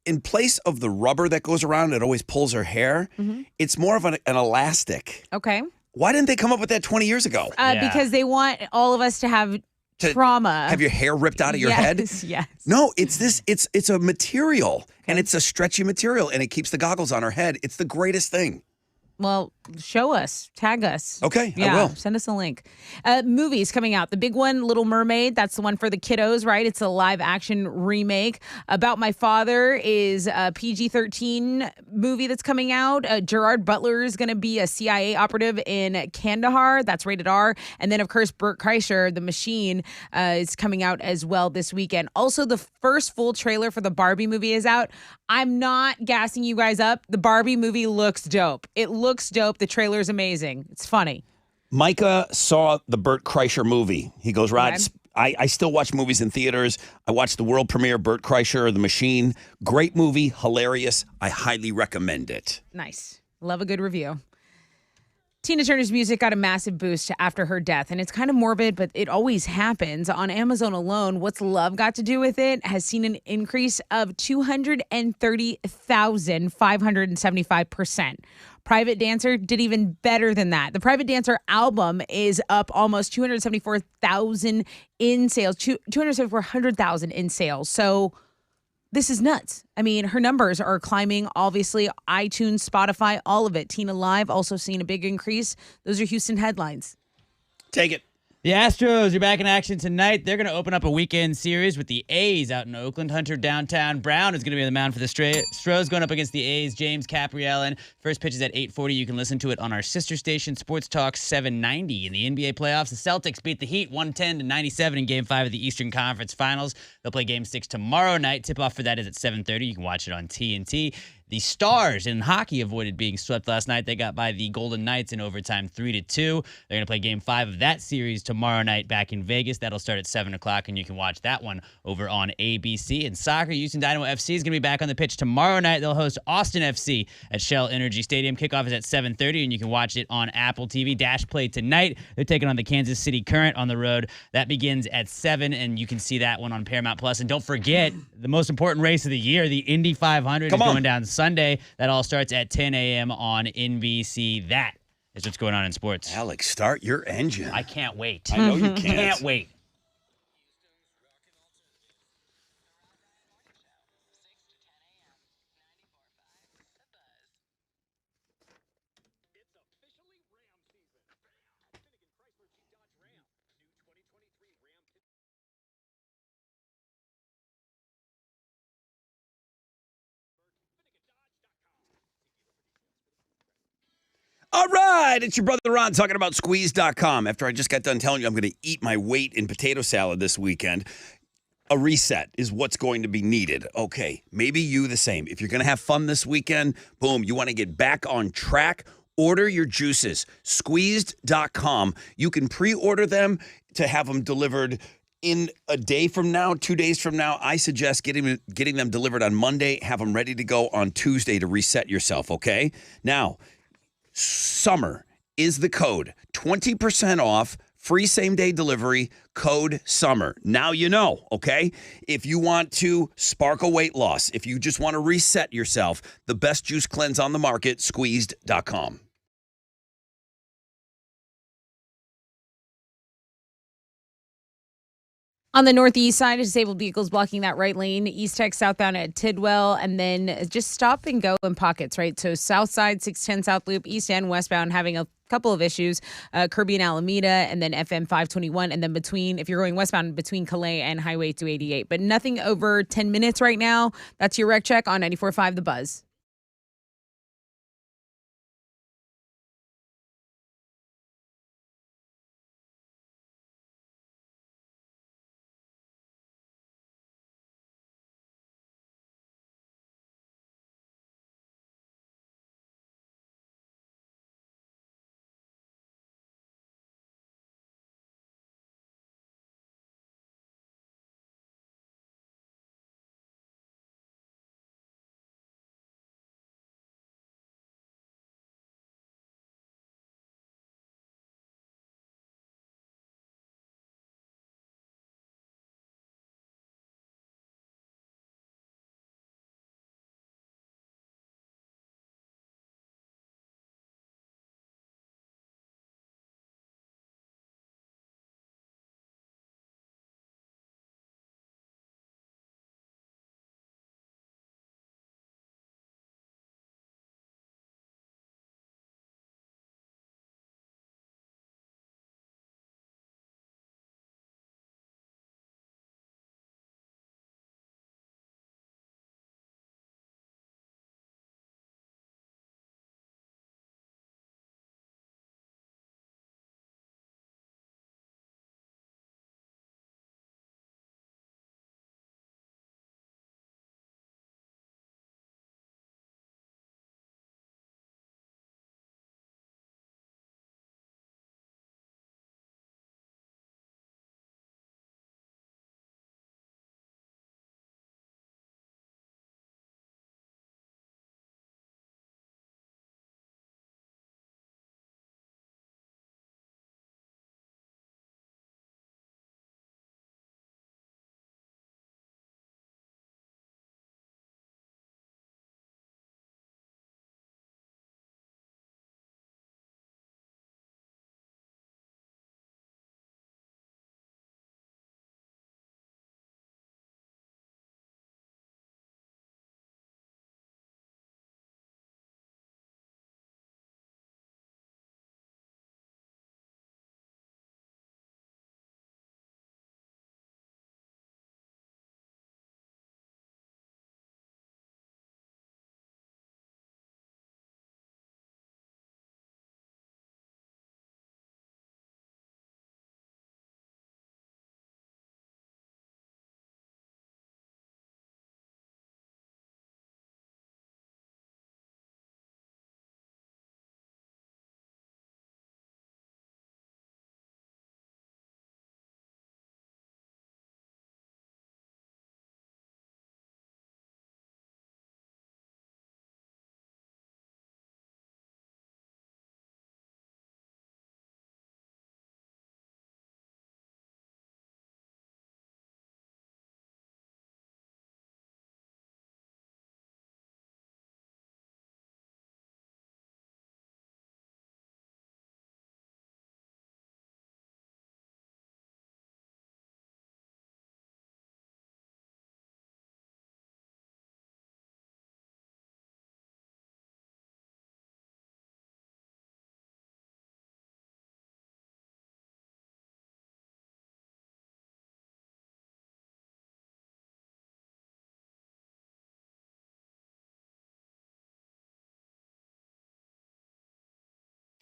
in place of the rubber that goes around, it always pulls her hair. Mm-hmm. It's more of an elastic. Okay. Why didn't they come up with that 20 years ago? Because they want all of us to have trauma. Have your hair ripped out of your head? Yes. No, it's this. It's a material, and it's a stretchy material, and it keeps the goggles on her head. It's the greatest thing. Well, show us, tag us. Okay, yeah, I will. Send us a link. Movies coming out. The big one, Little Mermaid. That's the one for the kiddos, right? It's a live action remake. About My Father is a PG-13 movie that's coming out. Gerard Butler is going to be a CIA operative in Kandahar. That's rated R. And then, of course, Bert Kreischer, The Machine, is coming out as well this weekend. Also, the first full trailer for the Barbie movie is out. I'm not gassing you guys up. The Barbie movie looks dope. It looks dope. The trailer is amazing. It's funny. Micah saw the Bert Kreischer movie. He goes, Rod, I still watch movies in theaters. I watched the world premiere, Bert Kreischer, The Machine. Great movie, hilarious. I highly recommend it. Nice. Love a good review. Tina Turner's music got a massive boost after her death, and it's kind of morbid, but it always happens. On Amazon alone, What's Love Got to Do with It has seen an increase of 230,575%. Private Dancer did even better than that. The Private Dancer album is up almost 274,000 in sales, 274,000 in sales. So this is nuts. I mean, her numbers are climbing, obviously, iTunes, Spotify, all of it. Tina Live also seeing a big increase. Those are Houston headlines. Take it. The Astros are back in action tonight. They're going to open up a weekend series with the A's out in Oakland. Hunter Downtown Brown is going to be on the mound for the Stros going up against the A's. James Caprielin. First pitch is at 8:40. You can listen to it on our sister station, Sports Talk 790. In the NBA playoffs, the Celtics beat the Heat 110-97 in Game 5 of the Eastern Conference Finals. They'll play Game 6 tomorrow night. Tip-off for that is at 7:30. You can watch it on TNT. The Stars in hockey avoided being swept last night. They got by the Golden Knights in overtime 3-2. They're going to play Game 5 of that series tomorrow night back in Vegas. That'll start at 7 o'clock, and you can watch that one over on ABC. In soccer, Houston Dynamo FC is going to be back on the pitch tomorrow night. They'll host Austin FC at Shell Energy Stadium. Kickoff is at 7:30, and you can watch it on Apple TV. Dash Play tonight. They're taking on the Kansas City Current on the road. That begins at 7, and you can see that one on Paramount Plus. And don't forget, the most important race of the year, the Indy 500 is going down Sunday. That all starts at 10 a.m. on NBC. That is what's going on in sports. Alex, start your engine. I can't wait. I know you can't. Can't wait. All right. right, it's your brother Ron talking about squeeze.com. After I just got done telling you I'm going to eat my weight in potato salad this weekend, a reset is what's going to be needed. Okay, maybe you the same. If you're going to have fun this weekend, boom, you want to get back on track, order your juices. Squeezed.com. You can pre-order them to have them delivered in a day from now, 2 days from now. I suggest getting them delivered on Monday, have them ready to go on Tuesday to reset yourself, okay? Now, summer is the code. 20% off, free same-day delivery, code SUMMER. Now you know, okay? If you want to sparkle weight loss, if you just want to reset yourself, the best juice cleanse on the market, squeezed.com. On the northeast side, disabled vehicles blocking that right lane, east tech southbound at Tidwell, and then just stop and go in pockets, right? So south side, 610 South Loop, east and westbound having a couple of issues, Kirby and Alameda, and then FM 521, and then if you're going westbound, between Calais and Highway 288. But nothing over 10 minutes right now. That's your wreck check on 94.5 The Buzz.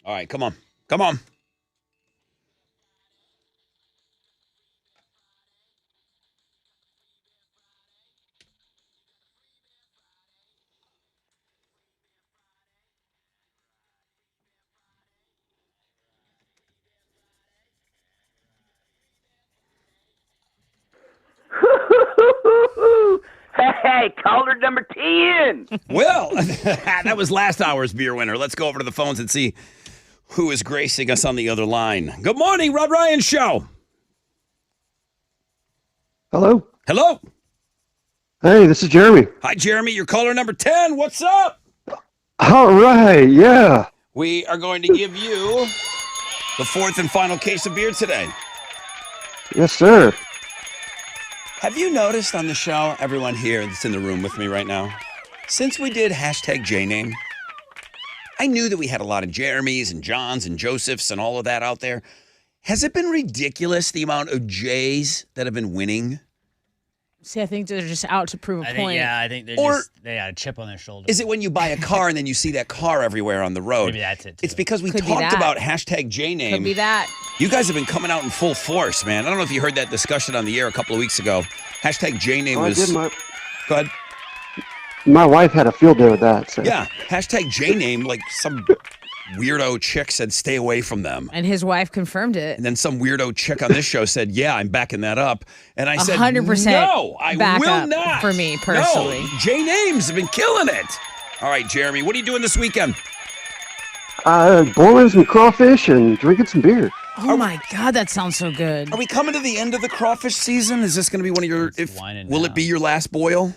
All right, come on. Come on. Hey, caller number 10. Well, that was last hour's beer winner. Let's go over to the phones and see who is gracing us on the other line. Good morning, Rod Ryan Show. Hello. Hello. Hey, this is Jeremy. Hi, Jeremy. You're caller number 10. What's up? All right. Yeah. We are going to give you the fourth and final case of beer today. Yes, sir. Have you noticed on the show, everyone here that's in the room with me right now, since we did hashtag JName, I knew that we had a lot of Jeremys and Johns and Josephs and all of that out there. Has it been ridiculous, the amount of J's that have been winning? See, I think they're just out to prove a point. I think they got a chip on their shoulder. Is it when you buy a car and then you see that car everywhere on the road? Maybe that's it, too. It's because we Could be talked that. about hashtag JName. Could be that. You guys have been coming out in full force, man. I don't know if you heard that discussion on the air a couple of weeks ago. Hashtag JName Oh, I was... did. Go ahead. My wife had a field day with that. So. Yeah, hashtag JName, like some weirdo chick said stay away from them. And his wife confirmed it. And then some weirdo chick on this show said, yeah, I'm backing that up. And I said, 100% no, I back will up not. for me personally. No, JNames have been killing it. All right, Jeremy, what are you doing this weekend? Boiling some crawfish and drinking some beer. Oh my God, that sounds so good. Are we coming to the end of the crawfish season? Is this going to be one of your, will it be your last boil?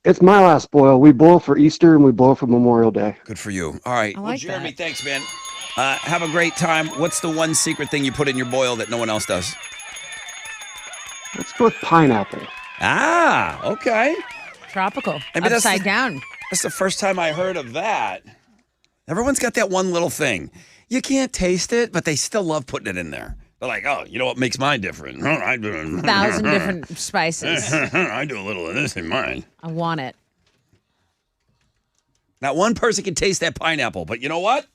It's my last boil. We boil for Easter and we boil for Memorial Day. Good for you. All right. I Well, like Jeremy, that. thanks, man. Have a great time. What's the one secret thing you put in your boil that no one else does? Let's go with pineapple. Ah, okay. Tropical. Maybe that's Upside the- down. That's the first time I heard of that. Everyone's got that one little thing. You can't taste it, but they still love putting it in there. They're like, oh, you know what makes mine different? I do 1,000 different spices. I do a little of this in mine. I want it. Not one person can taste that pineapple, but you know what?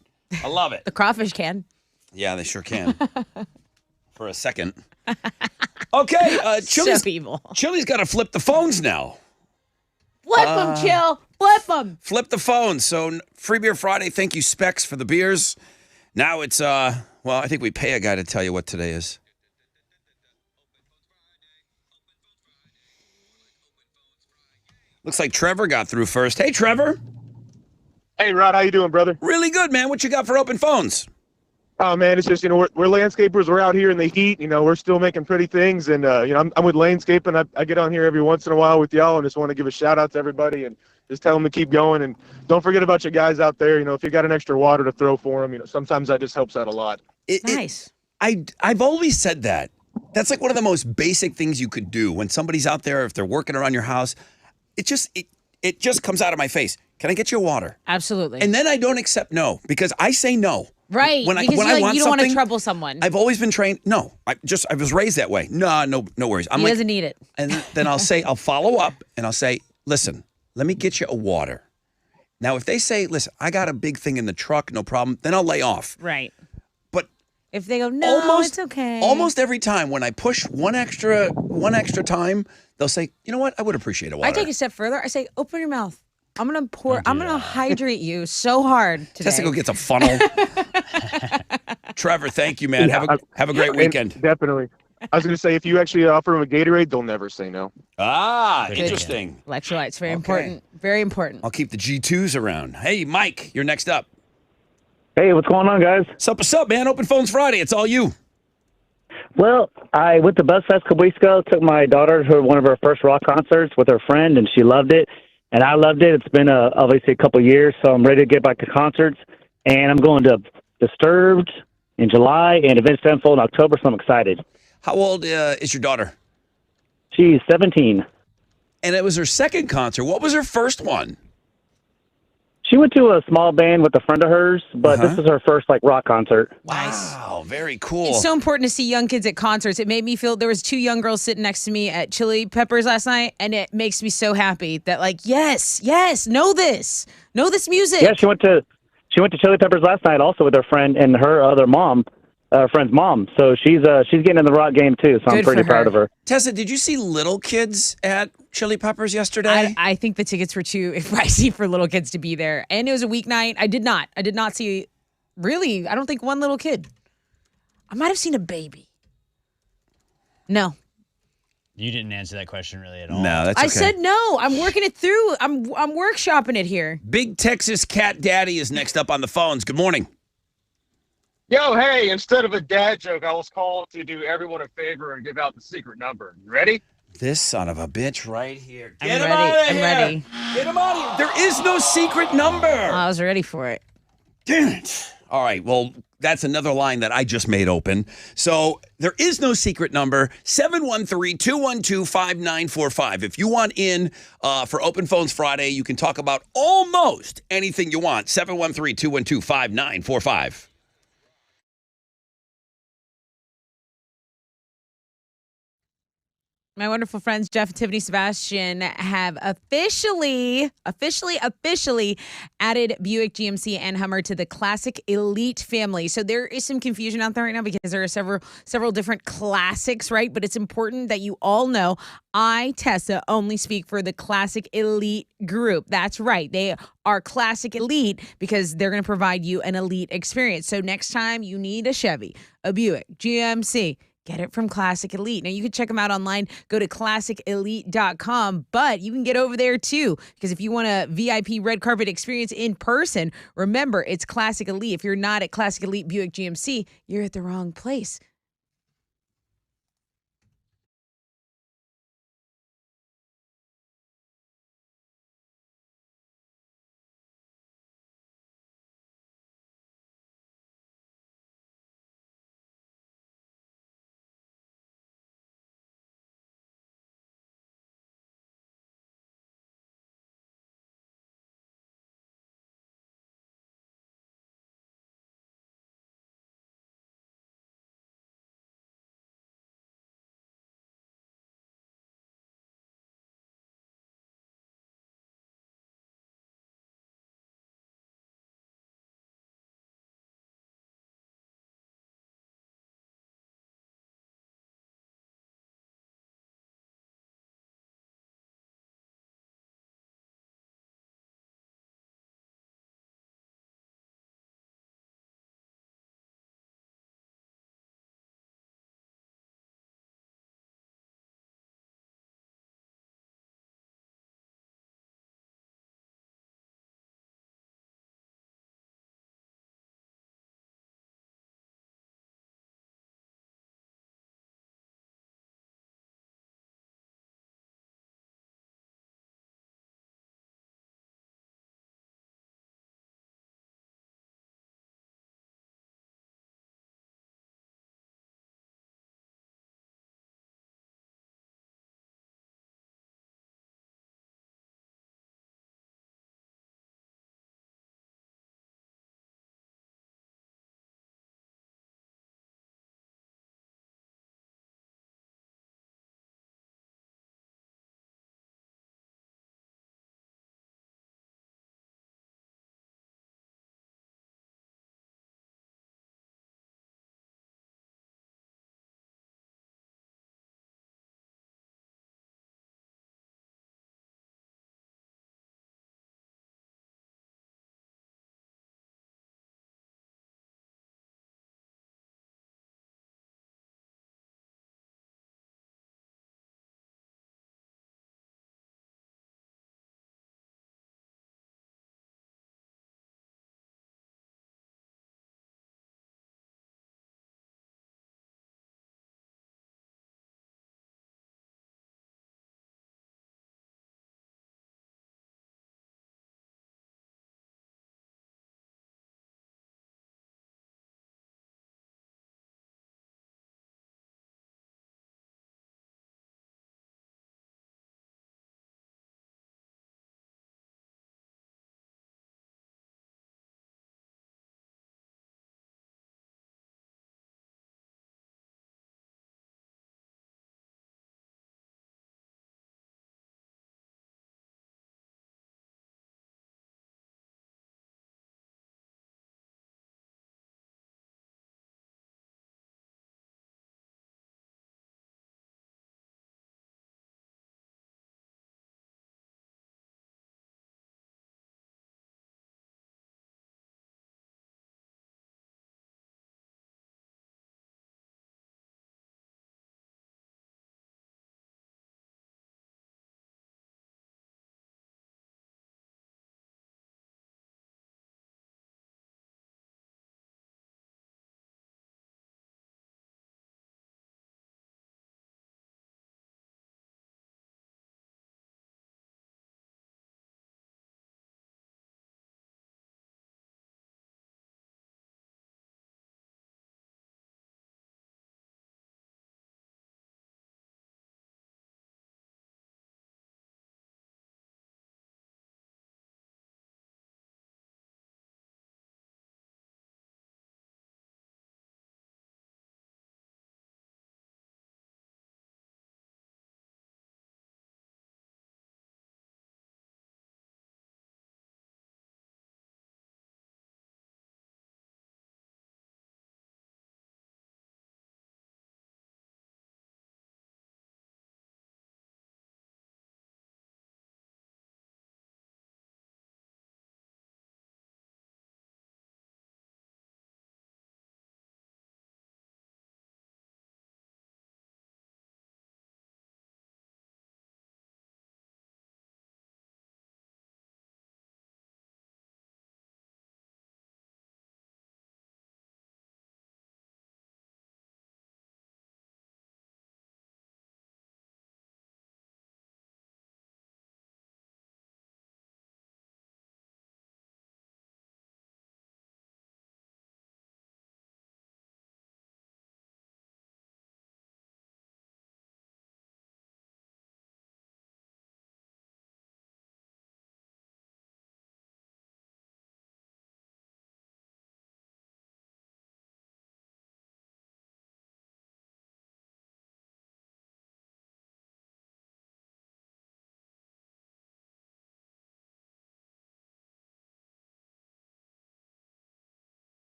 I love it. The crawfish can. Yeah, they sure can. For a second. Okay, Chili's, So evil. Chili's got to flip the phones now. Flip them, Chill. Flip them. Flip the phones. So Free Beer Friday, thank you, Specs, for the beers. Now it's, well, I think we pay a guy to tell you what today is. Looks like Trevor got through first. Hey, Trevor. Hey, Rod, how you doing, brother? Really good, man. What you got for open phones? Oh, man, it's just, we're landscapers. We're out here in the heat. We're still making pretty things. And, I'm with Landscaping. I get on here every once in a while with y'all and just want to give a shout out to everybody and just tell them to keep going. And don't forget about your guys out there. If you got an extra water to throw for them, sometimes that just helps out a lot. Nice. I've always said that. That's like one of the most basic things you could do when somebody's out there, if they're working around your house. It just comes out of my face. Can I get you a water? Absolutely. And then I don't accept no because I say no. Right. When because I want you don't want to something, trouble someone. I've always been trained. No, I was raised that way. No worries. He doesn't need it. And then I'll follow up and I'll say, listen, let me get you a water. Now, if they say, listen, I got a big thing in the truck, no problem, then I'll lay off. Right. But if they go, no, it's okay. Almost every time when I push one extra time, they'll say, you know what? I would appreciate a water. I take a step further. I say, open your mouth. I'm going to pour, I'm going to hydrate you so hard today. Tessica gets a funnel. Trevor, thank you, man. Yeah, have a great weekend. Definitely. I was going to say, if you actually offer them a Gatorade, they'll never say no. Ah, Good. interesting. Electrolytes, very important. Very important. I'll keep the G2s around. Hey, Mike, you're next up. Hey, what's going on, guys? What's up, man? Open Phones Friday. It's all you. Well, I went to Buzz Fest a couple weeks ago, took my daughter to one of her first rock concerts with her friend, and she loved it. And I loved it. It's been obviously a couple of years, so I'm ready to get back to concerts. And I'm going to Disturbed in July and Avenged Sevenfold in October, so I'm excited. How old is your daughter? She's 17. And it was her second concert. What was her first one? She went to a small band with a friend of hers, but this is her first rock concert. Wow, very cool. It's so important to see young kids at concerts. It made me feel there was two young girls sitting next to me at Chili Peppers last night, and it makes me so happy that yes, know this music. Yeah, she went to she went to Chili Peppers last night also with her friend and her other mom, friend's mom. So she's getting in the rock game too. So I'm Good for pretty proud her. of her. Tessa, did you see little kids at Chili Peppers yesterday? I think the tickets were too pricey for little kids to be there. And it was a weeknight. I did not see, really, I don't think one little kid. I might have seen a baby. No. You didn't answer that question really at all. No, that's okay. I said no. I'm working it through. I'm workshopping it here. Big Texas Cat Daddy is next up on the phones. Good morning. Yo, hey, instead of a dad joke, I was called to do everyone a favor and give out the secret number. You ready? This son of a bitch right here. I'm ready. Get him out of here. There is no secret number. I was ready for it. Damn it. All right, well, that's another line that I just made open. So there is no secret number, 713-212-5945. If you want in for Open Phones Friday, you can talk about almost anything you want, 713-212-5945. My wonderful friends Jeff and Tiffany Sebastian have officially added Buick, GMC, and Hummer to the Classic Elite family. So there is some confusion out there right now because there are several different classics, right? But it's important that you all know I, Tessa, only speak for the Classic Elite group. That's right. They are Classic Elite because they're going to provide you an elite experience. So next time you need a Chevy, a Buick, GMC, get it from Classic Elite. Now, you can check them out online. Go to ClassicElite.com, but you can get over there, too, because if you want a VIP red carpet experience in person, remember, it's Classic Elite. If you're not at Classic Elite Buick GMC, you're at the wrong place.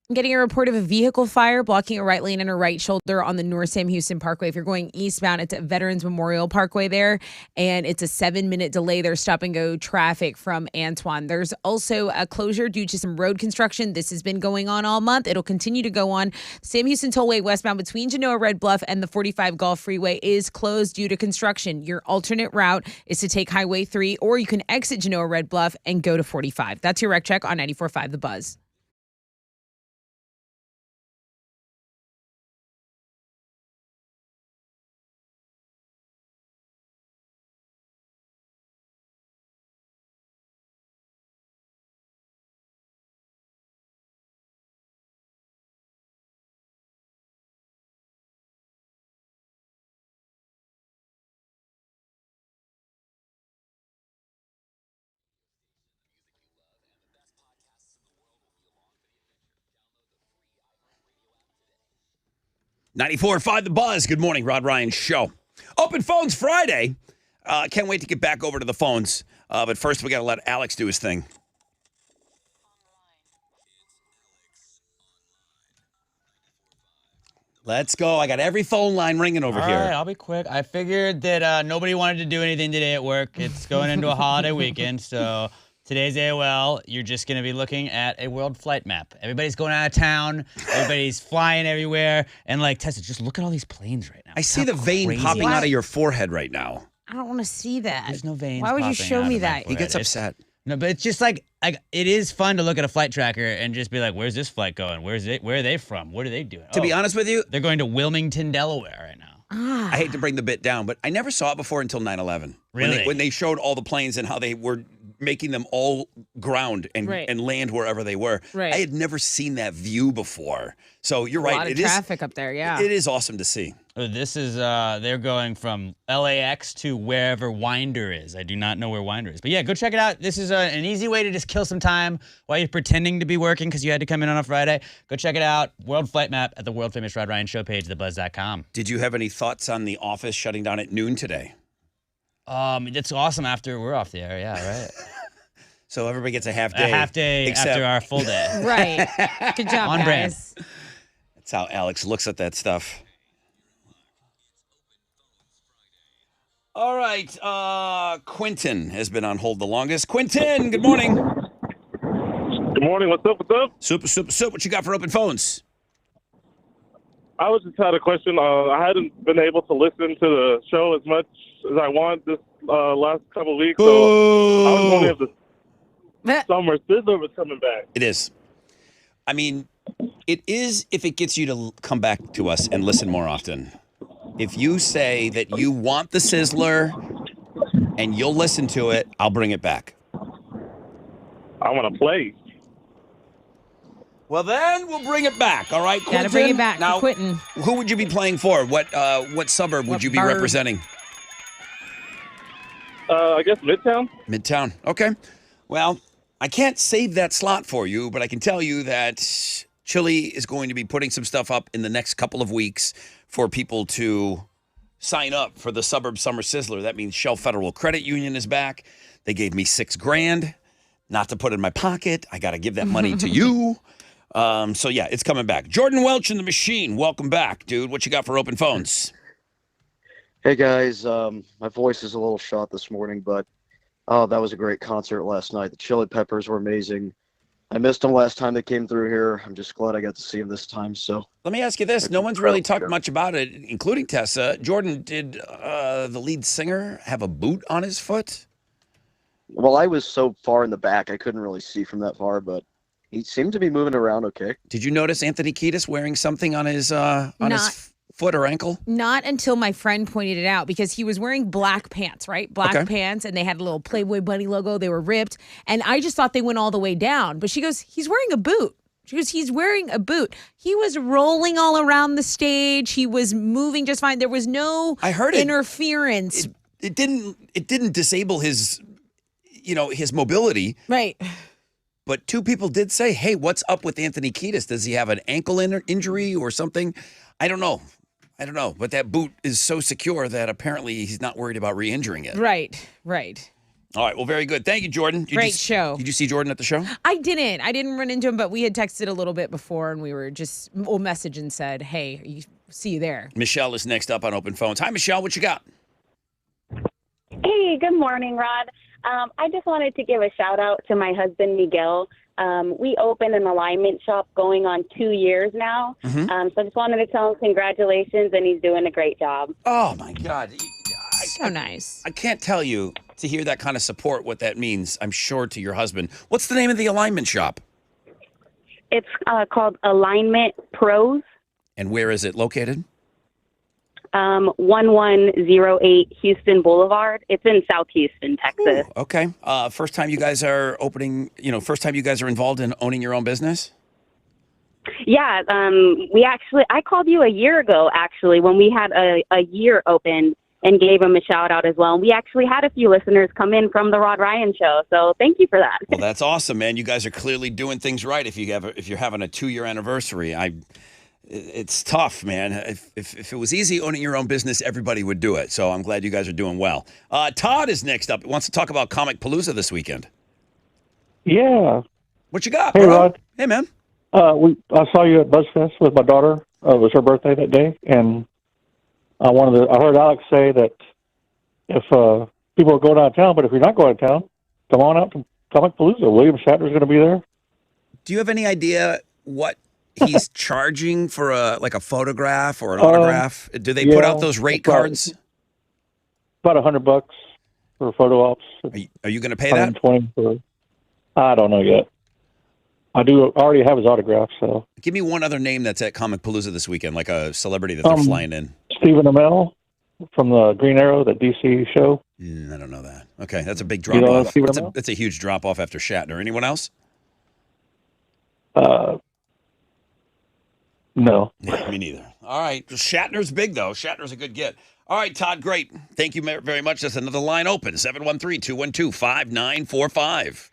I'm getting a report of a vehicle fire blocking a right lane and a right shoulder on the North Sam Houston Parkway. If you're going eastbound, it's at Veterans Memorial Parkway there, and it's a 7-minute delay. There's stop-and-go traffic from Antoine. There's also a closure due to some road construction. This has been going on all month. It'll continue to go on. Sam Houston Tollway westbound between Genoa Red Bluff and the 45 Gulf Freeway is closed due to construction. Your alternate route is to take Highway 3, or you can exit Genoa Red Bluff and go to 45. That's your Rec Check on 94.5 The Buzz. .94.5 The Buzz. Good morning, Rod Ryan Show. Open Phones Friday. Can't wait to get back over to the phones. But first, we got to let Alex do his thing. Let's go. I got every phone line ringing over here. All right, I'll be quick. I figured that nobody wanted to do anything today at work. It's going into a holiday weekend, so today's AOL, you're just going to be looking at a world flight map. Everybody's going out of town. Everybody's flying everywhere. And like, Tessa, just look at all these planes right now. I see the vein popping out of your forehead right now. I don't want to see that. There's no veins. Why would you popping show out me of my that? He gets forehead. upset. No, but it's just like it is fun to look at a flight tracker and just be like, where's this flight going? Where are they from? What are they doing? To be honest with you, they're going to Wilmington, Delaware right now. I hate to bring the bit down, but I never saw it before until 9/11. Really? When they showed all the planes and how they were making them all ground and Right. and land wherever they were. Right. I had never seen that view before. So you're A right. lot of It is- traffic up there, yeah. It is awesome to see. This is they're going from LAX to wherever Winder is. I do not know where Winder is, but yeah, go check it out. This is an easy way to just kill some time while you're pretending to be working because you had to come in on a Friday. Go check it out. World Flight Map at the world famous Rod Ryan Show page, thebuzz.com. Did you have any thoughts on The Office shutting down at noon today? It's awesome after we're off the air. Yeah, right. So everybody gets a half day. A half day except- after our full day. Right. Good job, On brand. guys. That's how Alex looks at that stuff. All right, Quentin has been on hold the longest. Quentin, good morning. Good morning. What's up? What's up? Soup. What you got for open phones? I was just had a question. I hadn't been able to listen to the show as much as I want this last couple of weeks. So I was wondering if the Summer Sizzler was coming back. It is. I mean, it is if it gets you to come back to us and listen more often. If you say that you want the Sizzler and you'll listen to it, I'll bring it back. I want to play. Well, then we'll bring it back. All right, Quentin? Gotta bring it back. Now, Quentin. who would you be playing for? What suburb would What you be bird? representing? I guess Midtown. Midtown. Okay. Well, I can't save that slot for you, but I can tell you that Chili is going to be putting some stuff up in the next couple of weeks for people to sign up for the Suburb Summer Sizzler. That means Shell Federal Credit Union is back. They gave me $6,000 not to put in my pocket. I got to give that money to you. So yeah, it's coming back. Jordan Welch in the machine. Welcome back, dude. What you got for open phones? Hey guys, my voice is a little shot this morning, but oh, that was a great concert last night. The Chili Peppers were amazing. I missed them last time they came through here. I'm just glad I got to see them this time. So Let me ask you this. No one's really talked much about it, including Tessa. Jordan, did the lead singer have a boot on his foot? well, I was so far in the back I couldn't really see from that far, but he seemed to be moving around okay. Did you notice Anthony Kiedis wearing something on his foot or ankle? Not until my friend pointed it out, because he was wearing black pants, right? Black Okay. pants, and they had a little Playboy Bunny logo. They were ripped. And I just thought they went all the way down. But she goes, he's wearing a boot. She goes, he's wearing a boot. He was rolling all around the stage. He was moving just fine. There was no interference. It didn't disable his mobility. Right. But two people did say, hey, what's up with Anthony Kiedis? Does he have an ankle injury or something? I don't know. But that boot is so secure that apparently he's not worried about re-injuring it. Right. All right. Well, very good. Thank you, Jordan. Great show. Did you see Jordan at the show? I didn't run into him, but we had texted a little bit before, and we were we'll message and said, "Hey, see you there." Michelle is next up on Open Phones. Hi, Michelle. What you got? Hey, good morning, Rod. I just wanted to give a shout out to my husband, Miguel. We opened an alignment shop going on 2 years now. Mhm. So I just wanted to tell him congratulations, and he's doing a great job. Oh, my God. So nice. I can't tell you to hear that kind of support what that means, I'm sure, to your husband. What's the name of the alignment shop? It's called Alignment Pros, And where is it located? 1108 Houston Boulevard. It's in South Houston, Texas. Okay. First time you guys are opening, first time you guys are involved in owning your own business? Yeah, I called you a year ago, actually, when we had a year open and gave him a shout out as well. And we actually had a few listeners come in from the Rod Ryan show. So thank you for that. Well, that's awesome, man. You guys are clearly doing things right. If you're having a 2-year anniversary, it's tough, man. If it was easy owning your own business, everybody would do it. So I'm glad you guys are doing well. Todd is next up. He wants to talk about Comic Palooza this weekend. Yeah. What you got, Hey, bro? Rod. Hey, man. I saw you at BuzzFest with my daughter. It was her birthday that day, and I heard Alex say that if people are going out of town, but if you're not going to town, come on out to Comic Palooza. William Shatner's going to be there. Do you have any idea what he's charging for a photograph or an autograph? Do they put out those rate cards? About $100 for photo ops. Are you going to pay that? $120 for. I don't know yet. I already have his autograph, so. Give me one other name that's at Comic Palooza this weekend, like a celebrity that they're flying in. Stephen Amell from the Green Arrow, the DC show. I don't know that. Okay, that's a big You drop know off. Stephen Amell? That's a huge drop off after Shatner. Anyone else? No. Yeah, me neither. All right. Shatner's big, though. Shatner's a good get. All right, Todd, great. Thank you very much. That's another line open, 713-212-5945.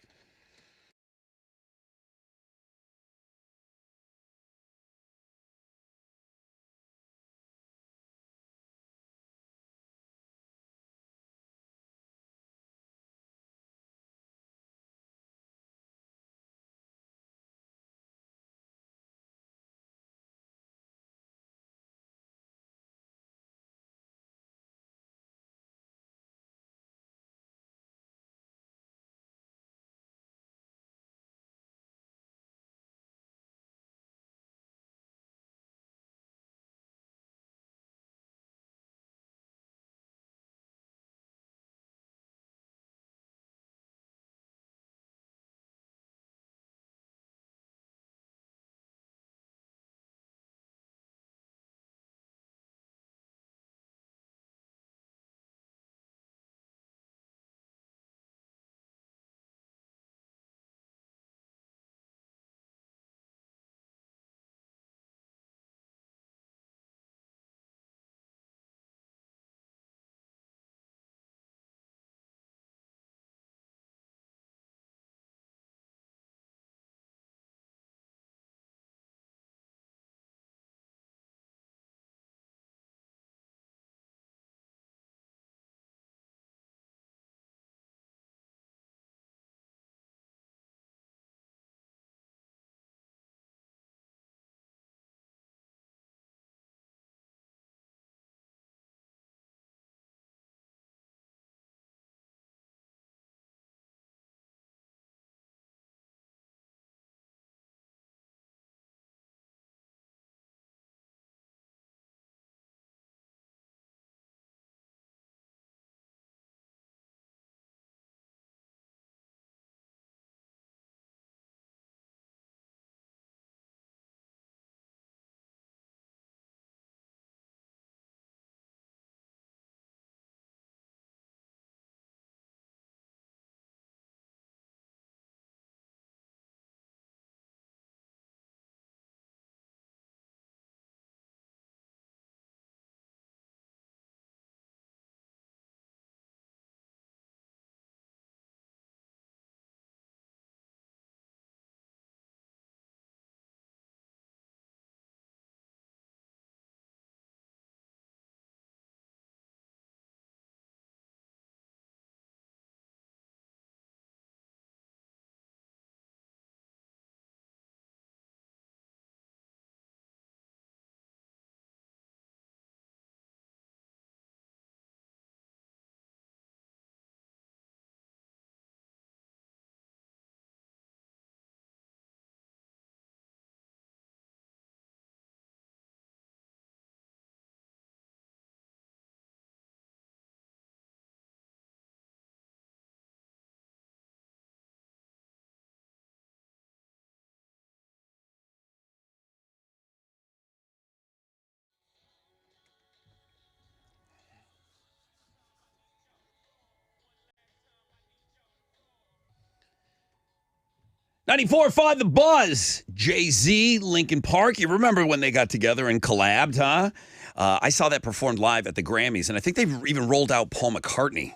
94.5 The Buzz. Jay-Z, Linkin Park. You remember when they got together and collabed, huh? I saw that performed live at the Grammys, and I think they've even rolled out Paul McCartney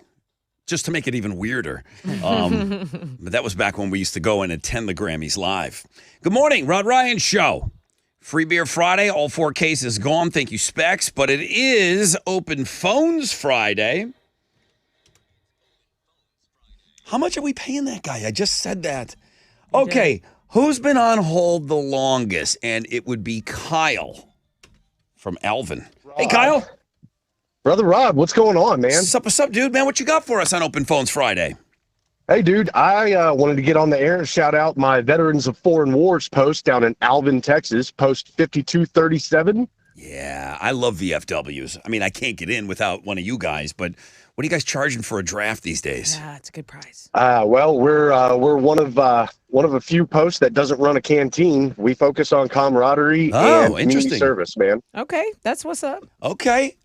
just to make it even weirder. But that was back when we used to go and attend the Grammys live. Good morning, Rod Ryan Show. Free Beer Friday. All 4 cases gone. Thank you, Specs. But it is Open Phones Friday. How much are we paying that guy? I just said that. Okay, who's been on hold the longest? And it would be Kyle from Alvin. Hey, Kyle. Brother Rod, what's going on, man? What's up, dude? Man, what you got for us on Open Phones Friday? Hey, dude, I wanted to get on the air and shout out my Veterans of Foreign Wars post down in Alvin, Texas, post 5237. Yeah, I love VFWs. I mean, I can't get in without one of you guys, but what are you guys charging for a draft these days? Yeah, it's a good price. Well, we're one of a few posts that doesn't run a canteen. We focus on camaraderie and community service, man. Okay, that's what's up. Okay.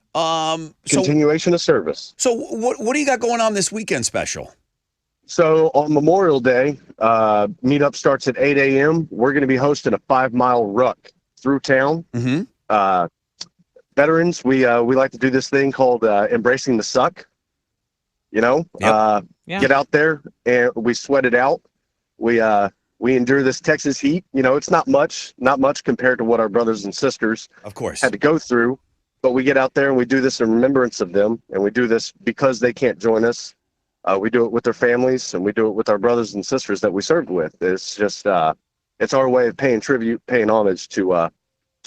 Continuation of service. So what do you got going on this weekend special? So on Memorial Day, meetup starts at 8 a.m. We're going to be hosting a 5-mile ruck through town. Mm-hmm. Veterans, we like to do this thing called embracing the suck. You know, get out there and we sweat it out. We endure this Texas heat. You know, it's not much compared to what our brothers and sisters, of course, had to go through. But we get out there and we do this in remembrance of them, and we do this because they can't join us. We do it with their families, and we do it with our brothers and sisters that we served with. It's just it's our way of paying tribute, paying homage to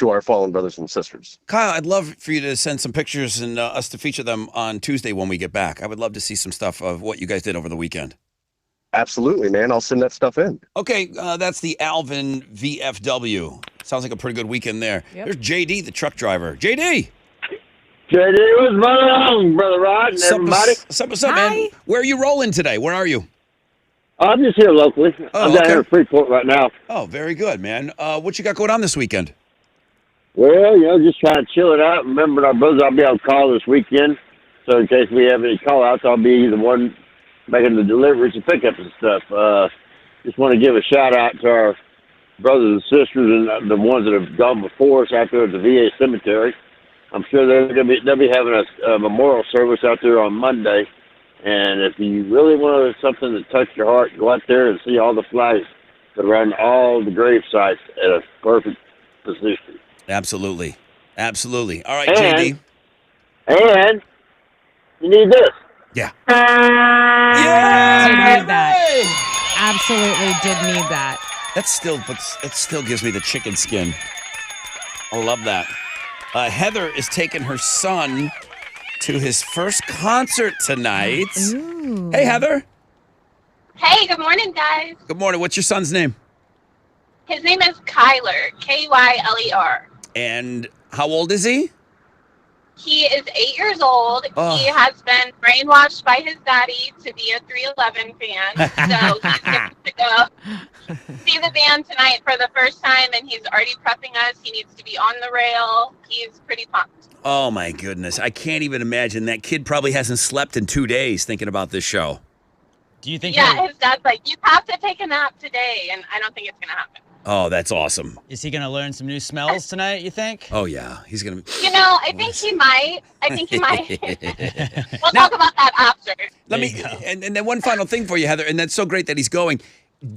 our fallen brothers and sisters. Kyle, I'd love for you to send some pictures and us to feature them on Tuesday when we get back. I would love to see some stuff of what you guys did over the weekend. Absolutely, man. I'll send that stuff in. Okay, that's the Alvin VFW. Sounds like a pretty good weekend there. Yep. There's JD, the truck driver. JD! JD, what's going on, Brother Rod and everybody? What's up, man? Where are you rolling today? Where are you? I'm just here locally. Oh, I'm down here in Freeport right now. Oh, very good, man. What you got going on this weekend? Well, you know, just trying to chill it out. Remember, our brothers, I'll be able to call this weekend. So in case we have any call-outs, I'll be the one making the deliveries and pickups and stuff. Just want to give a shout-out to our brothers and sisters and the ones that have gone before us out there at the VA cemetery. I'm sure they'll be having a memorial service out there on Monday. And if you really want something that touched your heart, go out there and see all the flags that are on all the grave sites at a perfect position. Absolutely. Absolutely. All right, And- JD. And you need this. Yeah. Did need that. Absolutely did need that. That still gives me the chicken skin. I love that. Heather is taking her son to his first concert tonight. Hey, Heather. Hey, good morning, guys. Good morning. What's your son's name? His name is Kyler, Kyler. And how old is he? He is 8 years old. Oh. He has been brainwashed by his daddy to be a 311 fan. So he's getting to go see the band tonight for the first time, and he's already prepping us. He needs to be on the rail. He's pretty pumped. Oh, my goodness. I can't even imagine. That kid probably hasn't slept in 2 days thinking about this show. Do you think? Yeah, his dad's like, you have to take a nap today, and I don't think it's going to happen. Oh, that's awesome. Is he going to learn some new smells tonight, you think? Oh, yeah. He's going to be... You know, I think he might. We'll talk about that after. Let me, and then one final thing for you, Heather, and that's so great that he's going.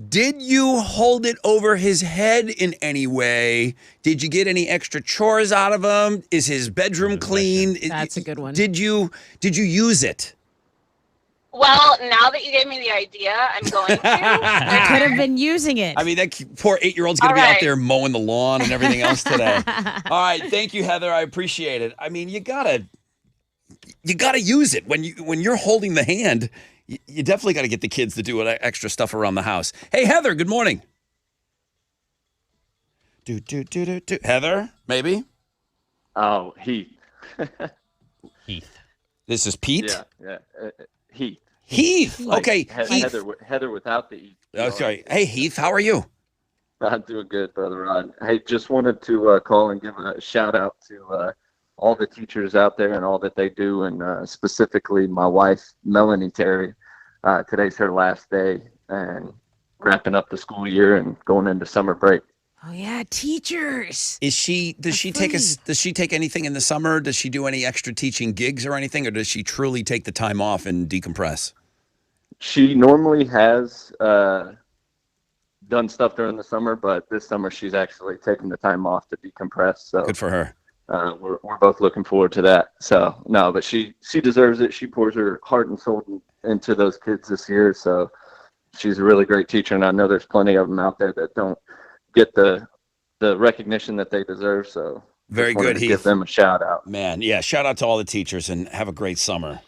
Did you hold it over his head in any way? Did you get any extra chores out of him? Is his bedroom clean? That's a good one. Did you use it? Well, now that you gave me the idea, I'm going to. I could have been using it. I mean, that poor 8-year-old's going to be All out right. there mowing the lawn and everything else today. All right, thank you, Heather. I appreciate it. I mean, you gotta use it when you're holding the hand. You definitely got to get the kids to do extra stuff around the house. Hey, Heather, good morning. Heather, maybe? Oh, Heath. Heath. This is Pete? Yeah. Heath. Heath. Okay. Heath. Heather without the E. Oh, sorry. Hey, Heath, how are you? I'm doing good, Brother Ron. Hey, just wanted to call and give a shout out to all the teachers out there and all that they do, and specifically my wife, Melanie Terry. Today's her last day, and wrapping up the school year and going into summer break. Oh yeah, teachers. Does she take anything in the summer? Does she do any extra teaching gigs or anything, or does she truly take the time off and decompress? She normally has done stuff during the summer, but this summer she's actually taking the time off to decompress. So good for her. We're both looking forward to that. So no, but she deserves it. She pours her heart and soul into those kids this year. So she's a really great teacher, and I know there's plenty of them out there that don't get the recognition that they deserve. So very just wanted good, to Heath. give them a shout out. Man, yeah, shout out to all the teachers and have a great summer.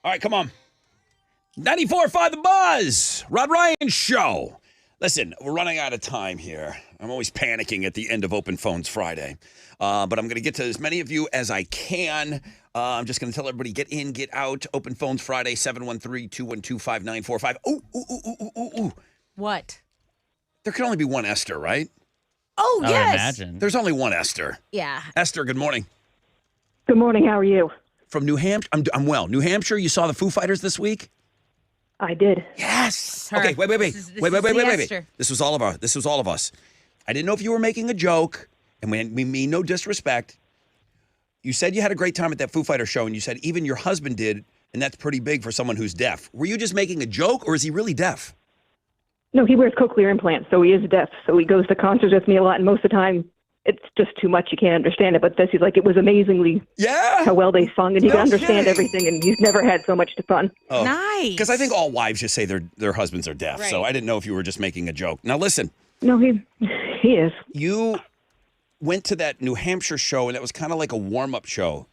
All right, come on. 94.5 The Buzz, Rod Ryan Show. Listen, we're running out of time here. I'm always panicking at the end of Open Phones Friday. But I'm going to get to as many of you as I can. I'm just going to tell everybody, get in, get out. Open Phones Friday, 713-212-5945. Ooh. What? There can only be one Esther, right? Oh, I would yes. imagine. There's only one Esther. Yeah. Esther, good morning. Good morning. How are you? From New Hampshire. I'm well. New Hampshire, you saw the Foo Fighters this week? I did. Yes. Her. Okay, wait. This is the Esther. This was all of us. I didn't know if you were making a joke, and we mean no disrespect. You said you had a great time at that Foo Fighter show, and you said even your husband did, and that's pretty big for someone who's deaf. Were you just making a joke, or is he really deaf? No, he wears cochlear implants, so he is deaf. So he goes to concerts with me a lot, and most of the time it's just too much. You can't understand it. But this, he's like, it was amazingly how well they sung, and he could understand everything, and he's never had so much fun. Oh, nice. Because I think all wives just say their husbands are deaf. Right. So I didn't know if you were just making a joke. Now listen. No, he is. You went to that New Hampshire show, and it was kind of like a warm-up show.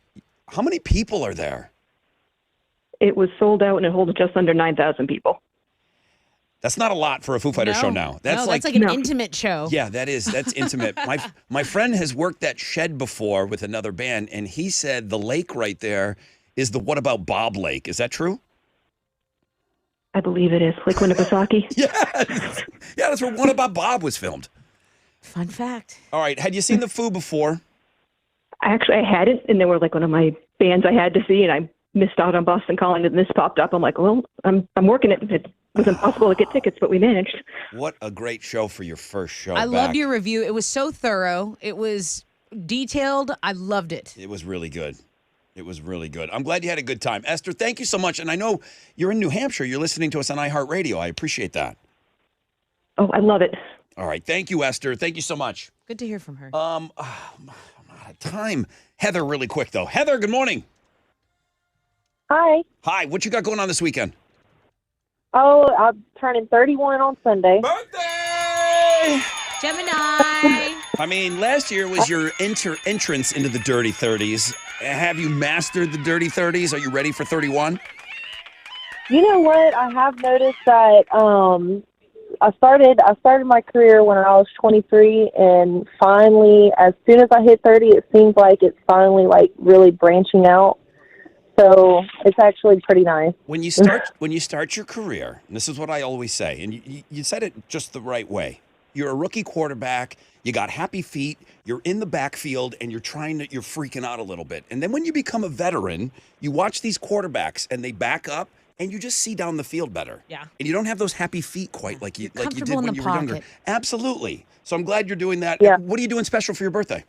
How many people are there? It was sold out, and it holds just under 9,000 people. That's not a lot for a Foo Fighters show now. That's like an intimate show. Yeah, that's intimate. My friend has worked that shed before with another band, and he said the lake right there is the What About Bob Lake. Is that true? I believe it is. Lake Winnipesaukee. Yes. Yeah, that's where What About Bob was filmed. Fun fact. All right. Had you seen the Foo before? I hadn't, and they were like one of my bands I had to see, and I missed out on Boston Calling, and this popped up. I'm like, well, I'm working it. It was impossible to get tickets, but we managed. What a great show for your first show. I loved your review. It was so thorough. It was detailed. I loved it. It was really good. It was really good. I'm glad you had a good time. Esther, thank you so much. And I know you're in New Hampshire. You're listening to us on iHeartRadio. I appreciate that. Oh, I love it. All right. Thank you, Esther. Thank you so much. Good to hear from her. I'm out of time. Heather, really quick, though. Heather, good morning. Hi. Hi. What you got going on this weekend? Oh, I'm turning 31 on Sunday. Birthday! Gemini. I mean, last year was your entrance into the Dirty 30s. Have you mastered the Dirty 30s? Are you ready for 31? You know what? I have noticed that I started my career when I was 23, and finally, as soon as I hit 30, it seems like it's finally like really branching out. So it's actually pretty nice. When you start your career, and this is what I always say, and you said it just the right way. You're a rookie quarterback. You got happy feet. You're in the backfield, and you're freaking out a little bit. And then when you become a veteran, you watch these quarterbacks, and they back up, and you just see down the field better. Yeah. And you don't have those happy feet quite like you did comfortable in when the you were younger. pocket. Absolutely. So I'm glad you're doing that. Yeah. What are you doing special for your birthday?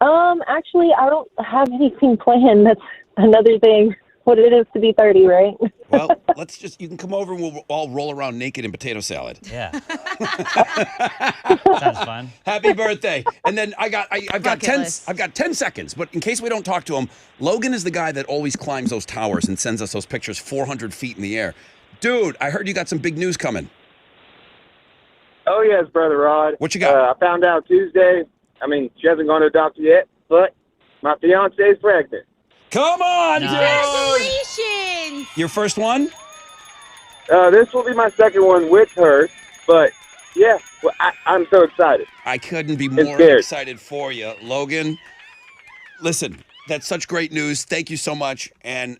Actually, I don't have anything planned. That's another thing. What it is to be 30, right? Well, you can come over and we'll all roll around naked in potato salad. Yeah. Sounds fun. Happy birthday. And then I've got Bucket 10 seconds, but in case we don't talk to him, Logan is the guy that always climbs those towers and sends us those pictures 400 feet in the air. Dude, I heard you got some big news coming. Oh, yes, Brother Rod. What you got? I found out Tuesday. I mean, she hasn't gone to the doctor yet, but my fiance is pregnant. Come on, dude. Congratulations. Your first one? This will be my second one with her, but yeah, well, I'm so excited. I couldn't be And more scared. excited for you. Logan, listen, that's such great news. Thank you so much. And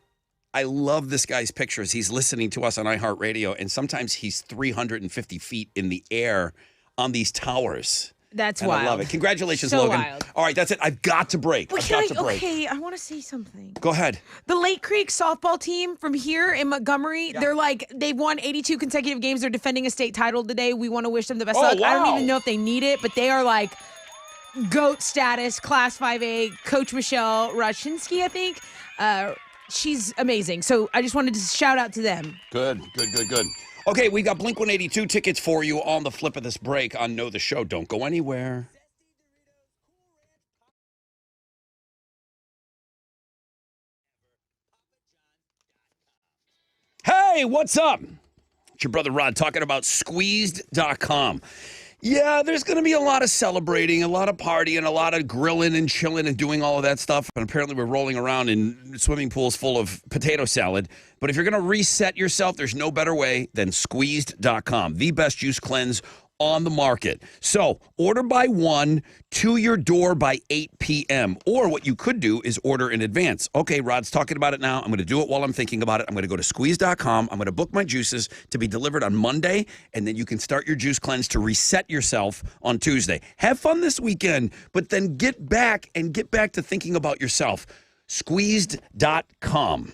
I love this guy's pictures. He's listening to us on iHeartRadio, and sometimes he's 350 feet in the air on these towers. That's And wild. I love it. Congratulations, So Logan. wild. All right, that's it. I've got to break. Well, I've got to break. Okay, I want to say something. Go ahead. The Lake Creek softball team from here in Montgomery, they've won 82 consecutive games. They're defending a state title today. We want to wish them the best luck. I don't wow. even know if they need it, but they are like GOAT status, Class 5A. Coach Michelle Rashinsky, I think. She's amazing. So I just wanted to shout out to them. Good. Okay, we got Blink 182 tickets for you on the flip of this break on Know the Show. Don't go anywhere. Hey, what's up? It's your brother Rod talking about squeezed.com. Yeah, there's going to be a lot of celebrating, a lot of partying, a lot of grilling and chilling and doing all of that stuff. And apparently we're rolling around in swimming pools full of potato salad. But if you're going to reset yourself, there's no better way than squeezed.com, the best juice cleanse on the market. So order by 1 to your door by 8 p.m. Or what you could do is order in advance. Okay, Rod's talking about it now. I'm going to do it while I'm thinking about it. I'm going to go to squeeze.com. I'm going to book my juices to be delivered on Monday, and then you can start your juice cleanse to reset yourself on Tuesday. Have fun this weekend, but then get back to thinking about yourself. Squeezed.com.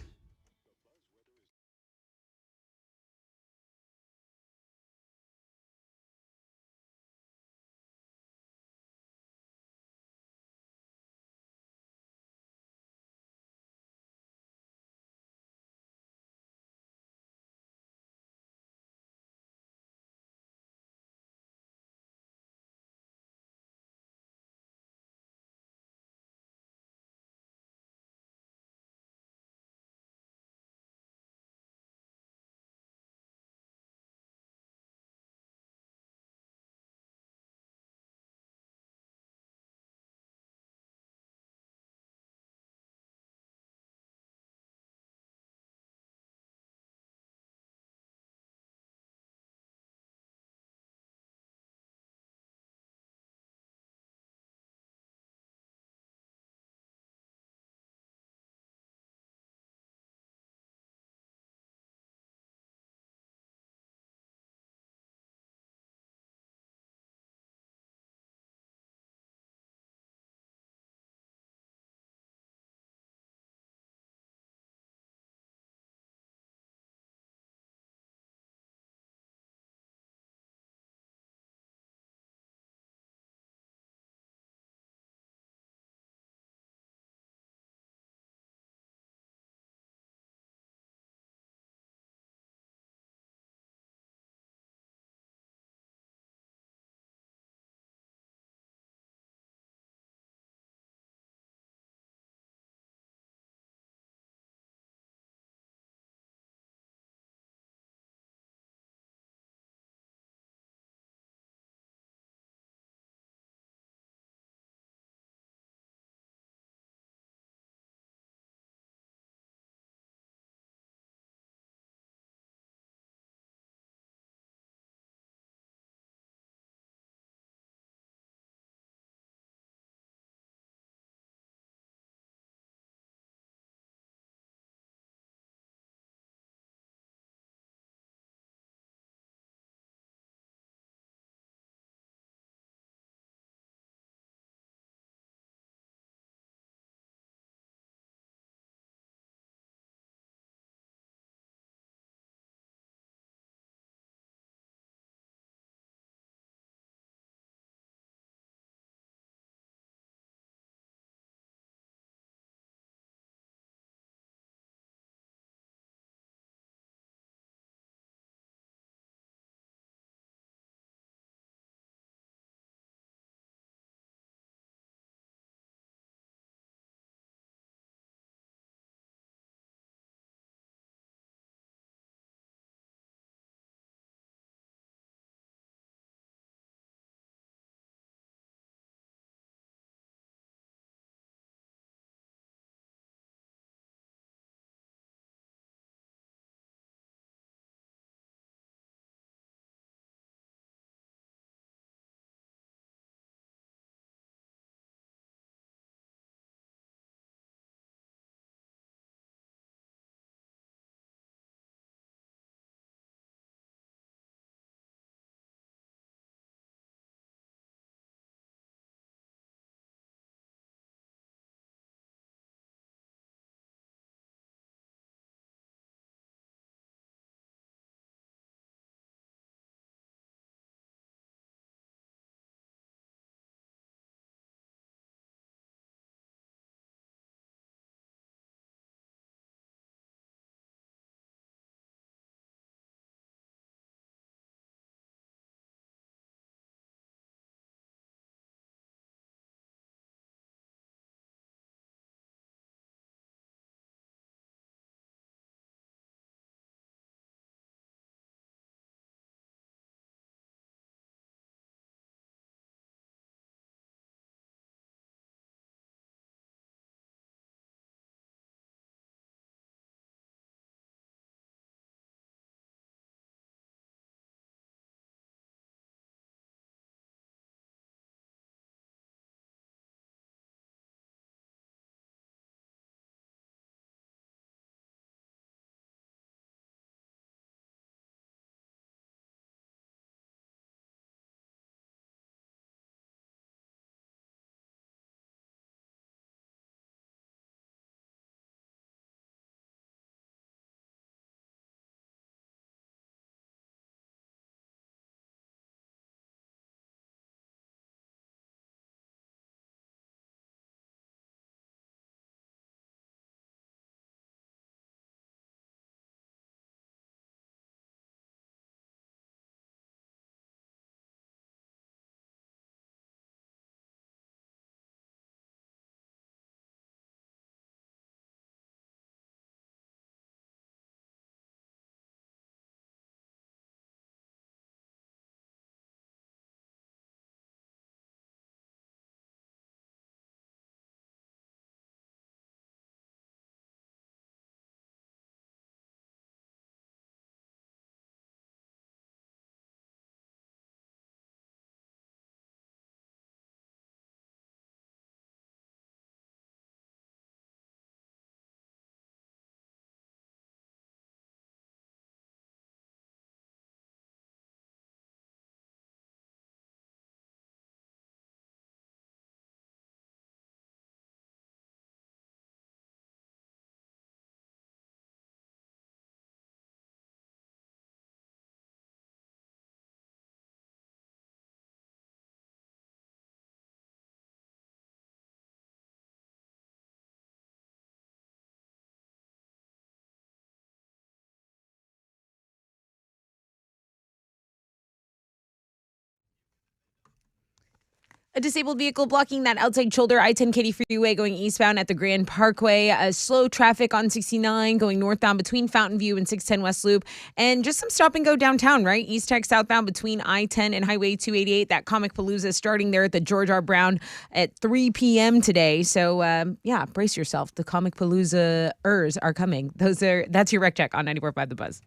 A disabled vehicle blocking that outside shoulder, I-10 Katy Freeway going eastbound at the Grand Parkway. Slow traffic on 69 going northbound between Fountain View and 610 West Loop. And just some stop and go downtown, right? East Tech southbound between I-10 and Highway 288. That Comic Palooza starting there at the George R. Brown at 3 p.m. today. So, brace yourself. The Comic Palooza-ers are coming. That's your rec check on 94.5 The Buzz.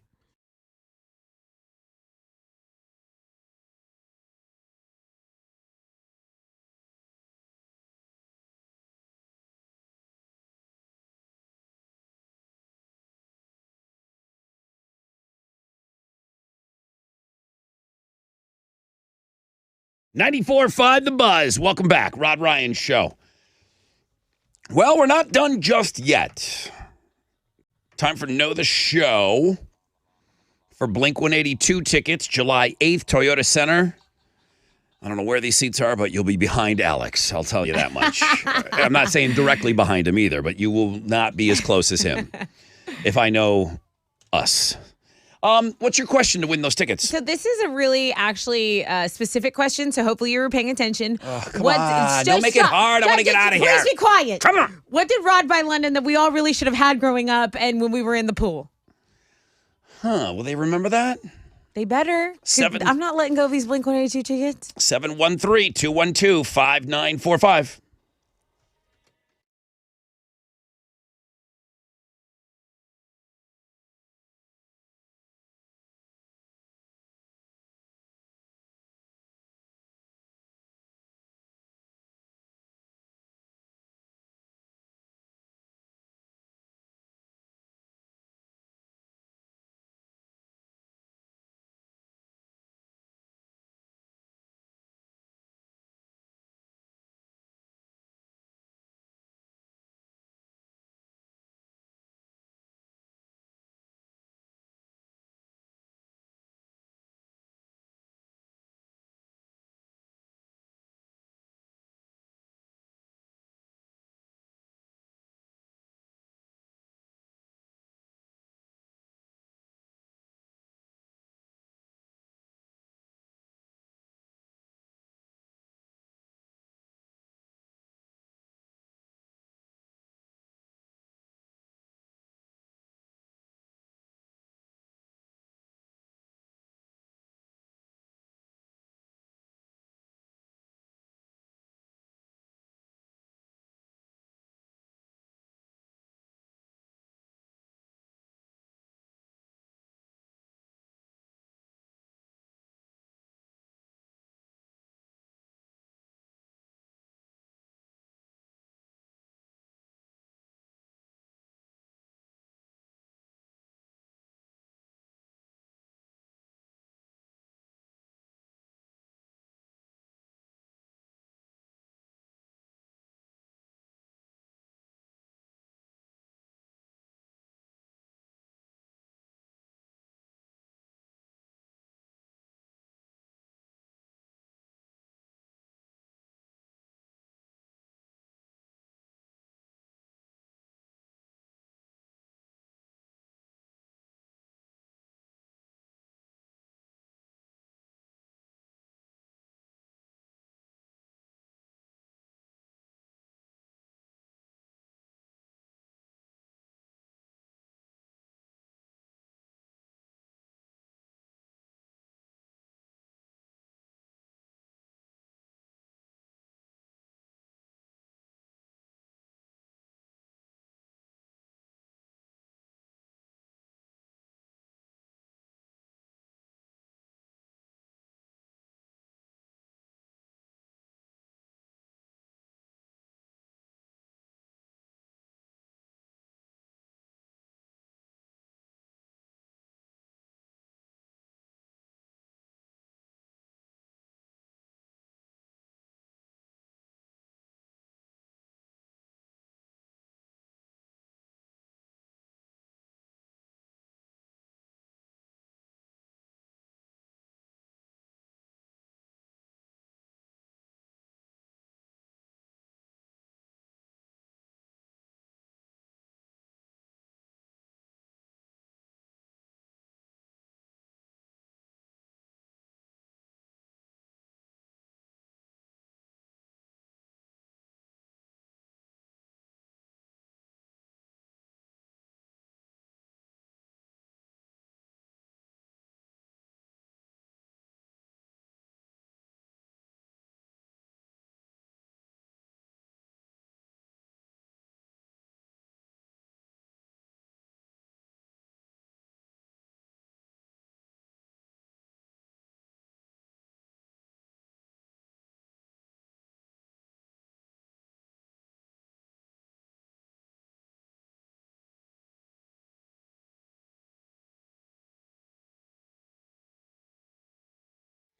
.94.5 The Buzz. Welcome back. Rod Ryan Show. Well, we're not done just yet. Time for Know the Show. For Blink-182 tickets, July 8th, Toyota Center. I don't know where these seats are, but you'll be behind Alex. I'll tell you that much. I'm not saying directly behind him either, but you will not be as close as him. If I know us. What's your question to win those tickets? So this is a really actually specific question, so hopefully you were paying attention. Come on, don't make it hard. I want to get out of here. Please be quiet. Come on. What did Rod buy London that we all really should have had growing up and when we were in the pool? Will they remember that? They better. I'm not letting go of these Blink-182 tickets. 713-212-5945.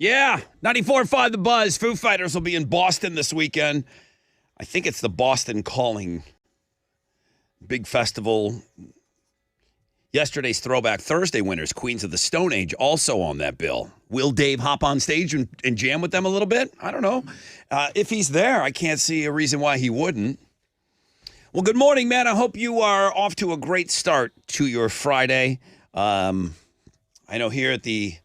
Yeah, 94.5 The Buzz. Foo Fighters will be in Boston this weekend. I think it's the Boston Calling big festival. Yesterday's Throwback Thursday winners, Queens of the Stone Age, also on that bill. Will Dave hop on stage and jam with them a little bit? I don't know. If he's there, I can't see a reason why he wouldn't. Well, good morning, man. I hope you are off to a great start to your Friday. I know here at the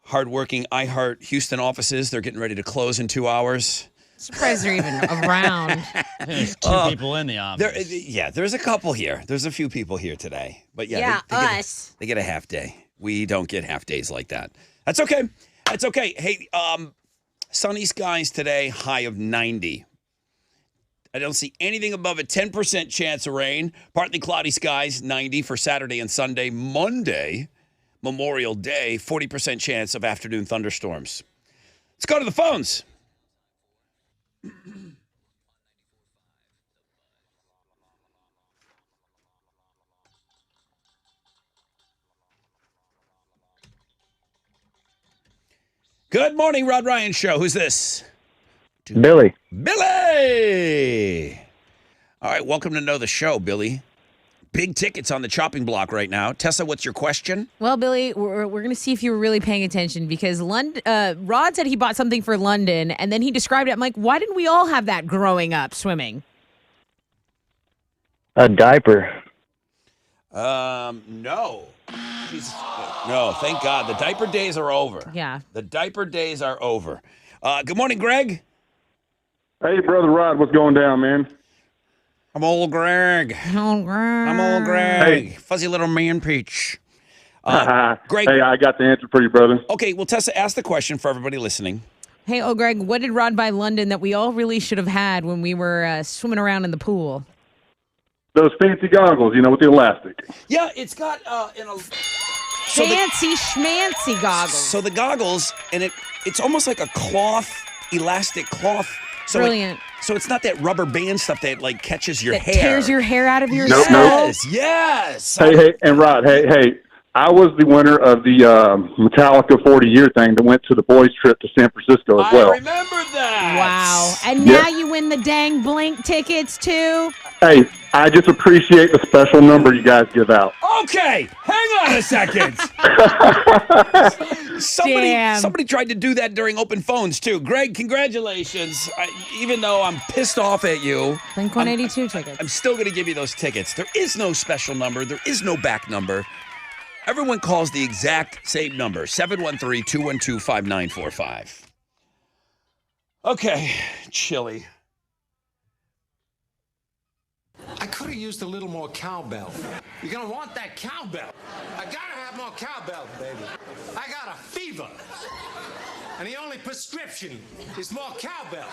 hardworking iHeart Houston offices, they're getting ready to close in 2 hours. Surprised they're even around. There's two people in the office. There's a couple here. There's a few people here today. But yeah, they get a half day. We don't get half days like that. That's okay. That's okay. Hey, sunny skies today, high of 90. I don't see anything above a 10% chance of rain. Partly cloudy skies, 90 for Saturday and Sunday. Monday, Memorial Day, 40% chance of afternoon thunderstorms. Let's go to the phones. Good morning, Rod Ryan Show. Who's this? Billy. Billy! All right, welcome to Know the Show, Billy. Big tickets on the chopping block right now. Tessa, what's your question? Well, Billy, we're going to see if you were really paying attention because Rod said he bought something for London, and then he described it. I'm like, why didn't we all have that growing up swimming? A diaper. No. No, thank God. The diaper days are over. Yeah. The diaper days are over. Good morning, Greg. Hey, Brother Rod, what's going down, man? I'm old Greg. I'm old Greg. Hey. Fuzzy little man peach. Greg. Hey, I got the answer for you, brother. Okay, well, Tessa, ask the question for everybody listening. Hey, Greg, what did Rod buy London that we all really should have had when we were swimming around in the pool? Those fancy goggles, with the elastic. Yeah, it's got fancy schmancy goggles. So the goggles, and it's almost like a cloth, elastic cloth. So Brilliant. So it's not that rubber band stuff that catches your that hair. Tears your hair out of your Nope, scalp. Yes. Hey, and Rod, hey, I was the winner of the Metallica 40-year thing that went to the boys' trip to San Francisco as well. I remember that. Wow. And now you win the dang Blink tickets, too? Hey, I just appreciate the special number you guys give out. Okay, hang on a second. Somebody tried to do that during open phones, too. Greg, congratulations. Even though I'm pissed off at you. Blink 182 tickets. I'm still going to give you those tickets. There is no special number. There is no back number. Everyone calls the exact same number, 713-212-5945. Okay, chilly. I could have used a little more cowbell. You're going to want that cowbell. I got to have more cowbell, baby. I got a fever. And the only prescription is more cowbell.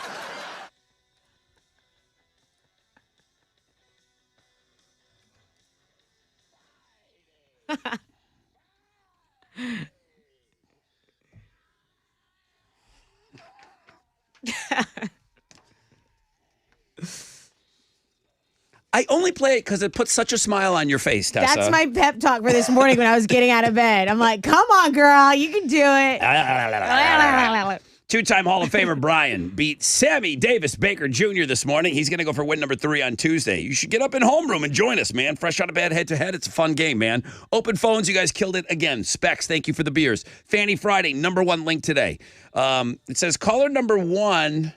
I only play it because it puts such a smile on your face, Tessa. That's my pep talk for this morning when I was getting out of bed. I'm like, come on, girl. You can do it. Two-time Hall of Famer Brian beat Sammy Davis Baker Jr. this morning. He's going to go for win number 3 on Tuesday. You should get up in homeroom and join us, man. Fresh out of bed, head-to-head. It's a fun game, man. Open phones, you guys killed it again. Specs, thank you for the beers. Fanny Friday, number 1 link today. It says caller number 1,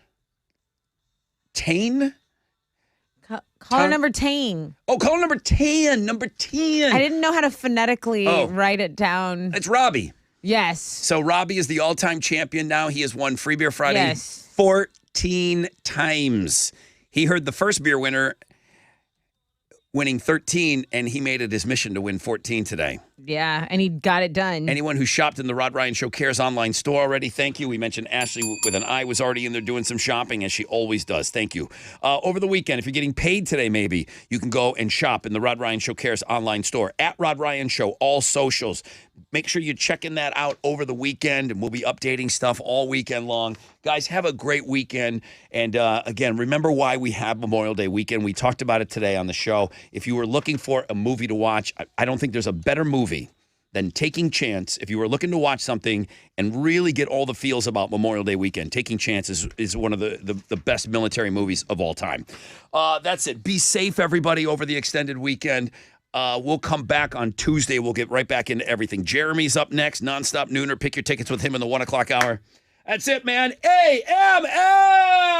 Tane? Caller number 10. Oh, caller number 10. Number 10. I didn't know how to phonetically write it down. It's Robbie. Yes. So Robbie is the all-time champion now. He has won Free Beer Friday 14 times. He heard the first beer winner winning 13, and he made it his mission to win 14 today. Yeah, and he got it done. Anyone who shopped in the Rod Ryan Show Cares online store already, thank you. We mentioned Ashley with an I was already in there doing some shopping, as she always does. Thank you. Over the weekend, if you're getting paid today maybe, you can go and shop in the Rod Ryan Show Cares online store. At Rod Ryan Show, all socials. Make sure you're checking that out over the weekend, and we'll be updating stuff all weekend long. Guys, have a great weekend. And again, remember why we have Memorial Day weekend. We talked about it today on the show. If you were looking for a movie to watch, I don't think there's a better movie than Taking Chance. If you were looking to watch something and really get all the feels about Memorial Day weekend, Taking Chance is one of the best military movies of all time. That's it. Be safe, everybody, over the extended weekend. We'll come back on Tuesday. We'll get right back into everything. Jeremy's up next, Nonstop Nooner. Pick your tickets with him in the 1 o'clock hour. That's it, man. AML!